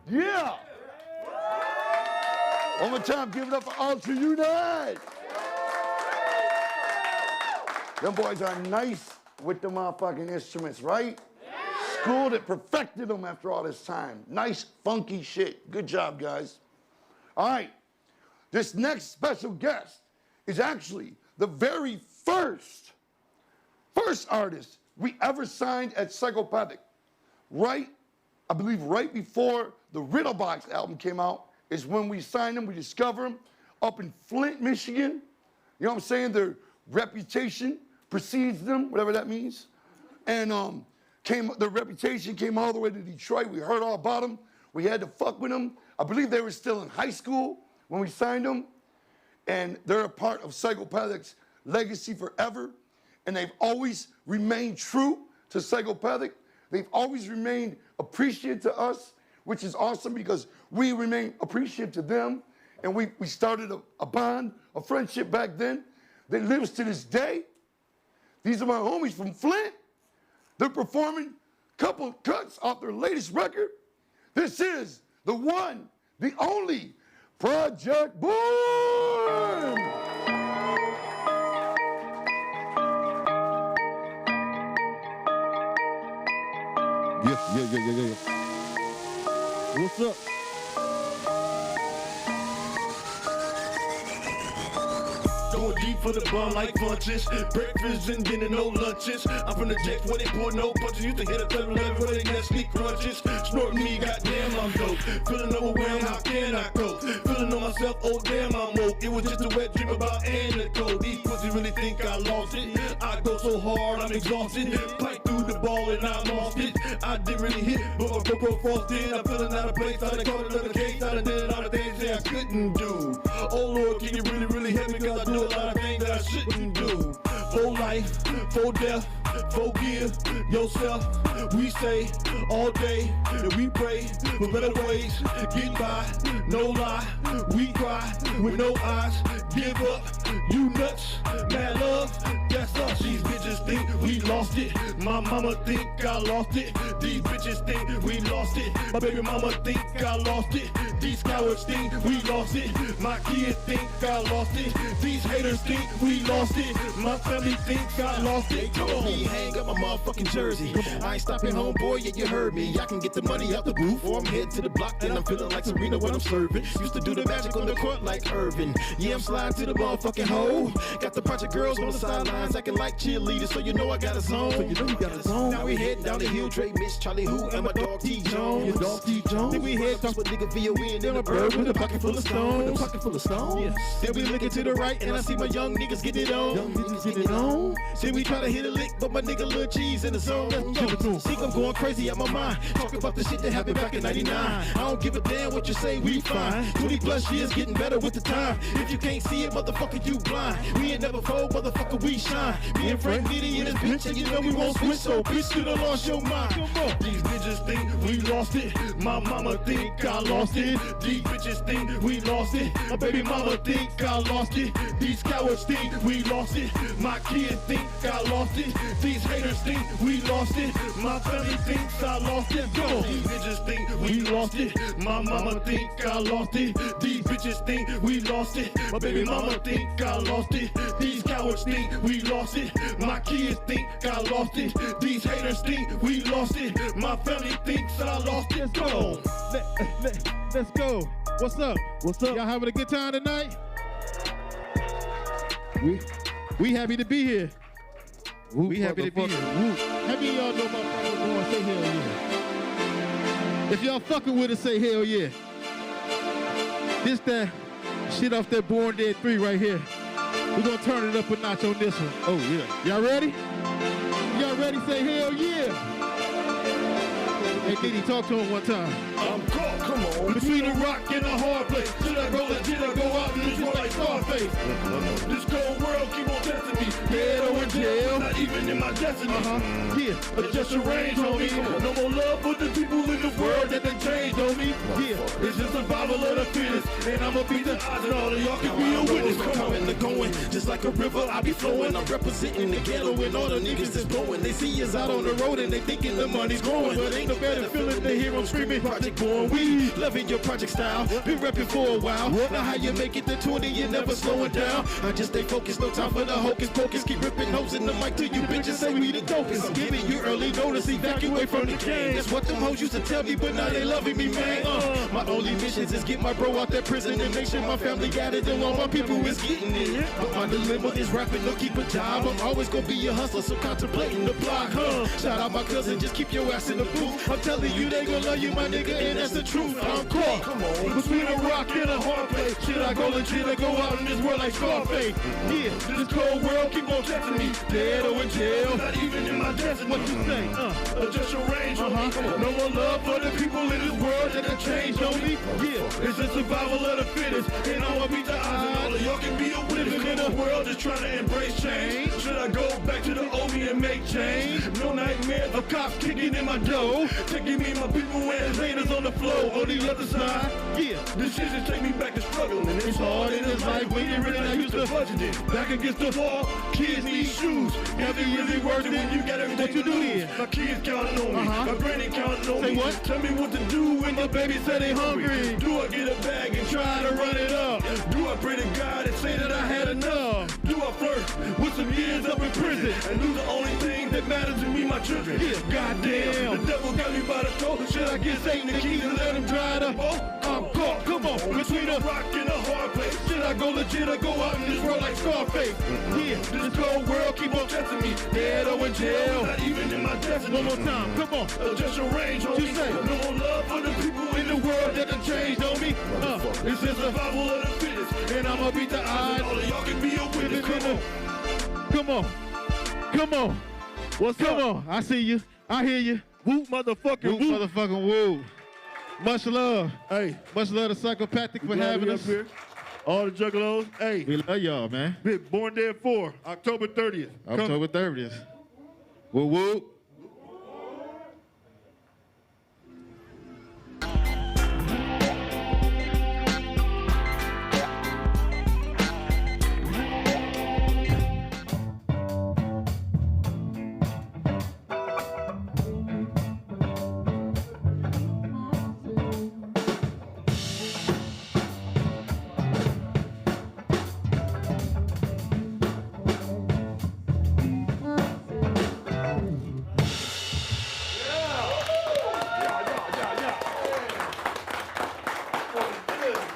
Yeah! One more time, give it up for Ultra Unite! Them boys are nice with the motherfucking instruments, right? Schooled it, perfected them after all this time. Nice, funky shit. Good job, guys. All right, this next special guest is actually the very first artist we ever signed at Psychopathic. I believe right before the Riddlebox album came out is when we signed them. We discovered them up in Flint, Michigan. You know what I'm saying? Their reputation precedes them, whatever that means. And their reputation came all the way to Detroit. We heard all about them. We had to fuck with them. I believe they were still in high school when we signed them. And they're a part of Psychopathic's legacy forever. And they've always remained true to Psychopathic. They've always remained appreciative to us, which is awesome because we remain appreciative to them. And we started a bond, a friendship back then that lives to this day. These are my homies from Flint. They're performing a couple cuts off their latest record. This is the one, the only Project Boom! Yeah. What's up? Going deep for the bum like punches. Breakfast and dinner, no lunches. I'm from the Jacks when they pour no punches. Used to hit a 7-Eleven where they got sneak crunches. Snorting me, goddamn, I'm dope. Feeling overwhelmed, how can I cope? Feeling on myself, oh damn, I'm woke. It was just a wet dream about anecdote. These pussies really think I lost it. I go so hard, I'm exhausted. Pipe through the ball and I lost it. I didn't really hit, but my GoPro frosted. I'm feeling out of place. I done caught another case. I done did it all the things, yeah. I couldn't do. Oh Lord, can you really, really help me? Cause I do a lot of things that I shouldn't do. For life, for death, forgive yourself. We say all day that we pray for better ways. Get by, no lie. We cry with no eyes. Give up, you nuts. Mad love, that's us. These bitches think we lost it. My mama think I lost it. These bitches think we lost it. My baby mama think I lost it. These cowards think we lost it. My kids think I lost it. These haters think we lost it. My family thinks I lost it. Come on. Hang up my motherfucking jersey. I ain't stopping home, boy, yeah, you heard me. I can get the money out the booth, or I'm heading to the block, and I'm feeling like Serena when I'm serving. Used to do the magic on the court like Irvin. Yeah, I'm sliding to the motherfucking hole. Got the project girls on the sidelines acting like cheerleaders, so you know I got a zone. So you know you got a zone. Now we heading down the hill, Dre, Miss Charlie, who, and my dog T Jones. Your dog T Jones. Then we head towards with nigga VOE and then a bird with a pocket full of stones. With a pocket full of stones. Yeah. Then we looking to the right, and I see my young niggas getting it on. Young niggas getting it on. Then we try to hit a lick, but my nigga Lil Cheese in the zone. See, I'm going crazy out my mind. Talking about the shit that happened back in 99. I don't give a damn what you say, we fine. 20 plus years getting better with the time. If you can't see it, motherfucker, you blind. We ain't never fold, motherfucker, we shine. Me and Frank Nitty in this bitch, and you know we won't switch, so bitch, you done lost your mind. Come on. These bitches think we lost it. My mama think I lost it. These bitches think we lost it. My baby mama think I lost it. These cowards think we lost it. My kids think I lost it. These haters think we lost it. My family thinks I lost it. Go. These bitches think we lost it. My mama think I lost it. These bitches think we lost it. My baby mama think I lost it. These cowards think we lost it. My kids think I lost it. These haters think we lost it. My family thinks I lost it. Go. Let's go. What's up? What's up? Y'all having a good time tonight? We happy to be here. We happy to be here. How many of y'all know my brother going? Say hell yeah. If y'all fucking with us, say hell yeah. This that shit off that Born Dead 3 right here. We're gonna turn it up a notch on this one. Oh yeah. Y'all ready? Y'all ready? Say hell yeah. Hey, Diddy, talk to him one time. I'm caught, come on. Between a rock and a hard place. Should I go legit or go out and just like Scarface? This cold world keep on testing me. Dead or in jail, not even in my destiny. Yeah. Adjust your range, homie. No more love for the people in the world that they changed, homie. Yeah. It's just survival of the fittest. And I'ma beat the odds and all of y'all can be a witness. Coming and going, just like a river, I be flowing. I'm representing the ghetto and all the niggas is blowing. They see us out on the road and they thinking the money's growing. But ain't no better feeling than hear them screaming, Project Born. We loving your project style, been repping for a while. Now how you make it to 20, you never slowing down. I just stay focused, no time for the hocus pocus. Keep ripping hoes in the mic till you bitches say we the dopest. I'm giving you early notice, evacuate from the game. That's what them hoes used to tell me, but now they loving me, man. My only missions is get my bro out that prison and make sure my family got it and all my people is getting it. But my dilemma is rapping, no keep a job. I'm always gonna be a hustler, so contemplating the block, Shout out my cousin, just keep your ass in the booth. I'm telling you, they gon' love you, my nigga, and that's the truth. I'm caught, come on, between a rock and a hard place. Should I go legit or go out in this world like Scarface? Yeah. This cold world keep on testing me. Dead or in jail, not even in my destiny. What you say? Adjust your range, homie. No more love for the people in this world that can change, homie. Yeah. It's the survival of the fittest, and I'ma beat the odds, and all of y'all can be a witness. In a world that's trying to embrace change. Should I go back to the old me and make change? No nightmares of cops kicking in my door, taking me and my people and haters on the floor. On the other side, yeah, decisions take me back to struggling. And it's hard in this life when you're really not used to budgeting. Back against the wall, kids need shoes. Have it really worth it when you got everything what you do here? My kids counting on me, my granny counting on say me. What? Tell me what to do when your baby say they hungry. Do I get a bag and try to run it up? Do I pray to God and say that I had enough? Do I flirt with some years up in prison and do the only thing that matters to me, my children? Yeah. Goddamn, the devil got me by the throat. Should I get Satan the keys and let him dry it up? I'm caught, come on, between a rock and a hard place. Should I go legit or go out in this world like Scarface? Yeah. This cold world keep on testing me. Dead or in jail, not even in my destiny. One more time, come on. Adjust your range, homie. You say? No more love for the people in the world that done changed on me. It's the survival of the fittest, and I'ma beat the odds. All of y'all can be a witness. Come on. Come on. What's up? Come on. I see you. I hear you. Whoop, motherfucking Whoop, motherfucking woo. Much love. Hey, much love to Psychopathic for having us. Here. All the juggalos. Hey, We love y'all, man. Born Dead 4, October 30th. October 30th. Woo woo.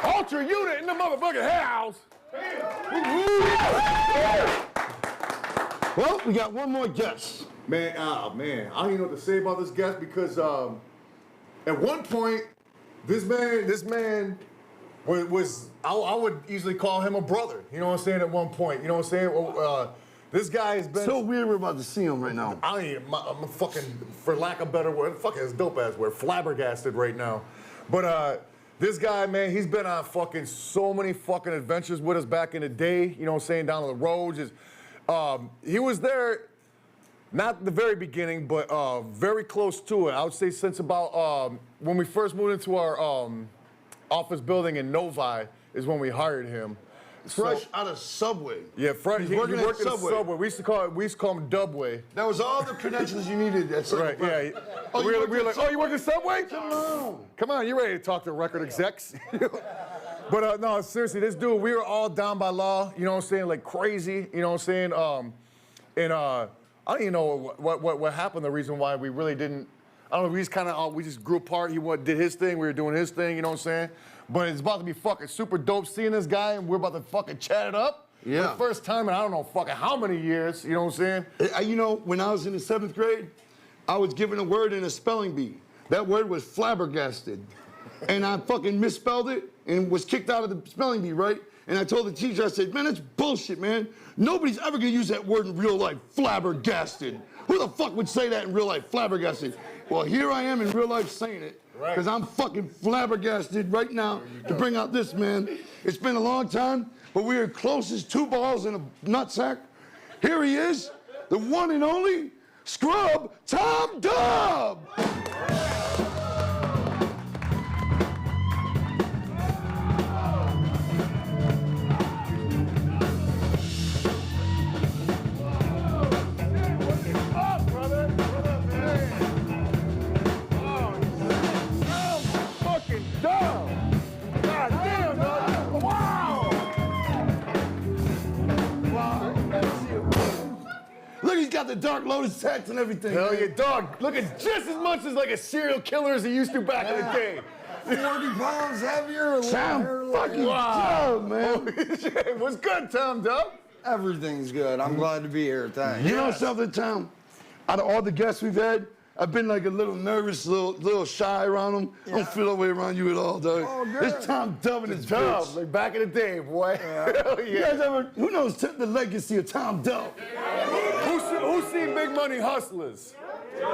Ultra unit in the motherfucking house. Well, we got one more guest. Man, man, I don't even know what to say about this guest because at one point, this man was I would easily call him a brother. You know what I'm saying? At one point, you know what I'm saying? This guy has been So weird we're about to see him right now. I'm fucking, for lack of a better word, fucking his dope ass word, flabbergasted right now. But this guy, man, he's been on fucking so many fucking adventures with us back in the day. You know what I'm saying? Down on the roads. He was there, not the very beginning, but very close to it. I would say since about when we first moved into our office building in Novi is when we hired him. Fresh out of Subway. Yeah, fresh. He worked at Subway. We used to call him Dubway. That was all the credentials you needed at Subway. Right, yeah. Oh, we were like, oh, you work at Subway? Come on. You ready to talk to record execs? But no, seriously, this dude, we were all down by law, you know what I'm saying, like crazy, you know what I'm saying? I don't even know what happened, the reason why we really didn't, I don't know, we just grew apart. He did his thing, we were doing his thing, you know what I'm saying? But it's about to be fucking super dope seeing this guy, and we're about to fucking chat it up. Yeah. For the first time in I don't know fucking how many years, you know what I'm saying? You know, when I was in the 7th grade, I was given a word in a spelling bee. That word was flabbergasted. And I fucking misspelled it and was kicked out of the spelling bee, right? And I told the teacher, I said, man, that's bullshit, man. Nobody's ever gonna use that word in real life, flabbergasted. Who the fuck would say that in real life, flabbergasted? Well, here I am in real life saying it. Because I'm fucking flabbergasted right now to bring out this man. It's been a long time, but we are close as 2 balls in a nutsack. Here he is, the one and only Scrub Tom Dub. Look, he's got the Dark Lotus tats and everything. Hell man. yeah, dog. Looking just as much as like a serial killer as he used to back in the day. 40 pounds heavier. Tom fucking Dub, man. What's good, Tom Dub? Everything's good. I'm glad to be here. Thanks. You know something, Tom? Out of all the guests we've had, I've been like a little nervous, little shy around him. I don't feel that way around you at all, dog. Oh, good. It's Tom Dub and his Dub, bitch. like back in the day, boy. Hell You yeah. guys ever, who knows the legacy of Tom Dub? Who's seen Big Money Hustlers?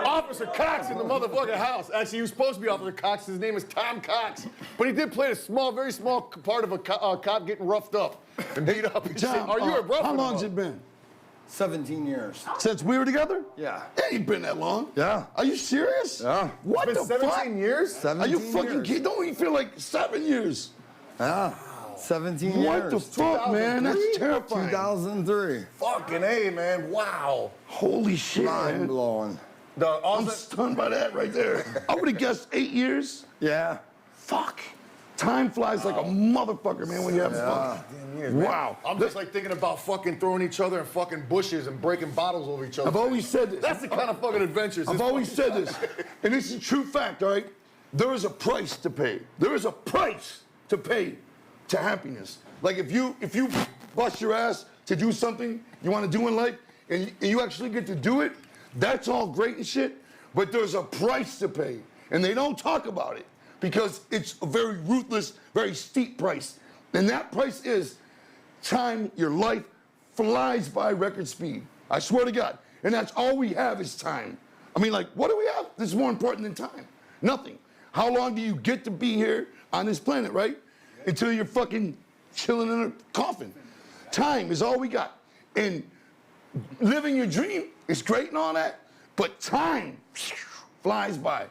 Officer Cox in the motherfucking house. Actually, he was supposed to be Officer Cox. His name is Tom Cox. But he did play a very small part of a cop getting roughed up and beat up and shit. Tom, Are you a rough? how long's it been? 17 years. Since we were together? Yeah. It ain't been that long. Yeah. Are you serious? Yeah. What It's the been 17 fuck? years? 17 Are you fucking years. kidding? Don't you feel like 7 years? Yeah. 17 years. What the fuck, man? That's terrifying. 2003. Fucking A, man. Wow. Holy shit, Mind man. blowing. I'm stunned by that right there. I would have guessed 8 years. Yeah. Fuck. Time flies like a motherfucker, man, when you have fun. Wow. I'm just like thinking about fucking throwing each other in fucking bushes and breaking bottles over each other. I've always said this. That's the kind of fucking adventures. I've always said this, and this is a true fact, all right? There is a price to pay. There is a price to pay to happiness. Like if you bust your ass to do something you want to do in life, and you actually get to do it, that's all great and shit, but there's a price to pay, and they don't talk about it because it's a very ruthless, very steep price. And that price is time. Your life flies by record speed. I swear to God. And that's all we have is time. I mean, like, what do we have that's more important than time? Nothing. how long do you get to be here on this planet, right? Until you're fucking chilling in a coffin. Time is all we got. And living your dream is great and all that, but time flies by.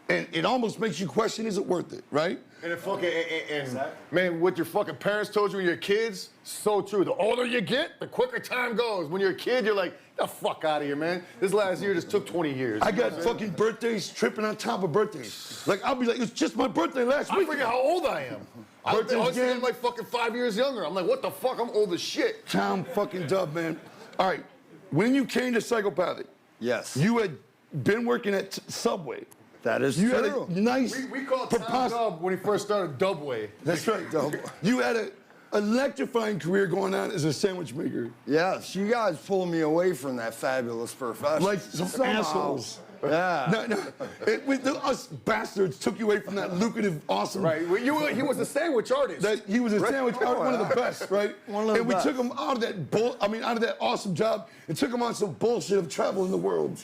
And it almost makes you question, is it worth it, right? And it fucking, man, what your fucking parents told you when you're kids, so true. The older you get, the quicker time goes. When you're a kid, you're like, the fuck out of here, man. This last year just took 20 years. I got fucking birthdays tripping on top of birthdays. Like, I'll be like, it's just my birthday last week. I forget how old I am. I was thinking like fucking 5 years younger. I'm like, what the fuck? I'm old as shit. Tom fucking Dub, man. All right, when you came to Psychopathic, Yes. you had been working at Subway. That is You true. had a nice, We called Tom Dub when he first started Dubway. That's right, Dub. You had an electrifying career going on as a sandwich maker. Yes, you guys pulled me away from that fabulous profession. Like some assholes. Yeah. No, us bastards took you away from that lucrative, awesome. Right. He was a sandwich artist. He was a sandwich artist, one of the best, right? One of the and we best. took him out of that out of that awesome job and took him on some bullshit of traveling the world.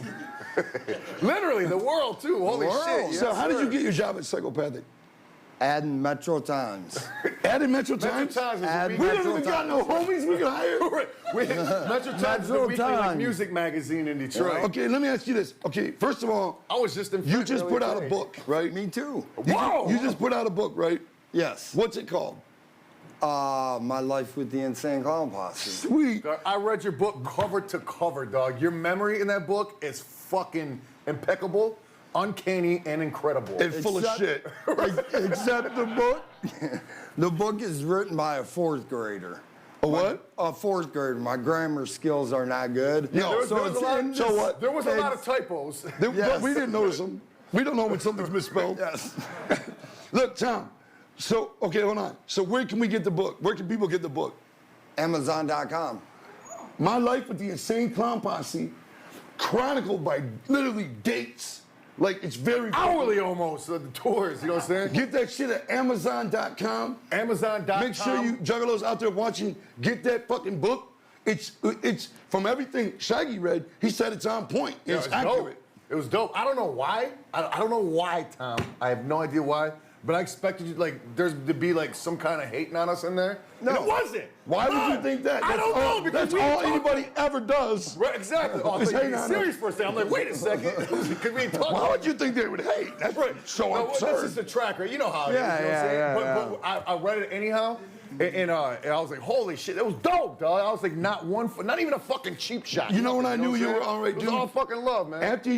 Literally, the world, too. Holy shit. So yes, how did sir. you get your job at Psychopathic? Adding Metro Times. Added Metro Times? Add We don't Metro even got no Times. homies we can hire. Metro Times is a weekly Times. music magazine in Detroit. Okay, let me ask you this. Okay, first of all, I was just in you just put out a book, right? Me too. Whoa! You just put out a book, right? Yes. What's it called? My Life with the Insane Clown Posse. Sweet. I read your book cover to cover, dog. Your memory in that book is fucking impeccable, uncanny, and incredible. And full of shit. Except the book. The book is written by a fourth grader. A what? A fourth grader. My grammar skills are not good. No, There was a lot, so what? There was a lot of typos. But we didn't notice them. We don't know when something's misspelled. Yes. Look, Tom. So, okay, hold on. So where can we get the book? Where can people get the book? Amazon.com. My Life with the Insane Clown Posse, chronicled by literally dates. Like, it's very... Hourly almost, the tours, you know what I'm saying? Get that shit at Amazon.com. Amazon.com. Make sure you juggalos out there watching, get that fucking book. It's from everything Shaggy read, he said it's on point. Yeah, It's dope. accurate. It was dope. I don't know why. I don't know why, Tom. I have no idea why. But I expected you, like, there's to be like some kind of hating on us in there. No. And it wasn't. Why would you think that? I don't know, because that's we all talked- anybody ever does. Right, exactly. Oh, I Is thought you hate were on serious us. for a second. I'm like, wait a second. Because we ain't talking. Why would you think they would hate? That's Right. so No, absurd. That's just a tracker. You know how it is. Yeah, You know what I'm saying? yeah, But I read it anyhow. And I was like, holy shit, it was dope, dog. I was like, not even a fucking cheap shot. You know when I knew what you I'm were saying? all right, It was dude? all fucking love, man. After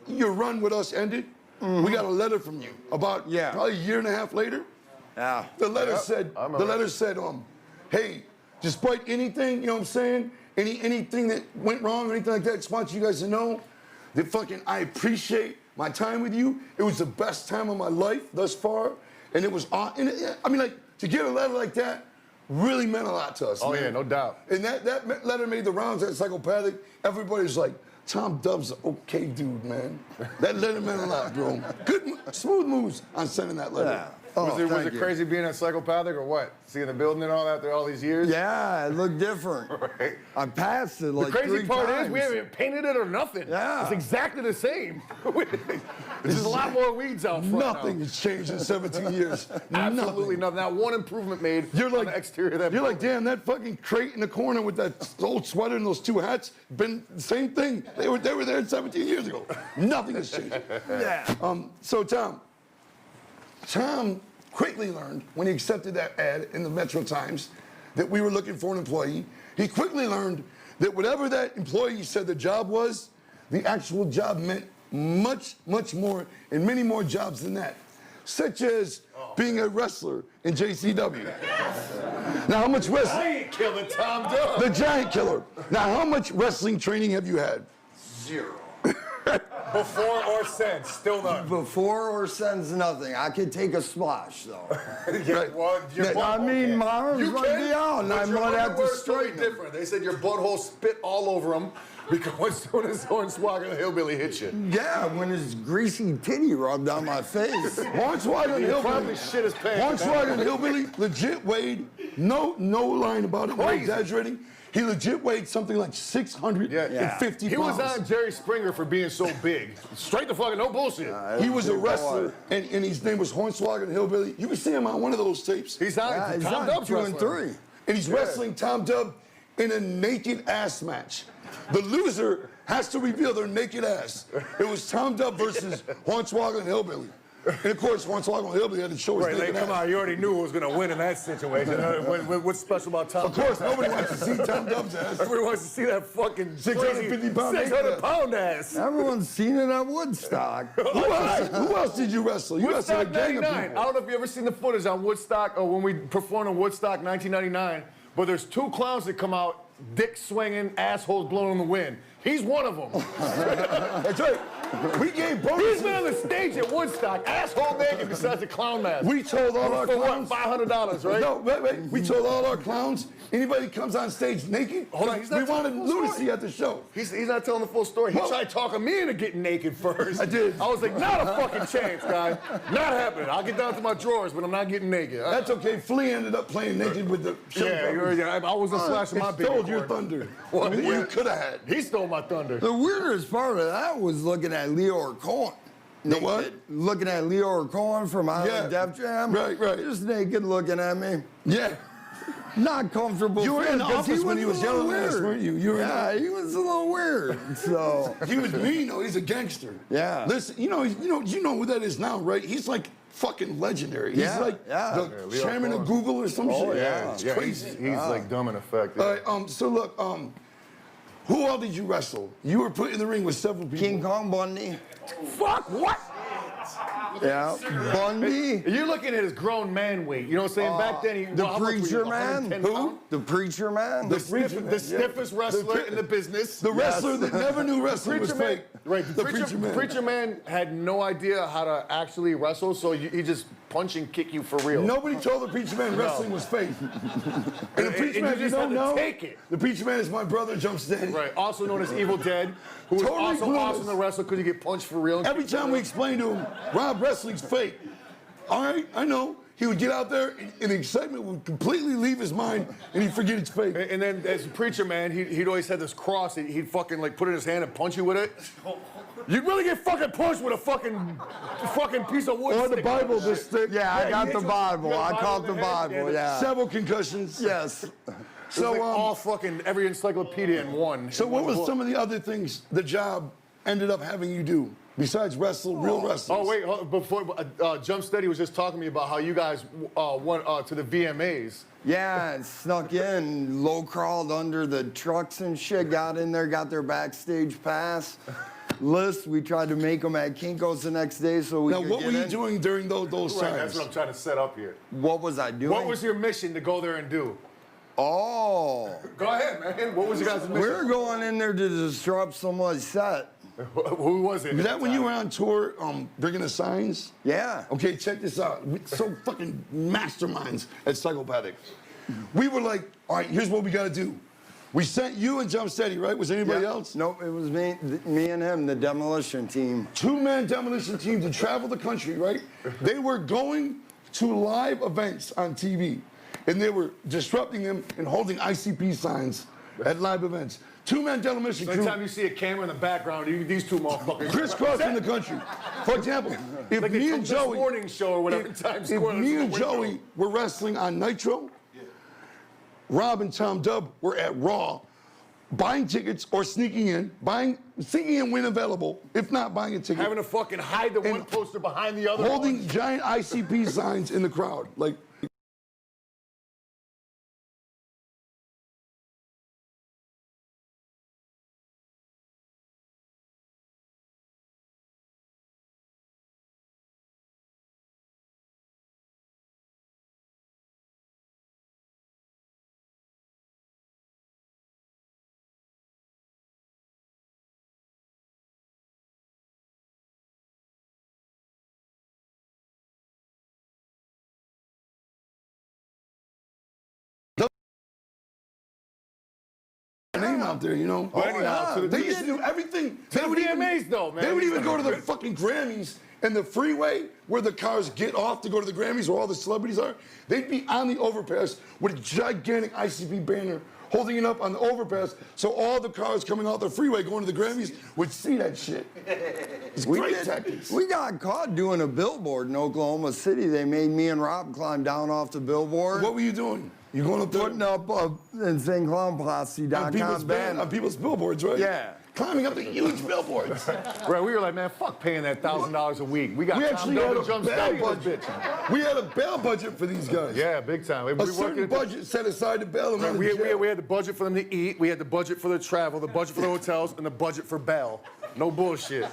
your run with us ended, we got a letter from you about probably a year and a half later. Yeah. The letter I remember. said, hey, despite anything, you know what I'm saying, anything that went wrong or anything like that, I just want you guys to know that fucking I appreciate my time with you. It was the best time of my life thus far, and it was I mean, like, to get a letter like that really meant a lot to us. Oh, man. yeah, no doubt. And that letter made the rounds at Psychopathic. Everybody's like, Tom Dub's an okay dude, man. That letter meant a lot, bro. Good, smooth moves on sending that letter. Yeah. Was it thank you. crazy being a Psychopathic or what? Seeing the building and all that after all these years? Yeah, it looked different. Right. I passed it like The crazy 3 part times. is we haven't even painted it or nothing. Yeah. It's exactly the same. There's just a lot more weeds out front Nothing now. has changed in 17 years. Absolutely nothing. Not one improvement made You're on like, the exterior of that you're like, building. damn, that fucking crate in the corner with that old sweater and those 2 hats, been the same thing. They were there 17 years ago. Nothing has changed. Yeah. So Tom quickly learned when he accepted that ad in the Metro Times that we were looking for an employee. He quickly learned that whatever that employee said the job was, the actual job meant much, much more and many more jobs than that, such as being a wrestler in JCW. Now, how much wrestling? Giant killer Tom Dub. The Giant Killer. Now, how much wrestling training have you had? 0. Before or since, still none. Before or since nothing. I could take a splash though. Yeah, well, your Yeah, butt- I mean, okay. my arms You might can, be out, and but I your might have to underwear's totally straighten them. different. They said your butthole spit all over him because as soon as Hornswoggle the Hillbilly hit you. Yeah, when his greasy titty rubbed on my face. Hornswoggle He Hillbilly. probably shit his pants. Hornswoggle Hillbilly legit weighed, no line about it, no Crazy. exaggerating. He legit weighed something like 650 He pounds. was on Jerry Springer for being so big. Straight to fucking no bullshit. He was a wrestler, and his name was Hornswoggle Hillbilly. You can see him on one of those tapes. He's on Tom Dubb's 2 and 3. And he's wrestling Tom Dubb in a naked ass match. The loser has to reveal their naked ass. It was Tom Dubb versus Hornswoggle Hillbilly. And of course, Hornswoggle Hillbilly had to show his naked ass. Come on, you already knew who was going to win in that situation. What's special about Tom Dubb? Of course, nobody wants to see Tom Dubb's ass. Everybody wants to see that fucking 650 pound 600-pound ass. Everyone's seen it at Woodstock. Who else did you wrestle? You wrestled a Woodstock gang of 99. people. I don't know if you ever seen the footage on Woodstock or when we performed in Woodstock 1999, but there's 2 clowns that come out, dick swinging, assholes blowing in the wind. He's one of them. That's right. We gave bonuses. He's been on the stage at Woodstock, asshole naked besides the clown mask. We told all our For clowns. what, $500, right? No, wait. We told all our clowns, anybody comes on stage naked, Hold on, he's not we wanted telling the full lunacy story. at the show. He's not telling the full story. He Well- tried talking me into getting naked first. I did. I was like, not a fucking chance, guy. Not happening. I'll get down to my drawers, but I'm not getting naked. That's okay. Flea ended up playing naked with the show. I wasn't slashing my It big stole your cord. thunder. Well, What yeah. you could have had. He stole my thunder. The weirdest part of that was looking at Leo Cohen. The what? Looking at Leo Cohen from Island Yeah. Def Jam. Right. Just naked looking at me. Yeah. Not comfortable. You were in the feeling, 'cause office when he was a little yelling at us, weird. weren't you? You were in Yeah, he was a little weird. So He was mean, though. He's a gangster. Yeah. Listen, you know who that is now, right? He's like fucking legendary. He's Yeah, like yeah. the Yeah, Leo chairman of Cohen. Google or some shit. It's crazy. He's like dumb in effect. All right, so look, who all did you wrestle? You were put in the ring with several people. King Kong Bundy. Fuck, what? Yeah. Bundy. You're looking at his grown man weight. You know what I'm saying? Back then, he The how much were you, Preacher Man. 110 Who? pounds? The Preacher Man. The stiffest wrestler in the business. The wrestler that never knew wrestling was Preacher Man, fake. right? The Preacher Man. Preacher Man had no idea how to actually wrestle, so he just punch and kick you for real. Nobody told the Preacher Man wrestling was fake. And the Preacher and Man, you you just don't had to know, take it. the Preacher Man is my brother, Jump Steady. Right. Also known as Evil Dead, who was Totally also clueless. awesome to wrestle because you get punched for real. and Every kicked for time we real. explained to him, Rob, wrestling's fake. All right, I know. He would get out there, and the excitement would completely leave his mind, and he'd forget it's fake. And then as a Preacher Man, he'd always had this cross. He'd fucking like put it in his hand and punch you with it. You'd really get fucking punched with a fucking piece of wood. Or the stick. Bible, this thick. Yeah, I got the Bible. I caught the Bible. Yeah. Several concussions. Yes. So So, all fucking every encyclopedia in one. so what was some of the other things the job ended up having you do besides wrestle real wrestlers? Oh wait, before Jump Steady was just talking to me about how you guys went to the VMAs. Yeah, and snuck in, low crawled under the trucks and shit, got in there, got their backstage pass list. We tried to make them at Kinko's the next day so we Now, could what get were you in. doing during those Right, times? that's what I'm trying to set up here. What was I doing? What was your mission to go there and do? Oh, Go ahead, man. What was your guys' mission? we're going in there to disrupt someone's set. Who was it? Was that when you were on tour bringing the signs? Yeah. Okay, check this out. So fucking masterminds at Psychopathic. We were like, all right, here's what we got to do. We sent you and Jump Steady, right? Was anybody Yeah. else? Nope, it was me and him, the demolition team. Two-man demolition team to travel the country, right? They were going to live events on TV, and they were disrupting them and holding ICP signs at live events. Two-man demolition So crew. anytime you see a camera in the background, these two motherfuckers. Crisscrossing the country. For example, if Like me the and This Joey, Morning Show or whatever if, Times if Square, me there's a and window. Joey were wrestling on Nitro, Rob and Tom Dubb were at Raw, buying tickets or sneaking in when available, if not buying a ticket, having to fucking hide the one And poster behind the other. holding one. giant ICP signs in the crowd, like. Name out there, you know. But anyhow, to the- They used to do everything. To the VMAs though, man. They would even go to the fucking Grammys and the freeway where the cars get off to go to the Grammys where all the celebrities are. They'd be on the overpass with a gigantic ICP banner holding it up on the overpass, so all the cars coming out the freeway going to the Grammys would see that shit. It's great tactics. We got caught doing a billboard in Oklahoma City. They made me and Rob climb down off the billboard. What were you doing? You going up there? Putting up InsaneClownPosse.com on people's billboards, right? Yeah. Climbing up the huge billboards. Right, we were like, man, fuck paying that $1,000 a week. We got We actually had a jump bail start budget. We had a bail budget for these guys. Yeah, big time. A certain budget set aside to bail them out of jail. We had the budget for them to eat, we had the budget for the travel, the budget for the hotels, and the budget for bail. No bullshit.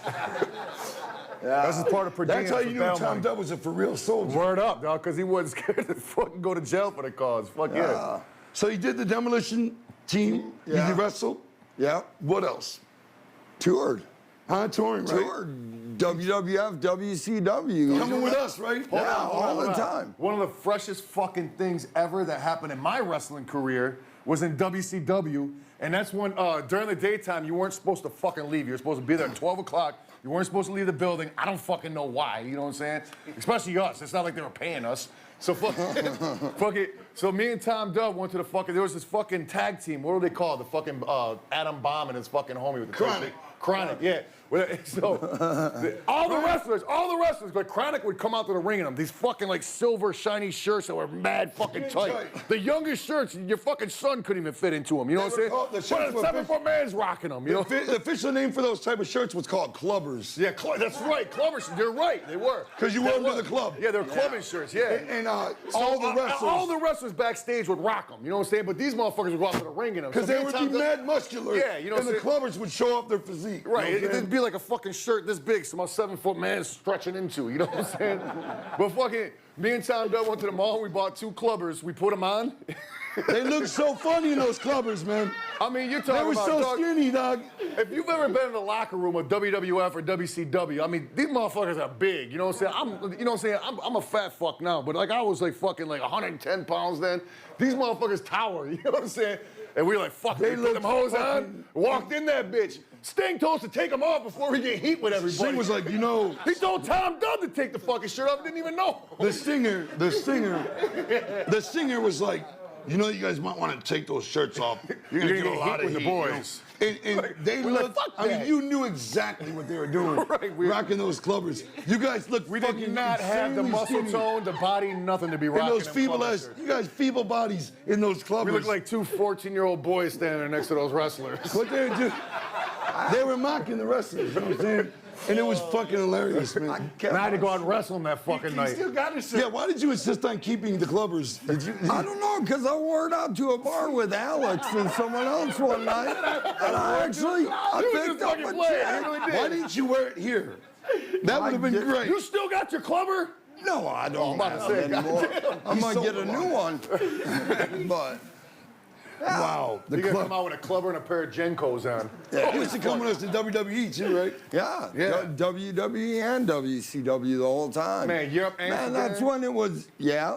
That's just part of per diem. That's how you for knew bail Tom money. Dub was a for real soldier. Word up, dog, because he wasn't scared to fucking go to jail for the cause. Fuck yeah. So you did the demolition team. Yeah. You wrestled. Yeah. What else? Toured. Touring, right? Toured. WWF, WCW. Coming with us, right? All the time. One of the freshest fucking things ever that happened in my wrestling career was in WCW. And that's when, during the daytime, you weren't supposed to fucking leave. You were supposed to be there at 12 o'clock. You weren't supposed to leave the building. I don't fucking know why, you know what I'm saying? Especially us. It's not like they were paying us. So fuck it. So me and Tom Dub went to the fucking, there was this fucking tag team. What were they called? The fucking Adam Bomb and his fucking homie with the Chronic, yeah. So all the wrestlers, but Chronic would come out to the ring in them. These fucking like silver shiny shirts that were mad fucking tight. The youngest shirts, your fucking son couldn't even fit into them. You know what I'm saying? But a 7-foot man's rocking them. You know? The official name for those type of shirts was called clubbers. Yeah, that's right. Clubbers. You're right. They were. Because you wore them to the club. Yeah, they're clubbing shirts. Yeah. And all the wrestlers backstage would rock them. You know what I'm saying? But these motherfuckers would go out to the ring in them. Because they would be mad muscular. Yeah, you know. And the clubbers would show off their physique. Right. You know It'd be like a fucking shirt this big, so my 7-foot man stretching into. You know what I'm saying? But fucking, me and Tom Dub went to the mall. We bought 2 clubbers. We put them on. They looked so funny in those clubbers, man. I mean, you're talking about. They were so skinny, dog. If you've ever been in the locker room of WWF or WCW, I mean, these motherfuckers are big. You know what I'm saying? I'm a fat fuck now, but like I was like fucking like 110 pounds then. These motherfuckers tower. You know what I'm saying? And we were like, fuck, they put them hoes on, walked in that bitch. Sting told us to take them off before we get heat with everybody. Sting was like, you know. He told Tom Dub to take the fucking shirt off, didn't even know. The singer was like, you know, you guys might want to take those shirts off. You're gonna get a lot of heat. The boys. And they looked, I mean, you knew exactly what they were doing. Right, rocking those clubbers. You guys look we fucking did not have the muscle skinny. tone, the body, nothing to be rocking. And those feeble ass, you guys feeble bodies in those clubbers. We look like 2 14-year-old boys standing there next to those wrestlers. What they were doing, they were mocking the wrestlers, you know what I'm saying? And it was fucking hilarious, man. And I had to go out and wrestle them that fucking night. Still got his shirt. Yeah, why did you insist on keeping the clubbers? Did you? I don't know, because I wore it out to a bar with Alex and someone else one night. And I picked up a check. Why didn't you wear it here? That would have been great. You still got your clubber? No, I don't I'm about to say, anymore. I'm going to get a new one. But... Wow. You gotta come out with a clubber and a pair of Jenkos on. Yeah, he used to come with us to WWE too, right? Yeah. WWE and WCW the whole time. Man, Europe, Amsterdam. Man, that's when it was, yeah.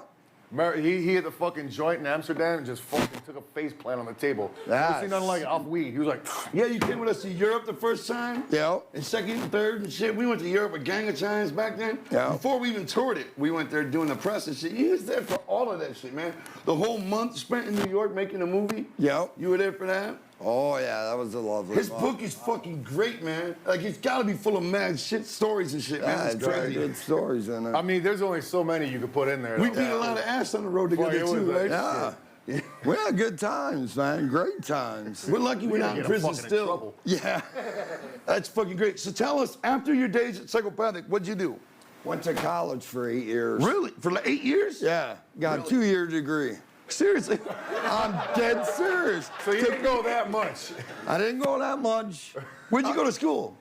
He hit the fucking joint in Amsterdam and just fucking took a face plant on the table. Never seen nothing like it off weed. He was like, yeah, you came with us to Europe the first time? Yeah. And second and third and shit. We went to Europe a gang of times back then. Yeah. Before we even toured it, we went there doing the press and shit. You was there for all of that shit, man. The whole month spent in New York making a movie. Yeah. You were there for that? Oh, yeah, that was a lovely His book is fucking great, man. Like, it's gotta be full of mad shit, stories and shit, man. Yeah, It's it's crazy. good stories in it. I mean, there's only so many you could put in there. We beat a lot of ass on the road together, too, right? Yeah. We had good times, man. Great times. We're lucky we're not in prison still. Yeah. That's fucking great. So tell us, after your days at Psychopathic, what'd you do? Went to college for 8 years. Really? For like 8 years? Yeah. Got a 2-year degree. Seriously? I'm dead serious. So you didn't go that much. I didn't go that much. Where'd you go to school?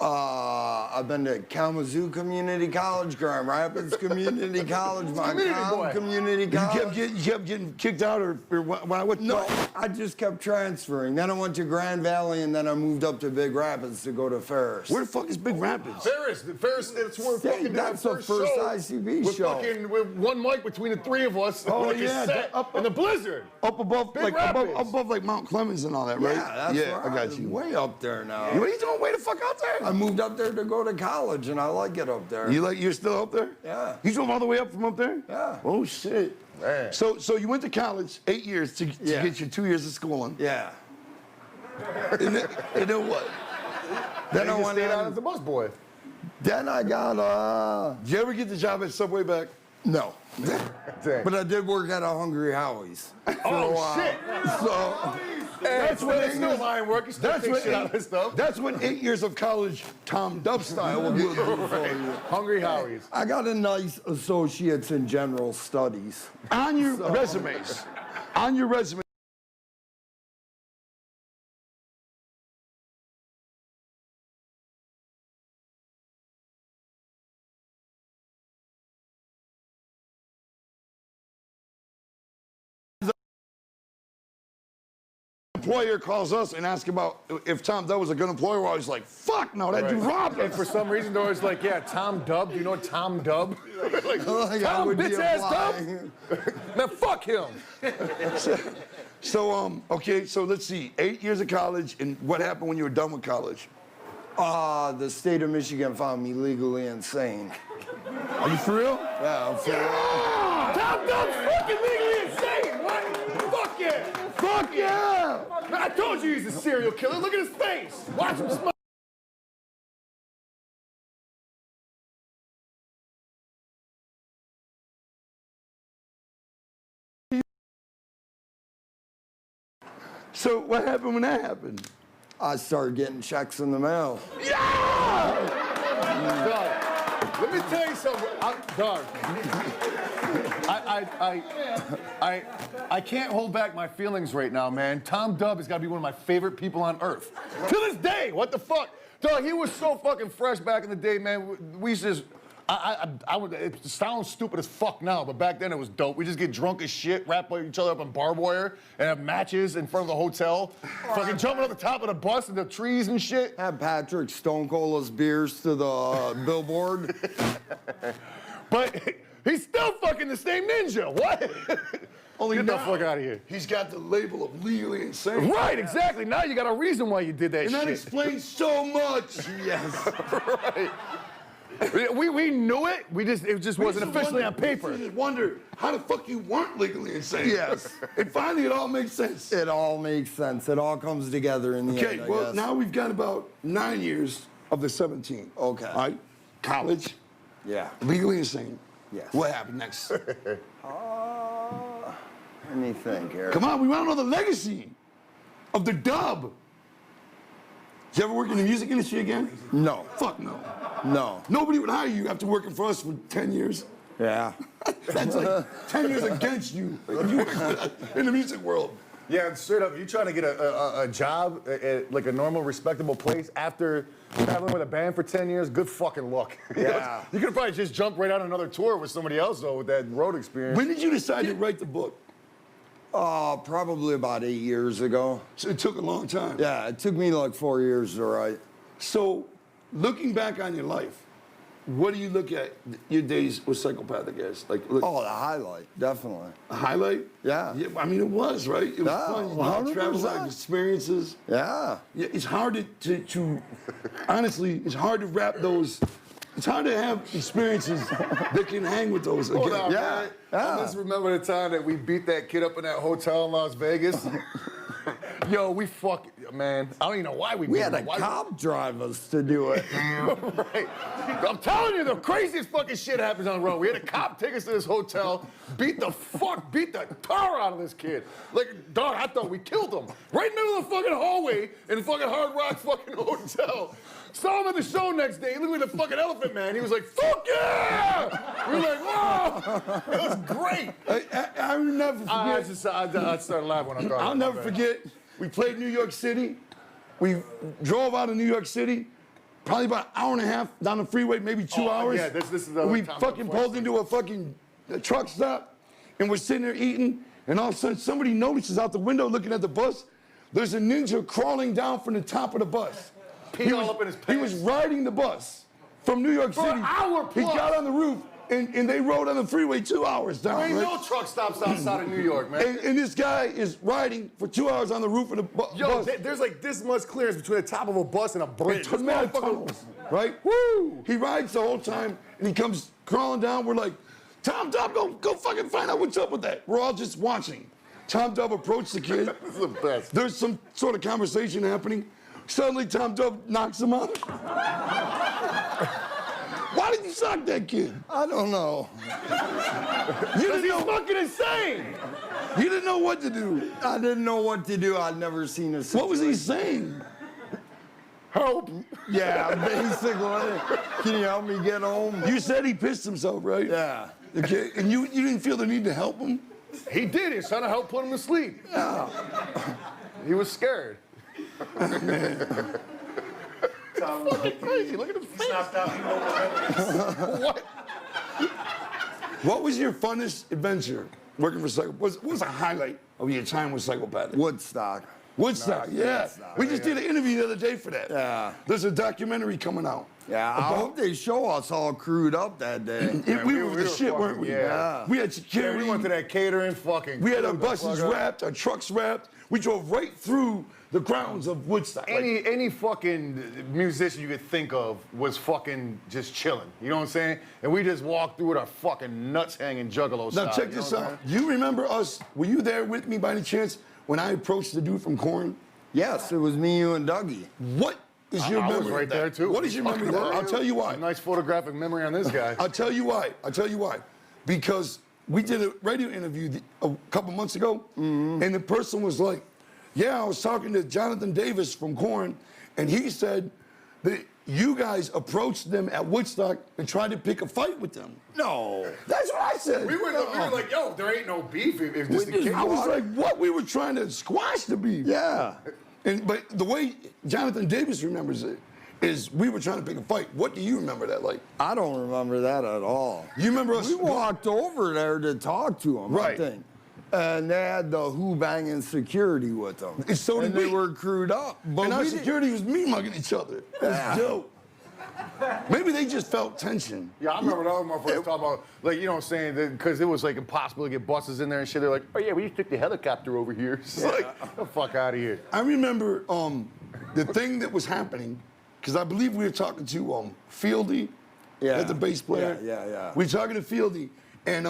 I've been to Kalamazoo Community College, Grand Rapids Community College, Montcalm Community College. You kept getting kicked out, or what? No, I just kept transferring. Then I went to Grand Valley, and then I moved up to Big Rapids to go to Ferris. Where the fuck is Big Rapids? Ferris, it's where fucking that's the first ICP show. Fucking with one mic between the 3 of us. Oh, like yeah, a set up in the blizzard. Up above, Big like Rapids. above like Mount Clemens and all that, right? Yeah, that's right. I got you. Way up there now. What are you doing way the fuck out there? I moved up there to go to college, and I like it up there. You're still up there? Yeah. You drove all the way up from up there? Yeah. Oh, shit. Man. So you went to college 8 years to get your 2 years of schooling. Yeah. And then what? Then I went out as a busboy. Then I got, Did you ever get the job at Subway back? no. Dang. But I did work at a Hungry Howie's. Oh, shit. So, That's when it's no line work. You still take shit out of this stuff. That's when 8 years of college Tom Dub style will do for you. Hungry Howie's. I got a nice associates in general studies. On your resumes. On your resume. Employer calls us and asks about if Tom Dub was a good employer. We're always like, fuck no, that dude robbed us. And for some reason, they're always like, yeah, Tom Dub. Do you know Tom Dub? Like, Like I Tom would be bitch ass applying. Dub? Man, fuck him. So, okay, so let's see. 8 years of college, and what happened when you were done with college? The state of Michigan found me legally insane. Are you for real? Yeah, I'm for real. Tom Dub's fucking legally insane. What? Fuck yeah. Fuck yeah! Man, I told you he's a serial killer. Look at his face. Watch him smile. So what happened when that happened? I started getting checks in the mail. Dog, let me tell you something. Dog, I can't hold back my feelings right now, man. Tom Dub has got to be one of my favorite people on earth. To this day, what the fuck? Dog, he was so fucking fresh back in the day, man. We used to just, it sounds stupid as fuck now, but back then it was dope. We just get drunk as shit, wrap each other up in barbed wire, and have matches in front of the hotel. Fucking jumping off the top of the bus and the trees and shit. Had Patrick Stone Cold's beers to the billboard. But he's still fucking the same ninja. What? Only Get now, the fuck out of here. He's got the label of legally insane. Right, exactly. Now you got a reason why you did that And shit. that explains so much. Yes. Right. We knew it. It just wasn't officially on paper. We just wonder how the fuck you weren't legally insane. Yes. And finally, it all makes sense. It all makes sense. It all comes together in the Okay, end, I well, guess. now we've got about 9 years of the 17. Okay. All right, college, Yeah. legally insane. Yes. What happened next? Let me think here. Come on, we want to know the legacy of the Dub. Did you ever work in the music industry again? No. Fuck no. No. Nobody would hire you after working for us for 10 years. Yeah. That's like 10 years against you if you work in the music world. Yeah, and straight up, if you're trying to get a job at like a normal, respectable place after traveling with a band for 10 years, good fucking luck. Yeah. You could probably just jump right on another tour with somebody else, though, with that road experience. When did you decide to write the book? Probably about 8 years ago. So it took a long time. Yeah, it took me like 4 years to write. So, looking back on your life, what do you look at your days with Psychopathic as? Like, look, Oh, the highlight, definitely. a highlight? Yeah. I mean, it was, right? It was Yeah, fun. You got to travel, 100%. like, experiences. Yeah. Yeah, it's hard to honestly, it's hard to wrap those. It's hard to have experiences that can hang with those again. Hold on, Yeah, man. yeah. I just remember the time that we beat that kid up in that hotel in Las Vegas. Yo, man. I don't even know why we We beat had him. a Why- cop drive us to do it. Right. I'm telling you, the craziest fucking shit happens on the road. We had a cop take us to this hotel, beat the tar out of this kid. Like, dog, I thought we killed him. Right in the middle of the fucking hallway in the fucking Hard Rock fucking hotel. Saw him at the show next day. He looked like the fucking Elephant Man. He was like, fuck yeah! We were like, whoa! It was great. I will never forget. I started laughing when I thought I'll never forget. We played New York City. We drove out of New York City, probably about an hour and a half down the freeway, maybe 2 hours. Yeah, this is the We time fucking before. pulled into a fucking truck stop, and we're sitting there eating, and all of a sudden somebody notices out the window looking at the bus. There's a ninja crawling down from the top of the bus. Pee all up in his He pants. was riding the bus from New York For City. an hour He plus. got on the roof, and they rode on the freeway 2 hours down. There ain't right? no truck stops outside of New York, man. And this guy is riding for 2 hours on the roof of the Yo, bus. there's like this much clearance between the top of a bus and a bridge. This Mad motherfucker- tunnels, right? Woo! He rides the whole time, and he comes crawling down. We're like, Tom Dub, go fucking find out what's up with that. We're all just watching. Tom Dub approached the kid. This is the best. There's some sort of conversation happening. Suddenly, Tom Dub knocks him out. Why did you sock that kid? I don't know. You didn't know. Fucking insane. You didn't know what to do. I didn't know what to do. I'd never seen a situation. What was he saying? Help. Yeah, basically. Can you help me get home? You said he pissed himself, right? Yeah. Okay, and you didn't feel the need to help him? He did. He was trying to help put him to sleep. Yeah. He was scared. Fucking crazy. Look at his face. What? What was your funnest adventure working for Psycho? What was a highlight of your time with Psychopathic? Woodstock. Woodstock, yeah. Woodstock, We just did an interview the other day for that. Yeah. There's a documentary coming out. Yeah, I hope they show us all crewed up that day. We were the shit, weren't we? Yeah. We had Yeah, security. we went to that catering fucking. We had our crew, the buses fuck up. wrapped, our trucks wrapped. We drove right through the grounds of Woodstock. Any fucking musician you could think of was fucking just chilling. You know what I'm saying? And we just walked through with our fucking nuts hanging juggalo style. Now check you know this what I'm out. You remember us? Were you there with me by any chance when I approached the dude from Korn? Yes, it was me, you, and Dougie. What is your I memory was right of that? there too. What is your memory of that? I'll tell you why. Nice photographic memory on this guy. I'll tell you why. Because we did a radio interview a couple months ago, and the person was like, yeah, I was talking to Jonathan Davis from Korn, and he said that you guys approached them at Woodstock and tried to pick a fight with them. No. That's what I said. We were like, yo, there ain't no beef. If this the case. I was like, what? We were trying to squash the beef. Yeah. But the way Jonathan Davis remembers it is we were trying to pick a fight. What do you remember that like? I don't remember that at all. You remember us? We walked over there to talk to him, Right. I think. And they had the who banging security with them. And so did they we. were crewed up. But And our we security was me mugging each other. That's dope. Maybe they just felt tension. Yeah, I remember the other motherfuckers talking about, like, you know what I'm saying, because it was like impossible to get buses in there and shit. They're like, oh yeah, we just took the helicopter over here. It's like, get the fuck out of here. I remember the thing that was happening, because I believe we were talking to Fieldy, the bass player. Yeah. We were talking to Fieldy, and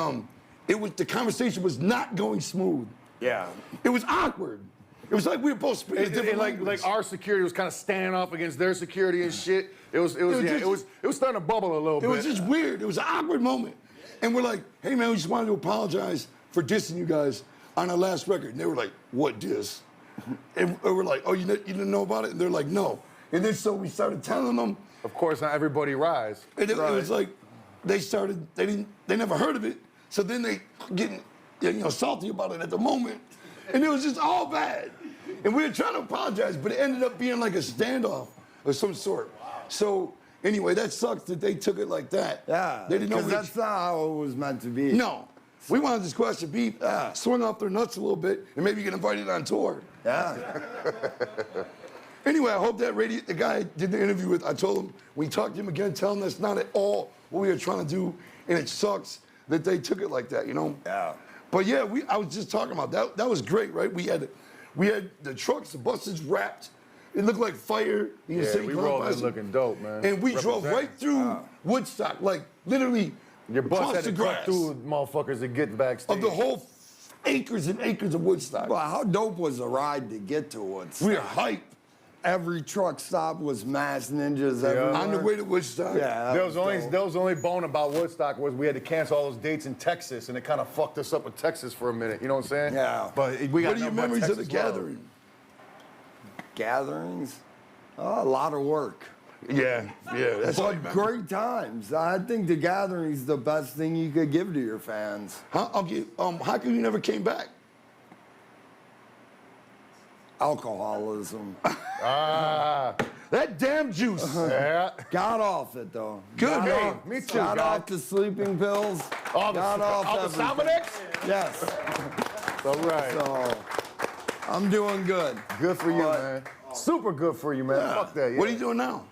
the conversation was not going smooth. Yeah. It was awkward. It was like we were both speaking different languages. like our security was kind of standing up against their security and shit. It was starting to bubble a little bit. It was just weird. It was an awkward moment. And we're like, hey man, we just wanted to apologize for dissing you guys on our last record. And they were like, what diss? And we're like, oh, you didn't know about it? And they're like, no. And then so we started telling them. Of course, not everybody rise. And it was like, they never heard of it. So then they getting, salty about it at the moment. And it was just all bad. And we were trying to apologize, but it ended up being like a standoff of some sort. So anyway, that sucks that they took it like that. Yeah. They didn't know. Because that's not how it was meant to be. No. We wanted to squash the beef, swing off their nuts a little bit, and maybe get invited on tour. Yeah. Anyway, I hope that the guy I did the interview with, I told him, we talked to him again, tell him that's not at all what we were trying to do, and it sucks that they took it like that, Yeah. But yeah, I was just talking about that. That was great, right? We had the trucks, the buses wrapped. It looked like fire. We rolled in looking dope, man. And we drove right through Woodstock, like literally Your bus across had the to cut grass through motherfuckers to get backstage. of the whole acres and acres of Woodstock. Well, how dope was the ride to get to Woodstock? We were hyped. Every truck stop was mass ninjas everywhere. On the way to Woodstock. Yeah, There was the only bone about Woodstock was we had to cancel all those dates in Texas, and it kind of fucked us up with Texas for a minute. You know what I'm saying? Yeah. But we got What are your nothing but memories of the Texas love. gathering? Gatherings? Oh, a lot of work. Yeah, that's all you But remember. great times. I think the gathering's the best thing you could give to your fans. How come you never came back? Alcoholism. That damn juice. Yeah. Got off it though. Good, Got hey, off- me too, Got guy. off the sleeping pills. All got off the everything. Salmonex? Yes. All right. So I'm doing good. Good for you, man. Super good for you, man. Fuck that. Yeah. What are you doing now?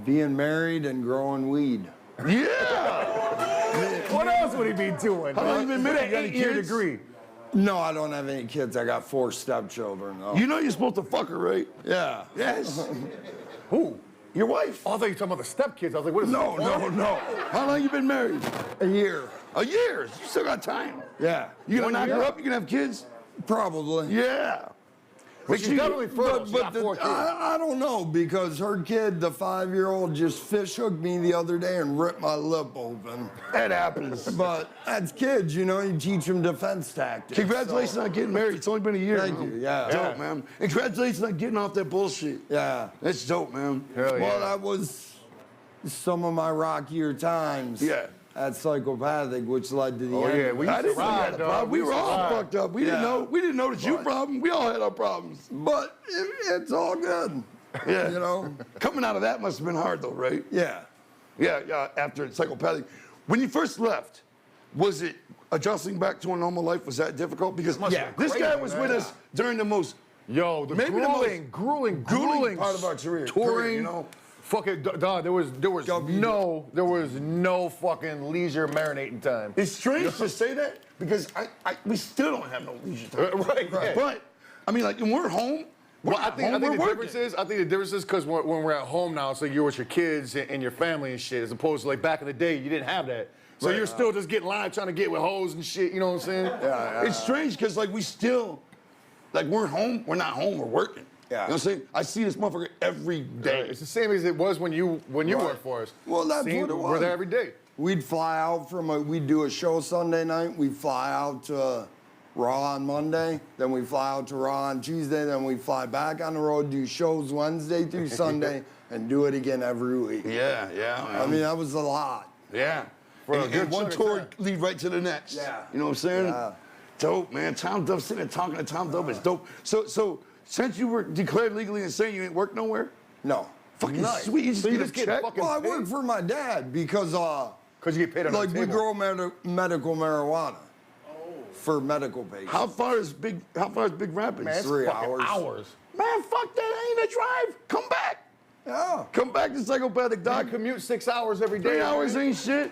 Being married and growing weed. Yeah. What else would he be doing? How long you been married? With You got an any 8-year kids? degree. No, I don't have any kids. I got 4 stepchildren though. You know you're supposed to fuck her, right? Yeah. Yes. Who? Your wife. Oh, I thought you were talking about the stepkids. I was like, what is No. How long you been married? A year. A year. You still got time. Yeah. You gonna knock her up? You gonna have kids? Probably. Yeah. But she's definitely fertile. She's got 4 kids. I don't know, because her kid, the 5-year-old, just fish hooked me the other day and ripped my lip open. That happens. But that's kids, you know, you teach them defense tactics. Congratulations on getting married. It's only been a year. Thank you, yeah. Dope, man. And congratulations on getting off that bullshit. Yeah. That's dope, man. Hell yeah. Well, that was some of my rockier times. Yeah. At Psychopathic, which led to the Oh, end. yeah, we I used to didn't know you had ride, a dog. problem. We were all fucked up. We didn't Yeah. know. We didn't know that you problem. We all had our problems. But it's all good. Yeah. You know? Coming out of that must have been hard, though, right? Yeah. Yeah. After Psychopathic, when you first left, was it adjusting back to a normal life? Was that difficult? Because this guy was with us during the most Yo, the maybe grueling part of our career. touring, you know. Fucking dog, there was no fucking leisure marinating time. It's strange to say that because we still don't have no leisure time. Right. But I mean, like when we're home. Well, I think the difference is because when we're at home now, it's like you're with your kids and your family and shit, as opposed to like back in the day, you didn't have that. So you're still just getting lined, trying to get with hoes and shit. You know what I'm saying? Yeah. It's strange because like we still, like we're home, we're not home, we're working. Yeah. You know what I'm saying? I see this motherfucker every day. It's the same as it was when you worked for us. Well, that's what it was. We're there every day. We'd fly out we'd do a show Sunday night. We'd fly out to Raw on Monday. Then we fly out to Raw on Tuesday. Then we fly back on the road, do shows Wednesday through Sunday, and do it again every week. Yeah. I mean, that was a lot. Yeah. And one tour lead right to the next. Yeah. You know what I'm saying? Yeah. Dope, man. Tom Dub, sitting there talking to Tom Dub is dope. So since you were declared legally insane, you ain't work nowhere? No. Fucking sweet. You just get a check? Well, I work for my dad because you get paid on like the we table. grow medical marijuana for medical patients. How far is Big Rapids? Man, it's 3 fucking hours. Man, fuck that. Ain't a drive. Come back. Yeah. Come back to Psychopathic, I Doc. commute 6 hours every day. 3 hours ain't shit.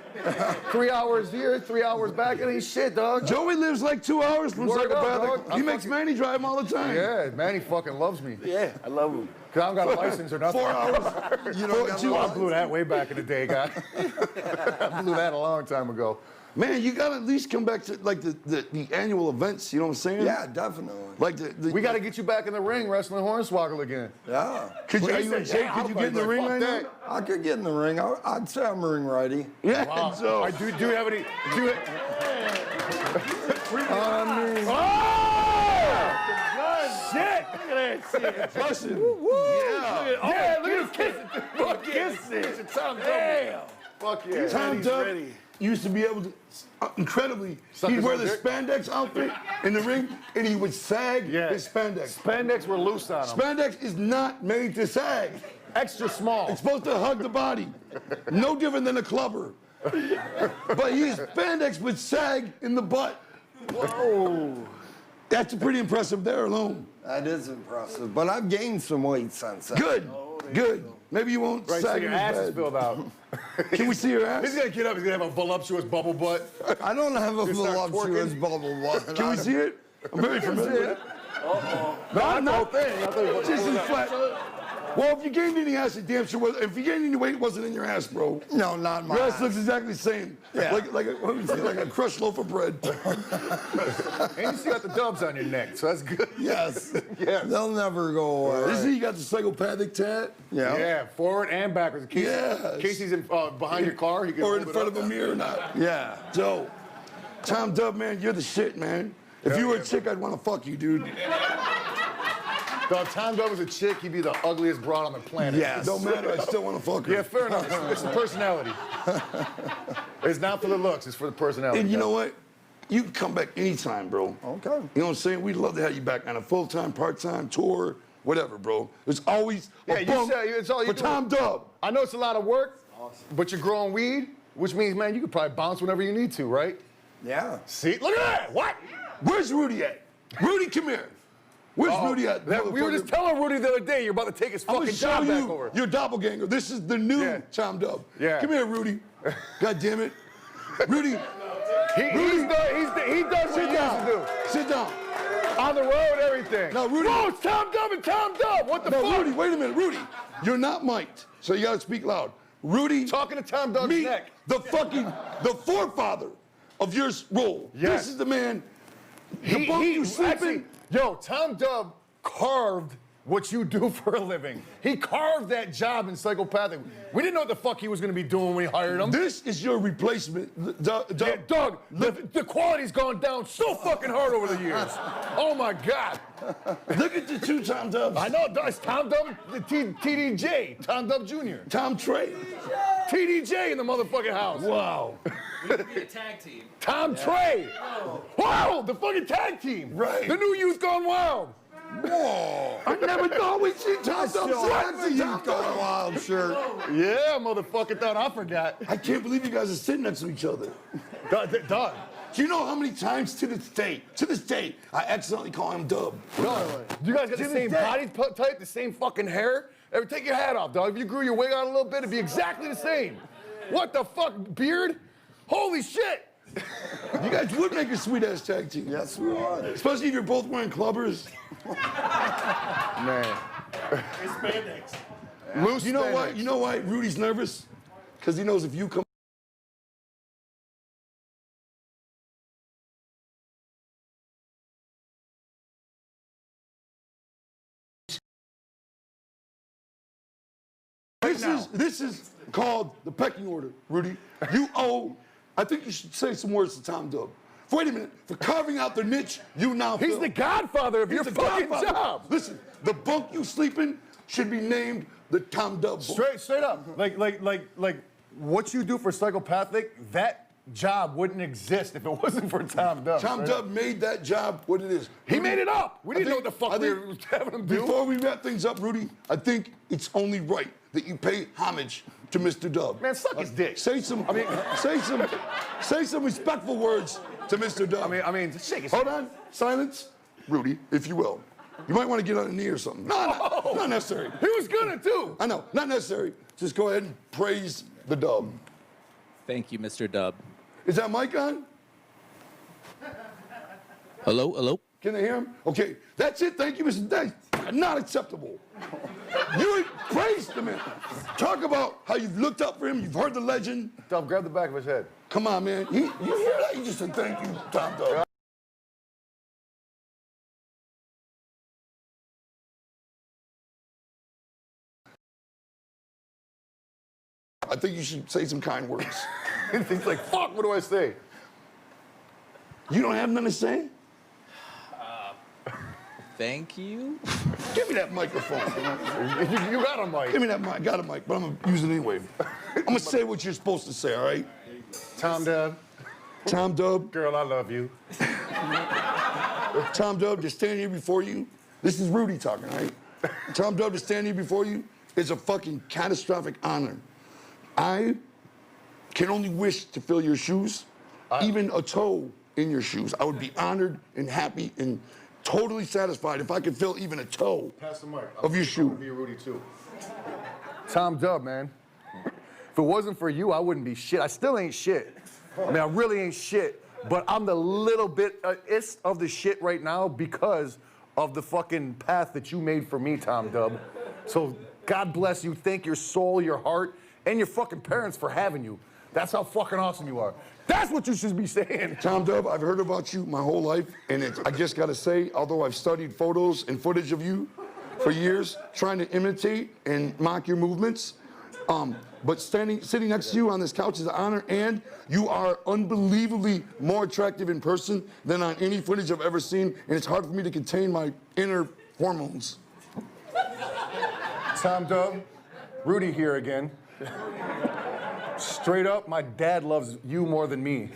3 hours here, 3 hours back. It ain't shit, dog. Joey lives like 2 hours from Word up, Psychopathic. dog. He makes Manny drive him all the time. Yeah, Manny fucking loves me. Yeah, I love him. Cause I don't got a license or nothing. 4 hours. You don't got no I blew that way back in the day, guy. I blew that a long time ago. Man, you gotta at least come back to like the annual events. You know what I'm saying? Yeah, definitely. Like We got to get you back in the ring wrestling Hornswoggle again. Yeah. Are you in shape? Could you get in the ring right now? I could get in the ring. I'd say I'm ring ready. Yeah. Wow. So Do you have any? Shit! Look at that shit. listen. Yeah, look at him kissing. Tom Dub. Fuck yeah. Tom Dub used to be able to incredibly. He'd wear the spandex outfit in the ring, and he would sag his spandex. Spandex were loose on him. Spandex is not made to sag. Extra small. It's supposed to hug the body. No different than a clubber. But his spandex would sag in the butt. Whoa. That's pretty impressive there alone. That is impressive. But I've gained some weight since then. Good. Good. Maybe you won't Right, so sag your in his ass is bed. filled out. Can we see your ass? He's gonna get up. He's gonna have a voluptuous bubble butt. I don't have a You start voluptuous twerking. bubble butt. Can we see it? I'm very familiar. No, I'm not. thing. Just as flat. Well, if you gained any ass, it damn sure was. If you gained any weight, it wasn't in your ass, bro. No, not my Your ass ass. looks exactly the same. Yeah. Like a crushed loaf of bread. And you still got the dubs on your neck, so that's good. Yes. Yeah. They'll never go away. You see, you got the Psychopathic tat. Yeah. Yeah, forward and backwards. In case, Yes. in case he's behind your car, he can Or hold in it front up. of a mirror or not. Yeah. So, Tom Dub, man, you're the shit, man. If you were a chick, I'd want to fuck you, dude. Dog, Tom Dub was a chick, he'd be the ugliest broad on the planet. Yes. Don't matter, I still want to fuck her. Yeah, fair enough. It's the personality. It's not for the looks, it's for the personality. And you know what? You can come back anytime, bro. Okay. You know what I'm saying? We'd love to have you back on a full-time, part-time tour, whatever, bro. There's always Yeah, a you bump said it's all you for do. Tom Dub. I know it's a lot of work, but you're growing weed, which means, man, you could probably bounce whenever you need to, right? Yeah. See, look at that. What? Where's Rudy at? Rudy, come here. Where's Rudy at? We were just telling Rudy the other day you're about to take his I'm gonna fucking show job back you over. your doppelganger. This is the new Yeah. Tom Dub. Yeah. Come here, Rudy. God damn it. Rudy, He does what he used to do. sit down. On the road, everything. No, Rudy. Bro, it's Tom Dub and Tom Dub. What the fuck? No, Rudy, wait a minute, Rudy. You're not mic'd, so you gotta speak loud. Rudy. Talking to Tom Dub's meet neck. the forefather of your role. Yes. This is the man. The bunk you sleeping. Yo, Tom Dub carved what you do for a living. He carved that job in Psychopathic. We didn't know what the fuck he was gonna be doing when we hired him. This is your replacement. Doug, the quality's gone down so fucking hard over the years. Oh my God. Look at the two Tom Dubs. I know, it's Tom Dub, the TDJ, Tom Dub Jr. Tom Trey. TDJ in the motherfucking house. Wow. We could be a tag team. Tom Trey. Wow, the fucking tag team. Right. The new Youth Gone Wild. Whoa. I never thought we'd see Tom Dubs. You going wild shirt. Yeah, motherfucker, thought I forgot. I can't believe you guys are sitting next to each other. Doug. Do you know how many times to this day, I accidentally call him Dub? You guys got the same body type, the same fucking hair? Take your hat off, dog. If you grew your wig out a little bit, it'd be exactly the same. What the fuck, beard? Holy shit! You guys would make a sweet-ass tag team. Yes, we would. Especially if you're both wearing clubbers. Man. It's spandex. Loose You know spandex. why? You know why Rudy's nervous? Because he knows if you come. This is called the pecking order, Rudy. You owe. I think you should say some words to Tom Dub. Wait a minute. For carving out the niche, you now. He's the godfather of your fucking job. Listen, the bunk you sleep in should be named the Tom Dub bunk. Straight up. Like what you do for Psychopathic, that job wouldn't exist if it wasn't for Tom Dub. Tom Dub made that job what it is. He made it up. We didn't know what the fuck we were having him do. Before we wrap things up, Rudy, I think it's only right that you pay homage to Mr. Dub. Man, suck his dick. Say some respectful words to Mr. Dub. I mean, shake his. Hold on, silence, Rudy, if you will. You might want to get on a knee or something. No, not necessary. He was gonna too. I know, not necessary. Just go ahead and praise the Dub. Thank you, Mr. Dub. Is that mic on? Hello, hello. Can they hear him? Okay, that's it. Thank you, Mr. Day. Not acceptable. You praised the man. Talk about how you've looked up for him. You've heard the legend. Dub, grab the back of his head. Come on, man. You hear that? You just said thank you, Tom Dub. I think you should say some kind words. He's like, fuck, what do I say? You don't have nothing to say? Thank you. Give me that microphone. You got a mic. Give me that mic. I got a mic, but I'm going to use it anyway. I'm going to say what you're supposed to say, all right? Tom Dub. Tom Dub. Girl, I love you. Tom Dub, to stand here before you, this is Rudy talking, all right? Tom Dub, to stand here before you is a fucking catastrophic honor. I can only wish to fill your shoes, even a toe in your shoes. I would be honored and happy and totally satisfied if I could fill even a toe Pass the mic. of your shoe. Be Rudy too. Tom Dub, man. If it wasn't for you, I wouldn't be shit. I still ain't shit. I mean, I really ain't shit. But I'm the little bit of the shit right now because of the fucking path that you made for me, Tom Dub. So God bless you. Thank your soul, your heart, and your fucking parents for having you. That's how fucking awesome you are. That's what you should be saying. Tom Dub, I've heard about you my whole life, and I just gotta say, although I've studied photos and footage of you for years, trying to imitate and mock your movements, but sitting next to you on this couch is an honor, and you are unbelievably more attractive in person than on any footage I've ever seen, and it's hard for me to contain my inner hormones. Tom Dub, Rudy here again. Straight up, my dad loves you more than me.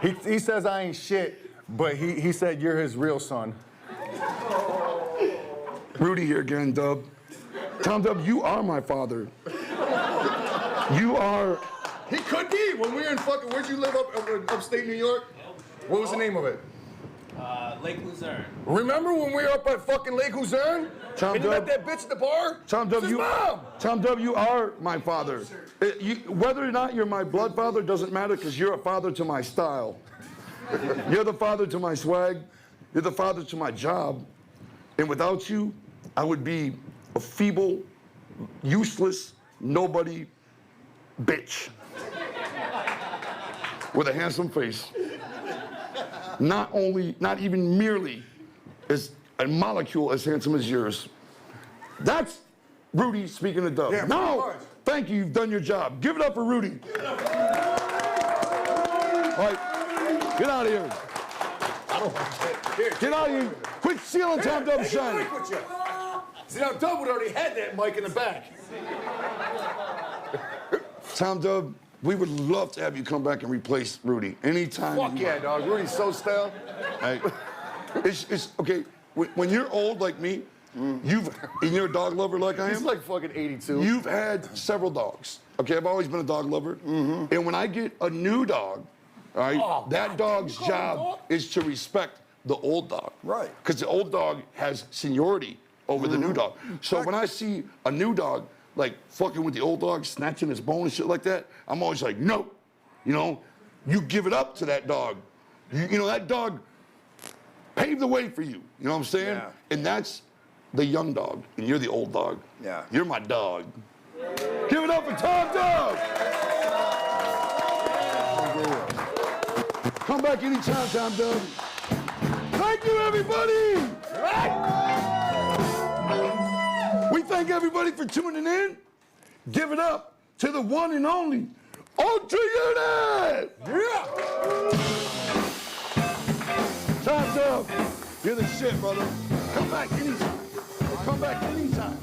He says I ain't shit, but he said you're his real son. Rudy here again, Dub. Tom Dub, you are my father. You are. He could be. When we were in fucking, where'd you live upstate New York? What was the name of it? Lake Luzerne. Remember when we were up at fucking Lake Luzerne? Tom and you Dub, met that bitch at the bar? Tom Dub, It's his mom. Tom Dub, you are my father. Whether or not you're my blood father doesn't matter because you're a father to my style. You're the father to my swag. You're the father to my job. And without you, I would be a feeble, useless, nobody bitch. With a handsome face. Not even merely as a molecule as handsome as yours. That's Rudy speaking to Dub. Yeah, No, thank you, you've done your job. Give it up for Rudy. All right, get out of here. I don't want it. Get out of here. Quit stealing Tom Dub's shine. See, now Dub would already had that mic in the back. Tom Dub, we would love to have you come back and replace Rudy anytime. Fuck yeah, dog. Rudy's so stale. Hey, it's okay. When you're old like me, and you're a dog lover like I am. He's like fucking 82. You've had several dogs. Okay, I've always been a dog lover. And when I get a new dog, all right, that dog's job is to respect the old dog. Right. Because the old dog has seniority over the new dog. So when I see a new dog like fucking with the old dog, snatching his bone and shit like that, I'm always like, no. You know, you give it up to that dog. You know, that dog paved the way for you. You know what I'm saying? Yeah. And that's the young dog, and you're the old dog. Yeah. You're my dog. Give it up for Tom Dub! Come back anytime, Tom Dub. Thank you, everybody! We thank everybody for tuning in. Give it up to the one and only Ultra Unit! Yeah! Tom Dub, you're the shit, brother. Come back anytime. Come back anytime.